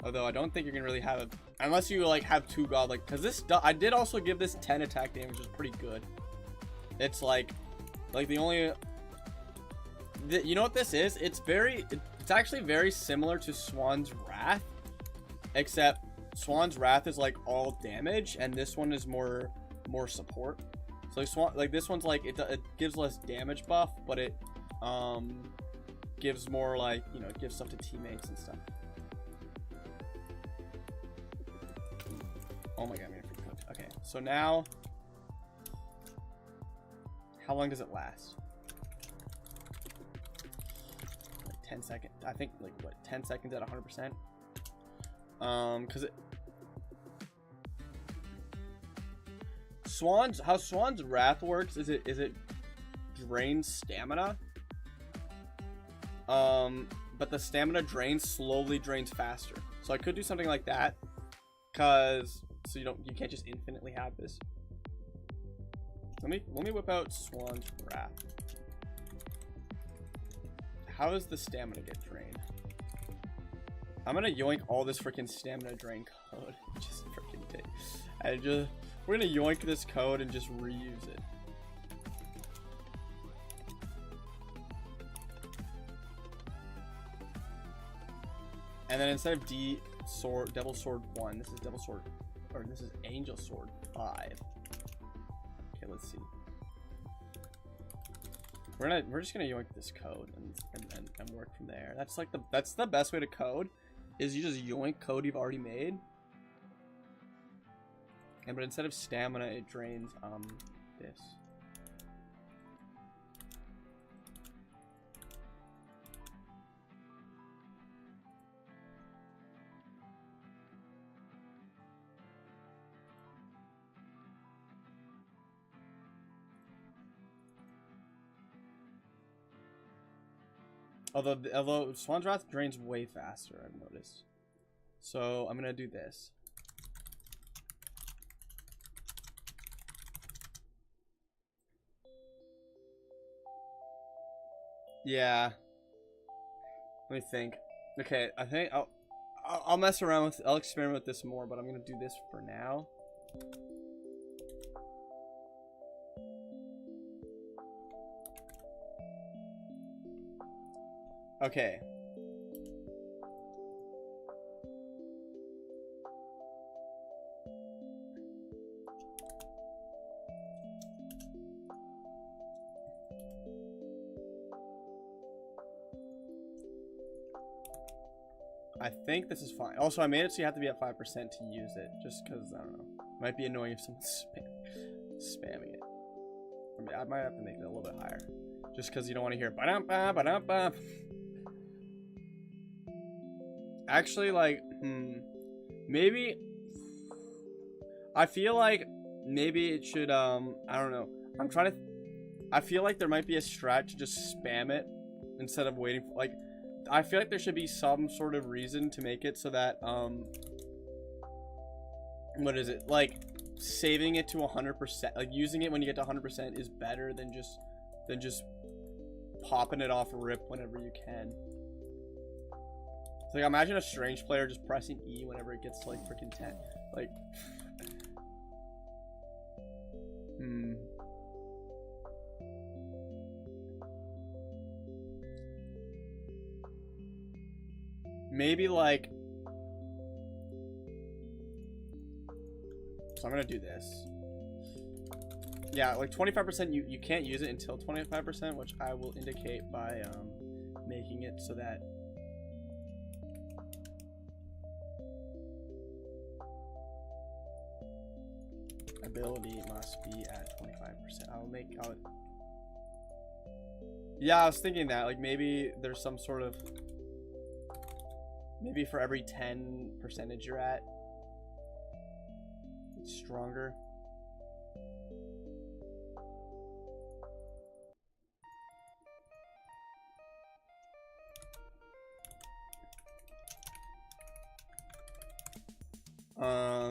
Although I don't think you're gonna really have it unless you like have 2 godlike, because this I did also give this 10 attack damage, which is pretty good. It's like the only. You know what this is? It's actually very similar to Swan's Wrath, except Swan's Wrath is like all damage, and this one is more support. So like this one's like it gives less damage buff, but it gives more, like, you know, it gives stuff to teammates and stuff. Oh my god, I'm gonna freak cooked. Okay, so now how long does it last? 10 seconds. I think like what, 10 seconds at 100%. Because how Swan's Wrath works is it drains stamina. But the stamina slowly drains faster. So I could do something like that, cause so you can't just infinitely have this. Let me whip out Swan's Wrath. How does the stamina get drained? I'm gonna yoink all this freaking stamina drain code. Just freaking we're gonna yoink this code and just reuse it. And then instead of Devil Sword 1, this is Devil Sword, or this is Angel Sword 5. Okay, let's see. We're just gonna yoink this code and work from there. That's like that's the best way to code, is you just yoink code you've already made. But instead of stamina, it drains this. Although Swan's Wrath drains way faster, I've noticed. So I'm gonna do this. Yeah. Let me think. Okay, I think I'll mess around with. I'll experiment with this more, but I'm gonna do this for now. Okay. I think this is fine. Also, I made it so you have to be at 5% to use it, just because, I don't know. It might be annoying if someone's spamming it. I might have to make it a little bit higher. Just because you don't want to hear ba-dum-ba, ba-dum-ba. Actually, like, maybe... I feel like maybe it should, I don't know. I'm trying to... I feel like there might be a strat to just spam it instead of waiting for, like... I feel like there should be some sort of reason to make it so that, what is it? Like, saving it to 100%, like, using it when you get to 100% is better than just popping it off rip whenever you can. It's like, imagine a strange player just pressing E whenever it gets to, like, freaking 10. Like, maybe, like... So I'm gonna do this. Yeah, like 25%, you can't use it until 25%, which I will indicate by making it so that... Ability must be at 25%. Yeah, I was thinking that, like, maybe there's some sort of... Maybe for every 10% you're at, it's stronger.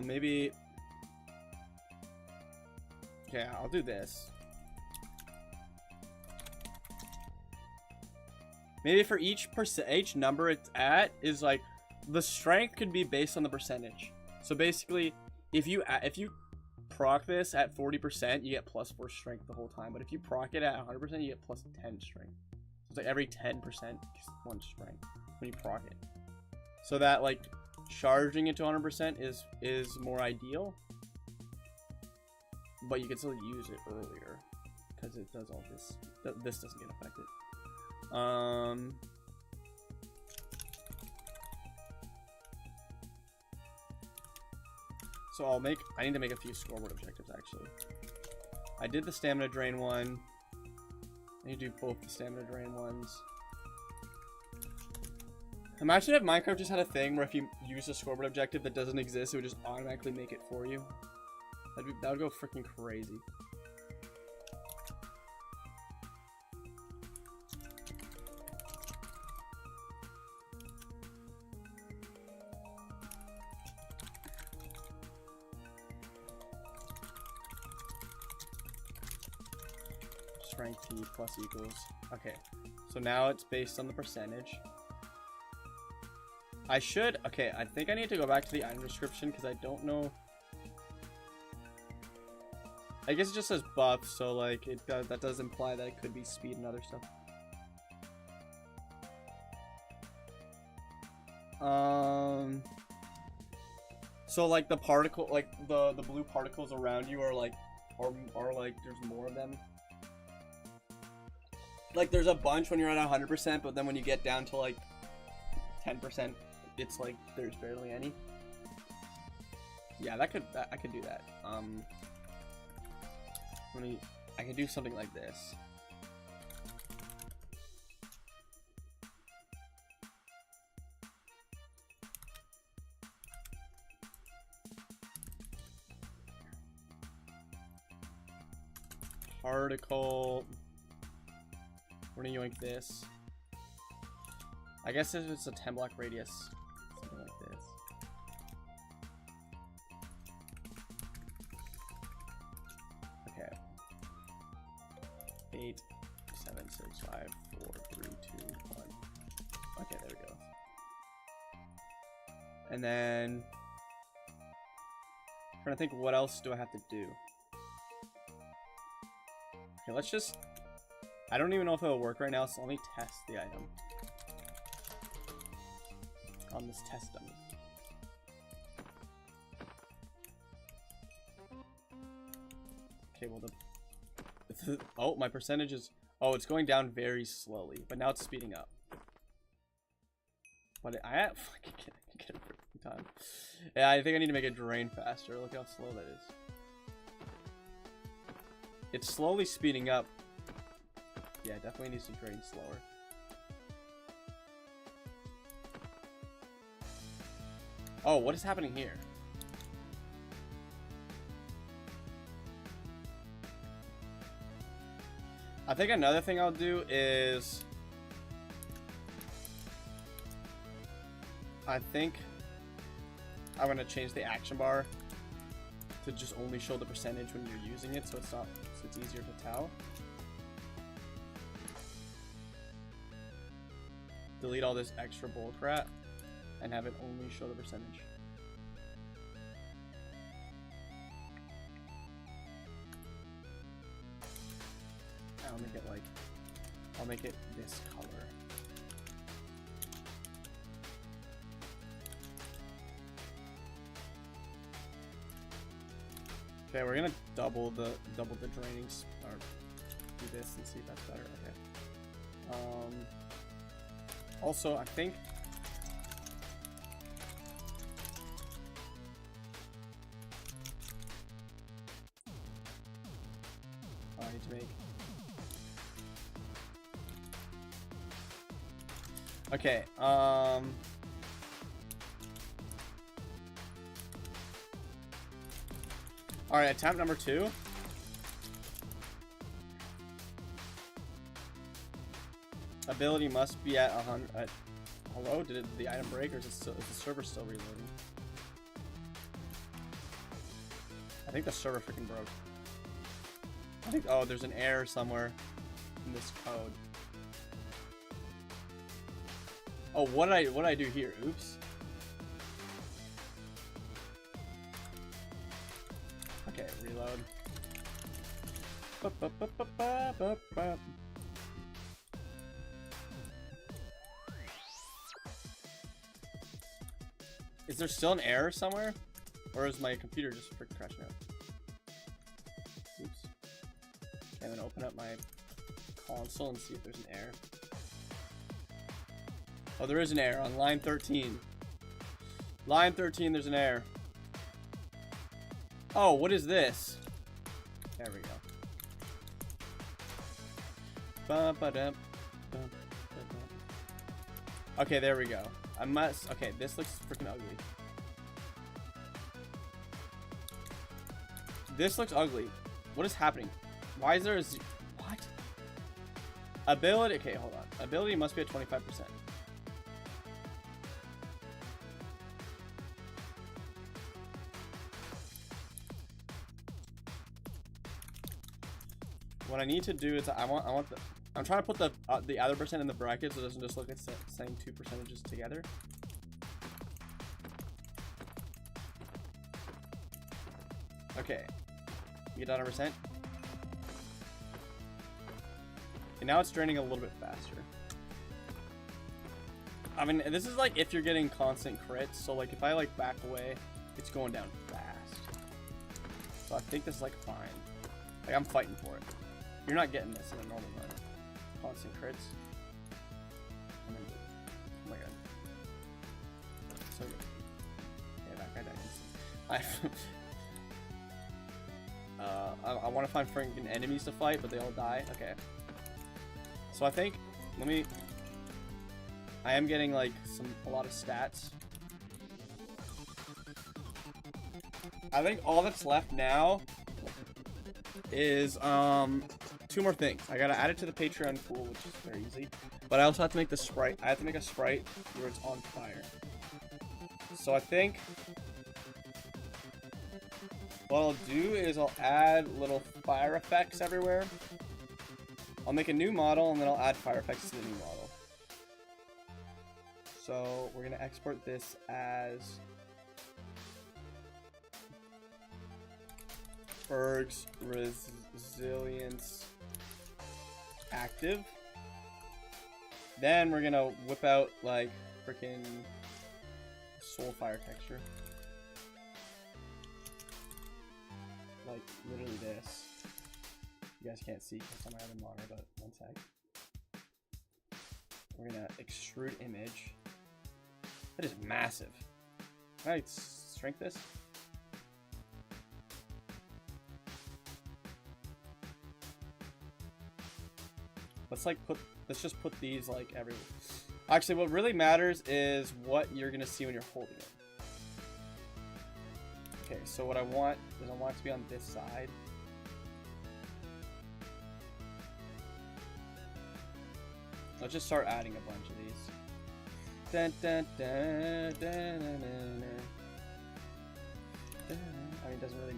Maybe... Okay, I'll do this. Maybe for each number it's at is like the strength could be based on the percentage. So basically, if you proc this at 40%, you get +4 strength the whole time. But if you proc it at 100%, you get +10 strength. So it's like every 10% gets 1 strength when you proc it. So that like charging it to 100% is more ideal. But you can still use it earlier because it does all this. This doesn't get affected. So I need to make a few scoreboard objectives actually. I did the stamina drain one. I need to do both the stamina drain ones. Imagine if Minecraft just had a thing where if you use a scoreboard objective that doesn't exist, it would just automatically make it for you. That would go freaking crazy. Strength T plus equals. Okay, so now it's based on the percentage. Okay, I think I need to go back to the item description because I don't know. I guess it just says buff, so like that does imply that it could be speed and other stuff. So like the particle, like the blue particles around you are like there's more of them. Like there's a bunch when you're at 100%, but then when you get down to like 10%, it's like there's barely any. Yeah, I could do that. I could do something like this. Particle. We're gonna yoink this. I guess if it's a 10 block radius, something like this. Okay. 8, 7, 6, 5, 4, 3, 2, 1. Okay, there we go. And then I'm trying to think, what else do I have to do? Okay, let's just, I don't even know if it'll work right now, so let me test the item on this test dummy. Okay, well the oh, my percentage is, oh, it's going down very slowly, but now it's speeding up. But I have fucking get it for time. Yeah, I think I need to make it drain faster. Look how slow that is. It's slowly speeding up. Yeah, it definitely needs to drain slower. Oh, what is happening here? I think another thing I'll do is, I think I'm gonna change the action bar to just only show the percentage when you're using it, so it's easier to tell. Delete all this extra bullcrap and have it only show the percentage. I'll make it like, I'll make it this color. Okay, we're gonna double the draining, or do this and see if that's better. Okay. Also, I think I need to make. Okay. All right, attempt number 2. Ability must be at 100. Hello? Did the item break, or is the server still reloading? I think the server freaking broke. I think, oh, there's an error somewhere in this code. Oh, what did I do here? Oops. Okay, reload. Is there still an error somewhere? Or is my computer just freaking crashing out? Oops. Okay, I'm gonna open up my console and see if there's an error. Oh, there is an error on line 13. Line 13, there's an error. Oh, what is this? There we go. Okay, there we go. Okay, this looks freaking ugly. This looks ugly. What is happening? Why is there a what? Ability, okay, hold on. Ability must be at 25%. What I need to do is I'm trying to put the other percent in the bracket so it doesn't just look at saying 2 percentages together. Okay, you get 100%. And now it's draining a little bit faster. I mean, this is like if you're getting constant crits. So like if I like back away, it's going down fast. So I think this is like fine. Like I'm fighting for it. You're not getting this in a normal run. Constant crits. Oh my god. So good. Yeah, that guy died instantly. I want to find freaking enemies to fight, but they all die. Okay. So I think, I am getting like a lot of stats. I think all that's left now is 2 more things. I gotta add it to the Patreon pool, which is very easy. But I also have to make the sprite. I have to make a sprite where it's on fire. So I think what I'll do is I'll add little fire effects everywhere. I'll make a new model and then I'll add fire effects to the new model. So we're gonna export this as Berg's Resilience Active. Then we're gonna whip out like freaking Soulfire texture. Like literally this. You guys can't see because I'm out of monitor, but one sec. We're gonna extrude image. That is massive. Can I shrink this? Let's just put these like everywhere. Actually, what really matters is what you're gonna see when you're holding it. Okay, so what I want is I want it to be on this side. Let's just start adding a bunch of these. Dun, dun, dun, dun, dun, dun, dun. I mean, it doesn't really.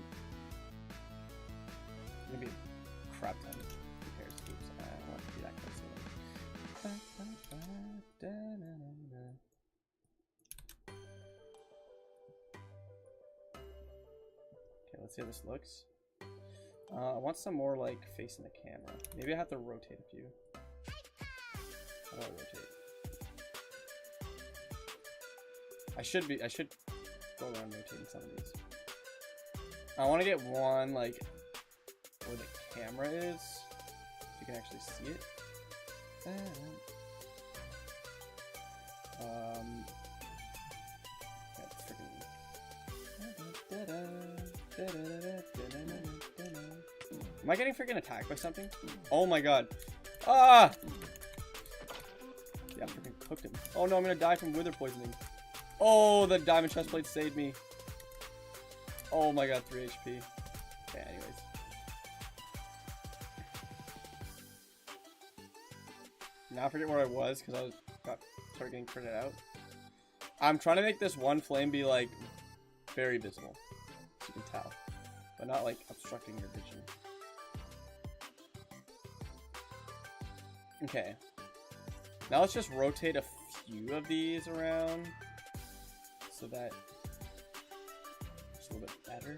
Maybe a crap ton. Who cares? Oops, I don't want to be that close to it. Okay, let's see how this looks. I want some more like facing the camera. Maybe I have to rotate a few. How do I rotate? I should go around rotating some of these. I want to get one like where the camera is, so you can actually see it. Am I getting freaking attacked by something? Oh my god. Ah! Yeah, I freaking cooked him. Oh no, I'm gonna die from wither poisoning. Oh, the diamond chestplate saved me. Oh my god, 3 HP. Okay, anyways. Now I forget where I was because I started getting printed out. I'm trying to make this one flame be like very visible, so you can tell, but not like obstructing your vision. Okay. Now let's just rotate a few of these around so that it's a little bit better.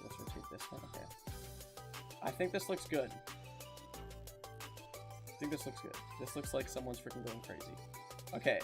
Let's rotate this one. Okay. I think this looks good. I think this looks good. This looks like someone's freaking going crazy. Okay,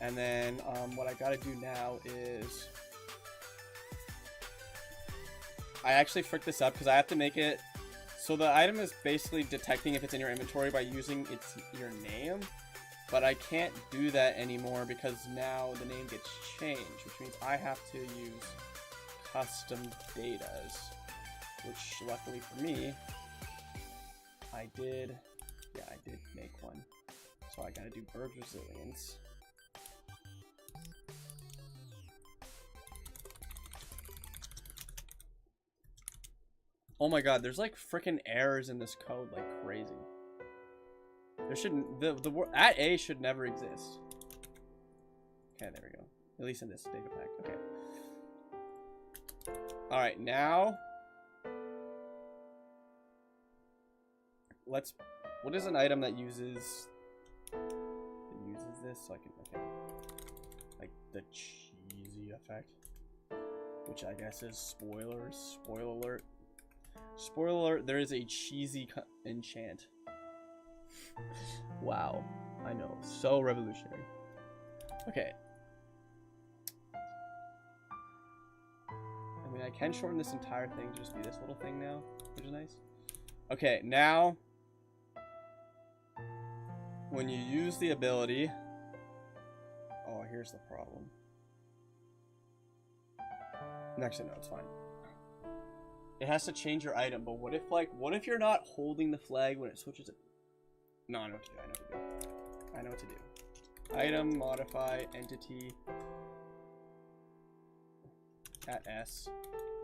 and then what I gotta do now is I actually fricked this up because I have to make it so the item is basically detecting if it's in your inventory by using your name, but I can't do that anymore because now the name gets changed, which means I have to use custom datas, which luckily for me I did make one. So I gotta do Berg's Resilience. Oh my god, there's like freaking errors in this code like crazy. There shouldn't, the word at A should never exist. Okay, there we go. At least in this data pack. Okay. Alright, now what is an item that uses this so I can, okay, like the cheesy effect, which I guess is spoilers. Spoiler alert. Spoiler alert, there is a cheesy enchant. Wow. I know. So revolutionary. Okay. I mean, I can shorten this entire thing to just be this little thing now, which is nice. Okay, now when you use the ability... Oh, here's the problem. Actually, no, it's fine. It has to change your item, but what if, like, what if you're not holding the flag when it switches it? No, I know what to do. I know what to do. Item, modify, entity, at S,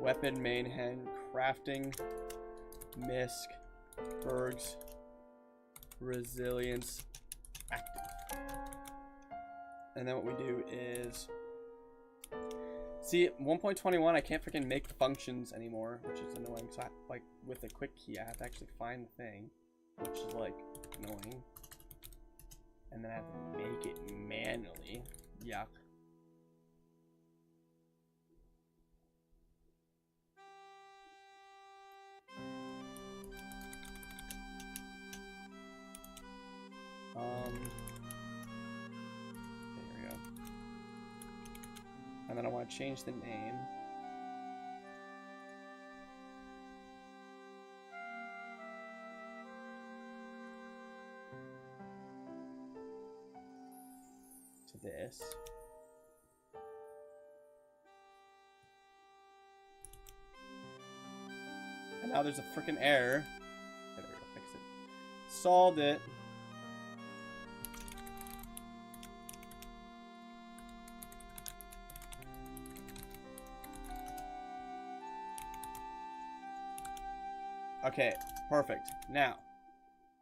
weapon, main hand, crafting, misc, bergs, resilience, active. And then what we do is... See, 1.21, I can't freaking make functions anymore, which is annoying. So, like, with a quick key, I have to actually find the thing, which is, like, annoying. And then I have to make it manually. Yuck. There we go. And then I want to change the name. To this. And now there's a freaking error. Okay, there we go, fix it. Solved it. Okay, perfect. Now,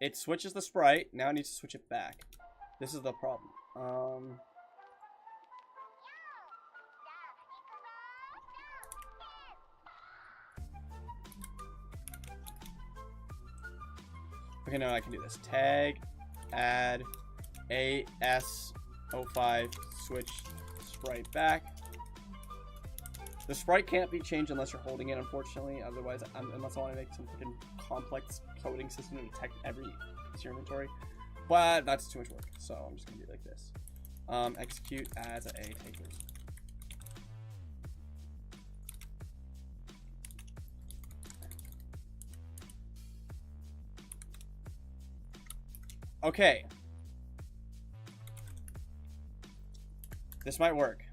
it switches the sprite. Now it needs to switch it back. This is the problem. Okay, now I can do this. Tag, add, AS05, switch sprite back. The sprite can't be changed unless you're holding it, unfortunately. Otherwise, unless I want to make some freaking complex coding system to detect every piece of your inventory. But that's too much work, so I'm just going to do it like this. Execute as a takers. Okay. This might work.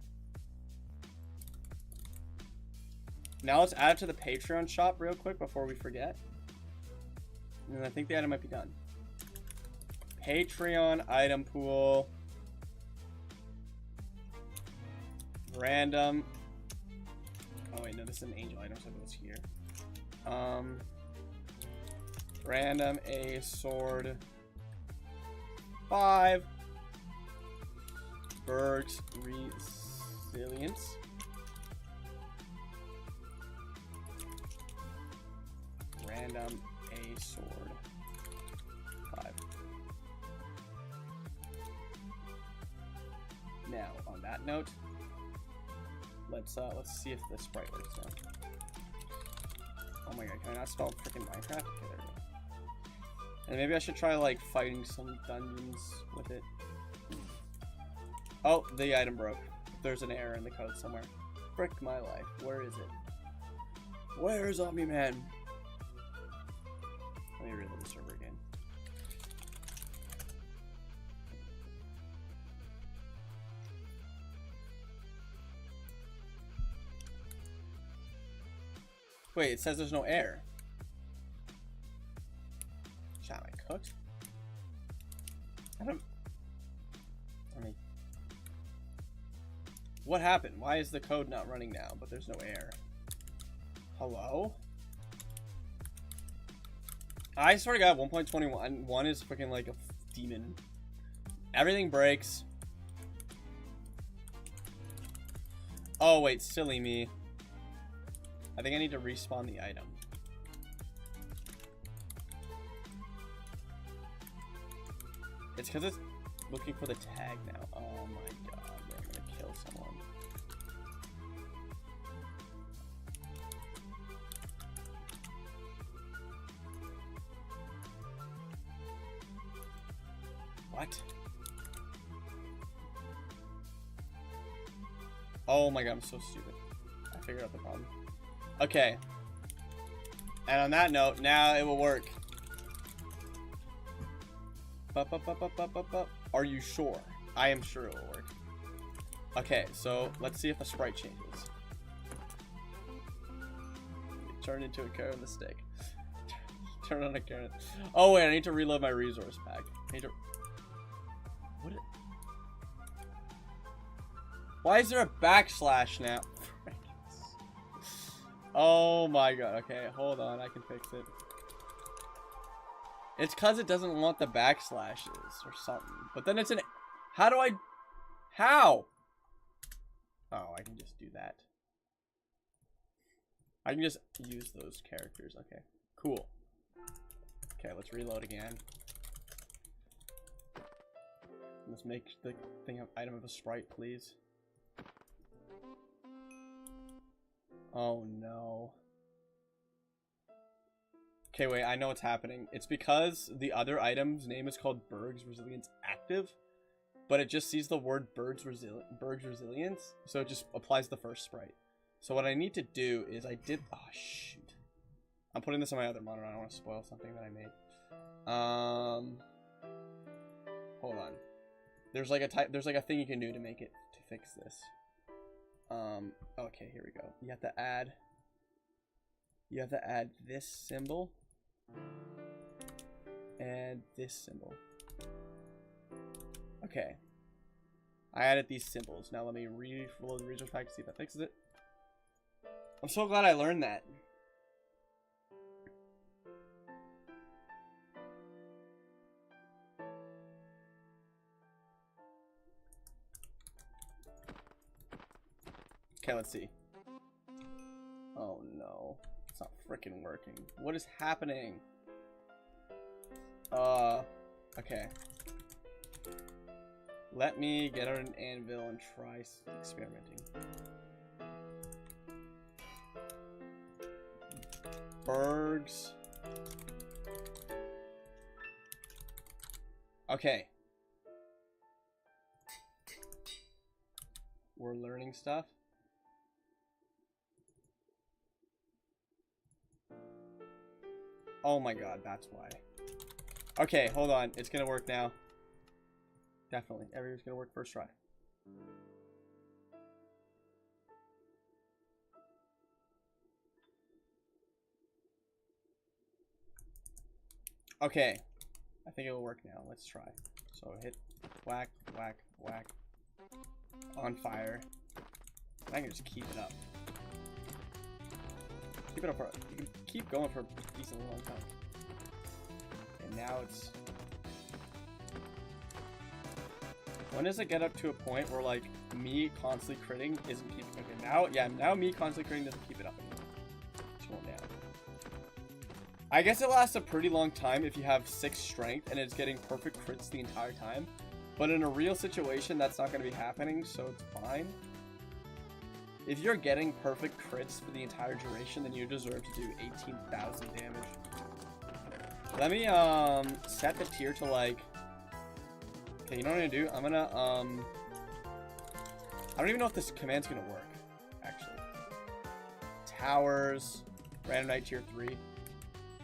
Now let's add it to the Patreon shop real quick before we forget. And I think the item might be done. Patreon item pool. Random. Oh wait, no, this is an angel item, so it goes here. Random a sword 5. Berg's resilience. Random a sword 5. Now, on that note, let's see if the sprite works now. Oh my god, can I not spell freaking Minecraft? Okay, there we go. And maybe I should try like fighting some dungeons with it. Oh, the item broke. There's an error in the code somewhere. Frick my life. Where is it? Where is Zombie Man? Let me reload the server again. Wait, it says there's no air. Shit, am I cooked? I mean, what happened? Why is the code not running now, but there's no air? Hello? I swear to God, 1.21 1 is freaking like a demon. Everything breaks. Oh wait, silly me. I think I need to respawn the item. It's because it's looking for the tag now. Oh my god, they're gonna kill someone. What? Oh my god, I'm so stupid. I figured out the problem. Okay. And on that note, now it will work. Are you sure? I am sure it will work. Okay, so let's see if the sprite changes. Turn into a carrot with a stick. Turn on a carrot. Oh wait, I need to reload my resource pack. I need to... What? Why is there a backslash now? Oh my god. Okay, hold on. I can fix it. It's because it doesn't want the backslashes or something. But then it's an... How do I... How? Oh, I can just do that. I can just use those characters. Okay, cool. Okay, let's reload again. Let's make the thing of item of a sprite, please. Oh no. Okay, wait, I know what's happening. It's because the other item's name is called Berg's Resilience Active, but it just sees the word Berg's Resilience, so it just applies the first sprite. So what I need to do is oh shoot. I'm putting this on my other monitor. I don't want to spoil something that I made. Hold on. There's like a thing you can do to make it, to fix this. Okay, here we go. You have to add this symbol and this symbol. Okay. I added these symbols. Now let me reload the resource pack to see if that fixes it. I'm so glad I learned that. Okay, let's see. Oh no. It's not freaking working. What is happening? Okay. Let me get on an anvil and try experimenting. Berg's. Okay. We're learning stuff. Oh my god, that's why. Okay, hold on. It's gonna work now. Definitely. Everything's gonna work first try. Okay. I think it will work now. Let's try. So hit whack, whack, whack. On fire. I can just keep it up. Keep it up for, you can keep going for a decently long time. And now it's... When does it get up to a point where, like, me constantly critting isn't keeping... Okay, now, yeah, now me constantly critting doesn't keep it up anymore. It's going down. I guess it lasts a pretty long time if you have 6 strength and it's getting perfect crits the entire time. But in a real situation, that's not going to be happening, so it's fine. If you're getting perfect crits for the entire duration, then you deserve to do 18,000 damage. Let me set the tier to like... Okay, you know what I'm gonna do? I'm gonna I don't even know if this command's gonna work, actually. Towers, random night tier 3. Okay,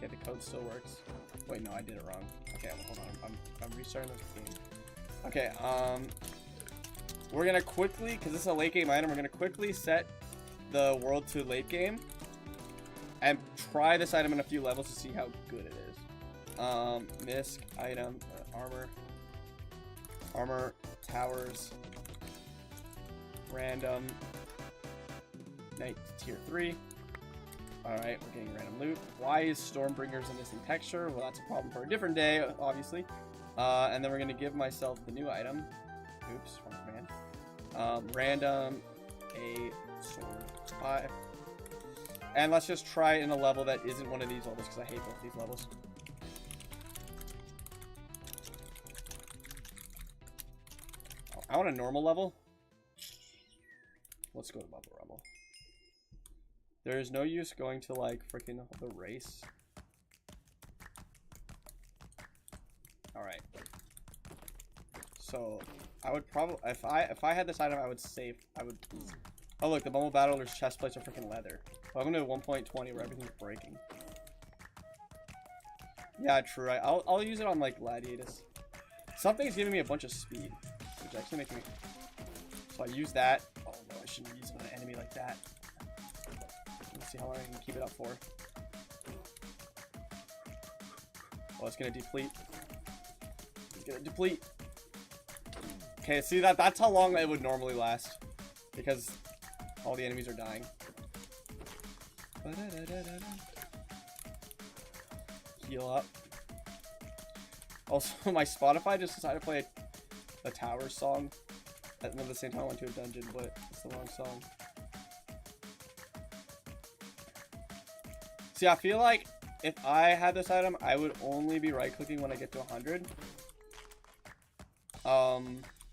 the code still works. Wait, no, I did it wrong. Okay, well, hold on. I'm restarting the game. Okay, we're gonna quickly, because this is a late game item, we're gonna quickly set the world to late game and try this item in a few levels to see how good it is. Misc item, armor, towers, random, night tier 3. Alright, we're getting random loot. Why is Stormbringers a missing texture? Well, that's a problem for a different day, obviously. And then we're gonna give myself the new item. Oops, wrong command. Random, a sword, 5. And let's just try it in a level that isn't one of these levels, because I hate both these levels. Oh, I want a normal level. Let's go to Bubble Rumble. There's no use going to, like, freaking the race. Alright. So, I would probably, if I had this item, I would save, oh look, the Bumble Battle, there's chest plates are freaking leather. Welcome to 1.20 where everything's breaking. Yeah, true, right? I'll use it on, like, Gladiatus. Something's giving me a bunch of speed, which actually makes me... So I use that. Oh no, I shouldn't use it on an enemy like that. Let's see how long I can keep it up for. Oh, it's gonna deplete. It's gonna deplete. Okay, see that's how long it would normally last. Because all the enemies are dying. Heal up. Also, my Spotify just decided to play a Tower song. At the same time I went to a dungeon, but it's the wrong song. See, I feel like if I had this item, I would only be right-clicking when I get to 100.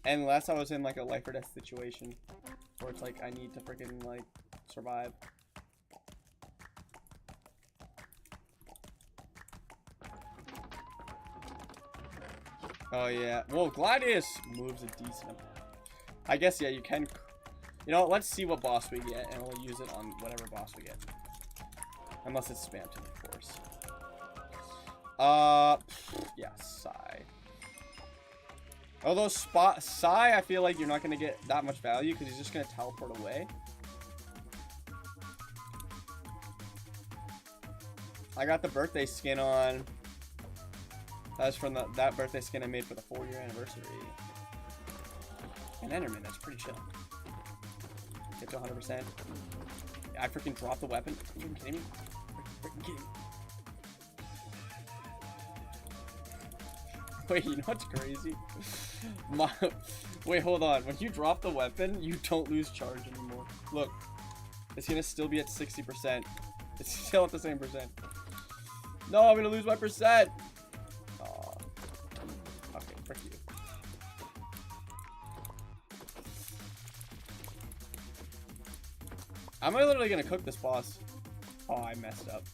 Unless I was in like a life or death situation. Where it's like, I need to freaking like, survive. Oh yeah, well Gladius moves a decent amount. I guess, yeah, you can, you know, let's see what boss we get, and we'll use it on whatever boss we get. Unless it's spam to, of course. Yeah, Psy. Although Psy, I feel like you're not going to get that much value, because he's just going to teleport away. I got the birthday skin on. That's from that birthday skin I made for the 4-year anniversary. And Enderman, that's pretty chill. Get to 100%. I freaking dropped the weapon. Are you kidding me? Freaking kidding me. Wait, you know what's crazy? Wait, hold on. When you drop the weapon, you don't lose charge anymore. Look, it's gonna still be at 60%. It's still at the same percent. No, I'm gonna lose my percent. Okay, frick you. I'm literally gonna cook this boss. Oh, I messed up.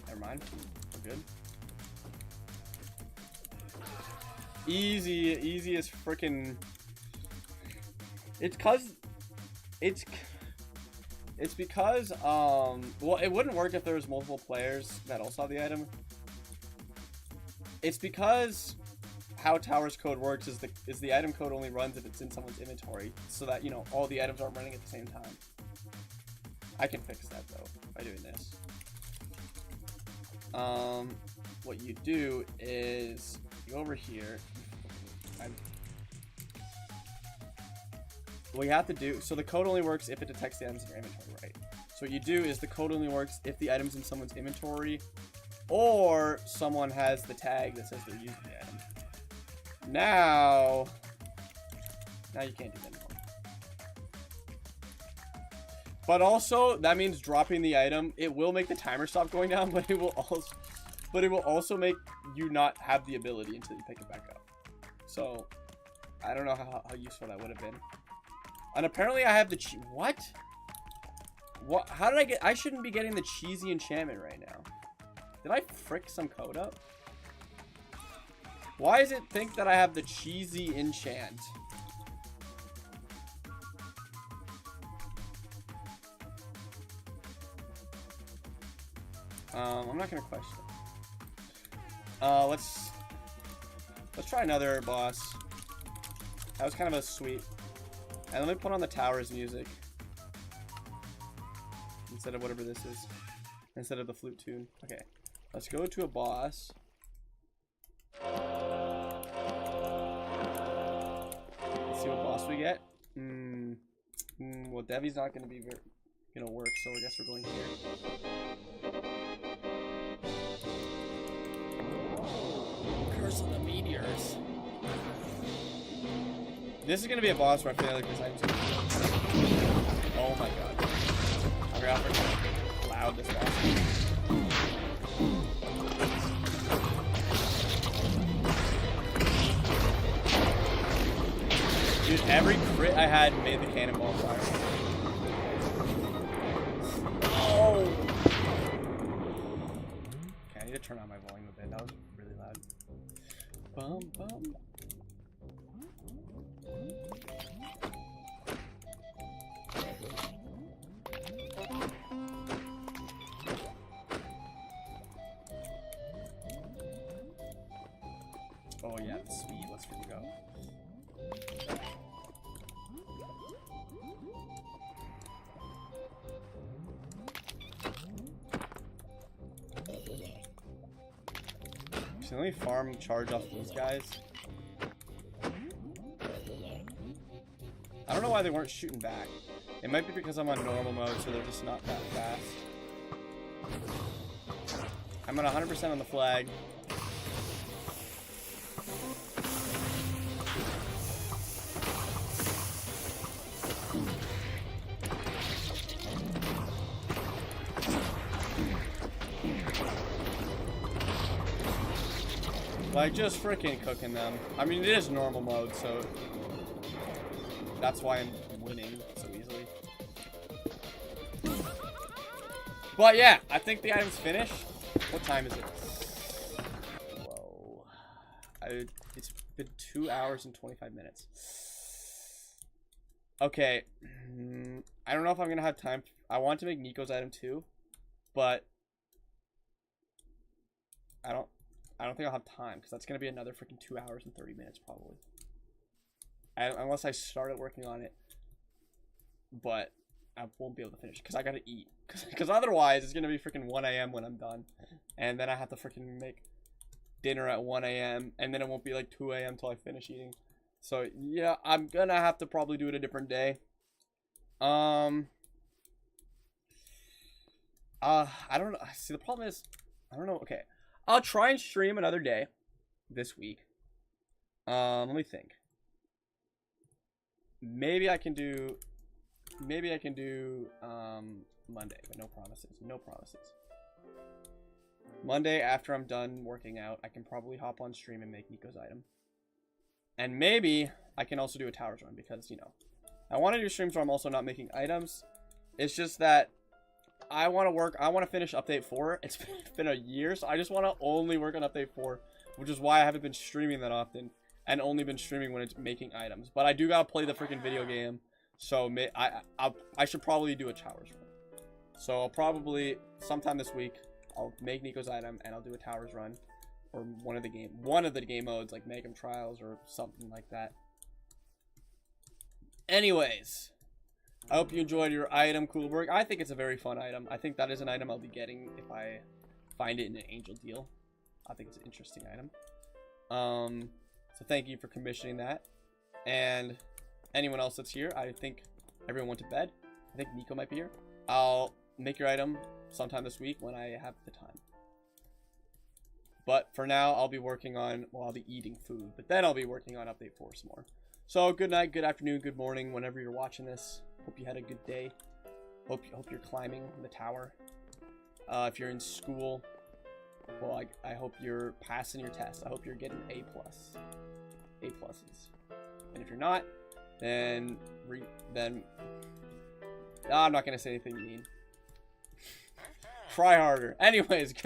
Never mind. We're good. Easy as freaking. It's because well, it wouldn't work if there was multiple players that also have the item. It's because how Tower's code works is the item code only runs if it's in someone's inventory, so that, you know, all the items aren't running at the same time. I can fix that though by doing this. What you do is you go over here. What you have to do, so the code only works if it detects the items in your inventory, right? So what you do is the code only works if the item's in someone's inventory, or someone has the tag that says they're using the item. Now you can't do that anymore. But also, that means dropping the item. It will make the timer stop going down, but it will also make you not have the ability until you pick it back up. So, I don't know how useful that would have been. And apparently I have the what? What? How did I get? I shouldn't be getting the cheesy enchantment right now. Did I frick some code up? Why does it think that I have the cheesy enchant? I'm not gonna question it. Let's try another boss. That was kind of a sweet. And let me put on the Tower's music instead of whatever this is. Instead of the flute tune. Okay, let's go to a boss. Let's see what boss we get. Well, Devi's not going to be gonna work, so I guess we're going here. Curse of the meteors. This is gonna be a boss where I feel like this item's gonna be. Oh my god. I forgot how loud this boss is. Dude, every crit I had made the cannonball fire. Oh! Okay, I need to turn on my volume a bit. That was really loud. Bum bum. Oh yeah, So let me farm charge off these guys. I don't know why they weren't shooting back. It might be because I'm on normal mode, so they're just not that fast. I'm at 100% on the flag. Like, just freaking cooking them. I mean, it is normal mode, so that's why I'm winning so easily. But yeah, I think the item's finished. What time is it? Whoa. It's been 2 hours and 25 minutes. Okay. I don't know if I'm gonna have time. I want to make Nico's item too, but I don't think I'll have time, because that's gonna be another freaking 2 hours and 30 minutes probably. Unless I started working on it, but I won't be able to finish because I gotta eat. Because otherwise, it's gonna be freaking 1 a.m. when I'm done, and then I have to freaking make dinner at 1 a.m. and then it won't be like 2 a.m. till I finish eating. So yeah, I'm gonna have to probably do it a different day. I don't know. See, the problem is, I don't know. Okay, I'll try and stream another day this week. Let me think. Maybe I can do Monday, but no promises. No promises. Monday, after I'm done working out, I can probably hop on stream and make Nico's item. And maybe I can also do a towers run, because, you know, I want to do streams where I'm also not making items. It's just that I want to finish update 4. It's been a year, so I just want to only work on update 4, which is why I haven't been streaming that often, and only been streaming when it's making items. But I do gotta play the freaking video game, so I should probably do a towers run. So I'll probably, sometime this week, I'll make Nico's item, and I'll do a towers run, or one of the game modes, like Make 'em Trials or something like that. Anyways, I hope you enjoyed your item, Coolberg. I think it's a very fun item. I think that is an item I'll be getting if I find it in an angel deal. I think it's an interesting item. So thank you for commissioning that. And anyone else that's here, I think everyone went to bed. I think Nico might be here. I'll make your item sometime this week when I have the time. But for now, I'll be working on, well, I'll be eating food, but then I'll be working on update 4 some more. So good night, good afternoon, good morning, whenever you're watching this. Hope you had a good day. Hope you're climbing the tower. If you're in school, well, I hope you're passing your test. I hope you're getting A+. A+. And if you're not, then I'm not gonna say anything mean. Try harder. Anyways, good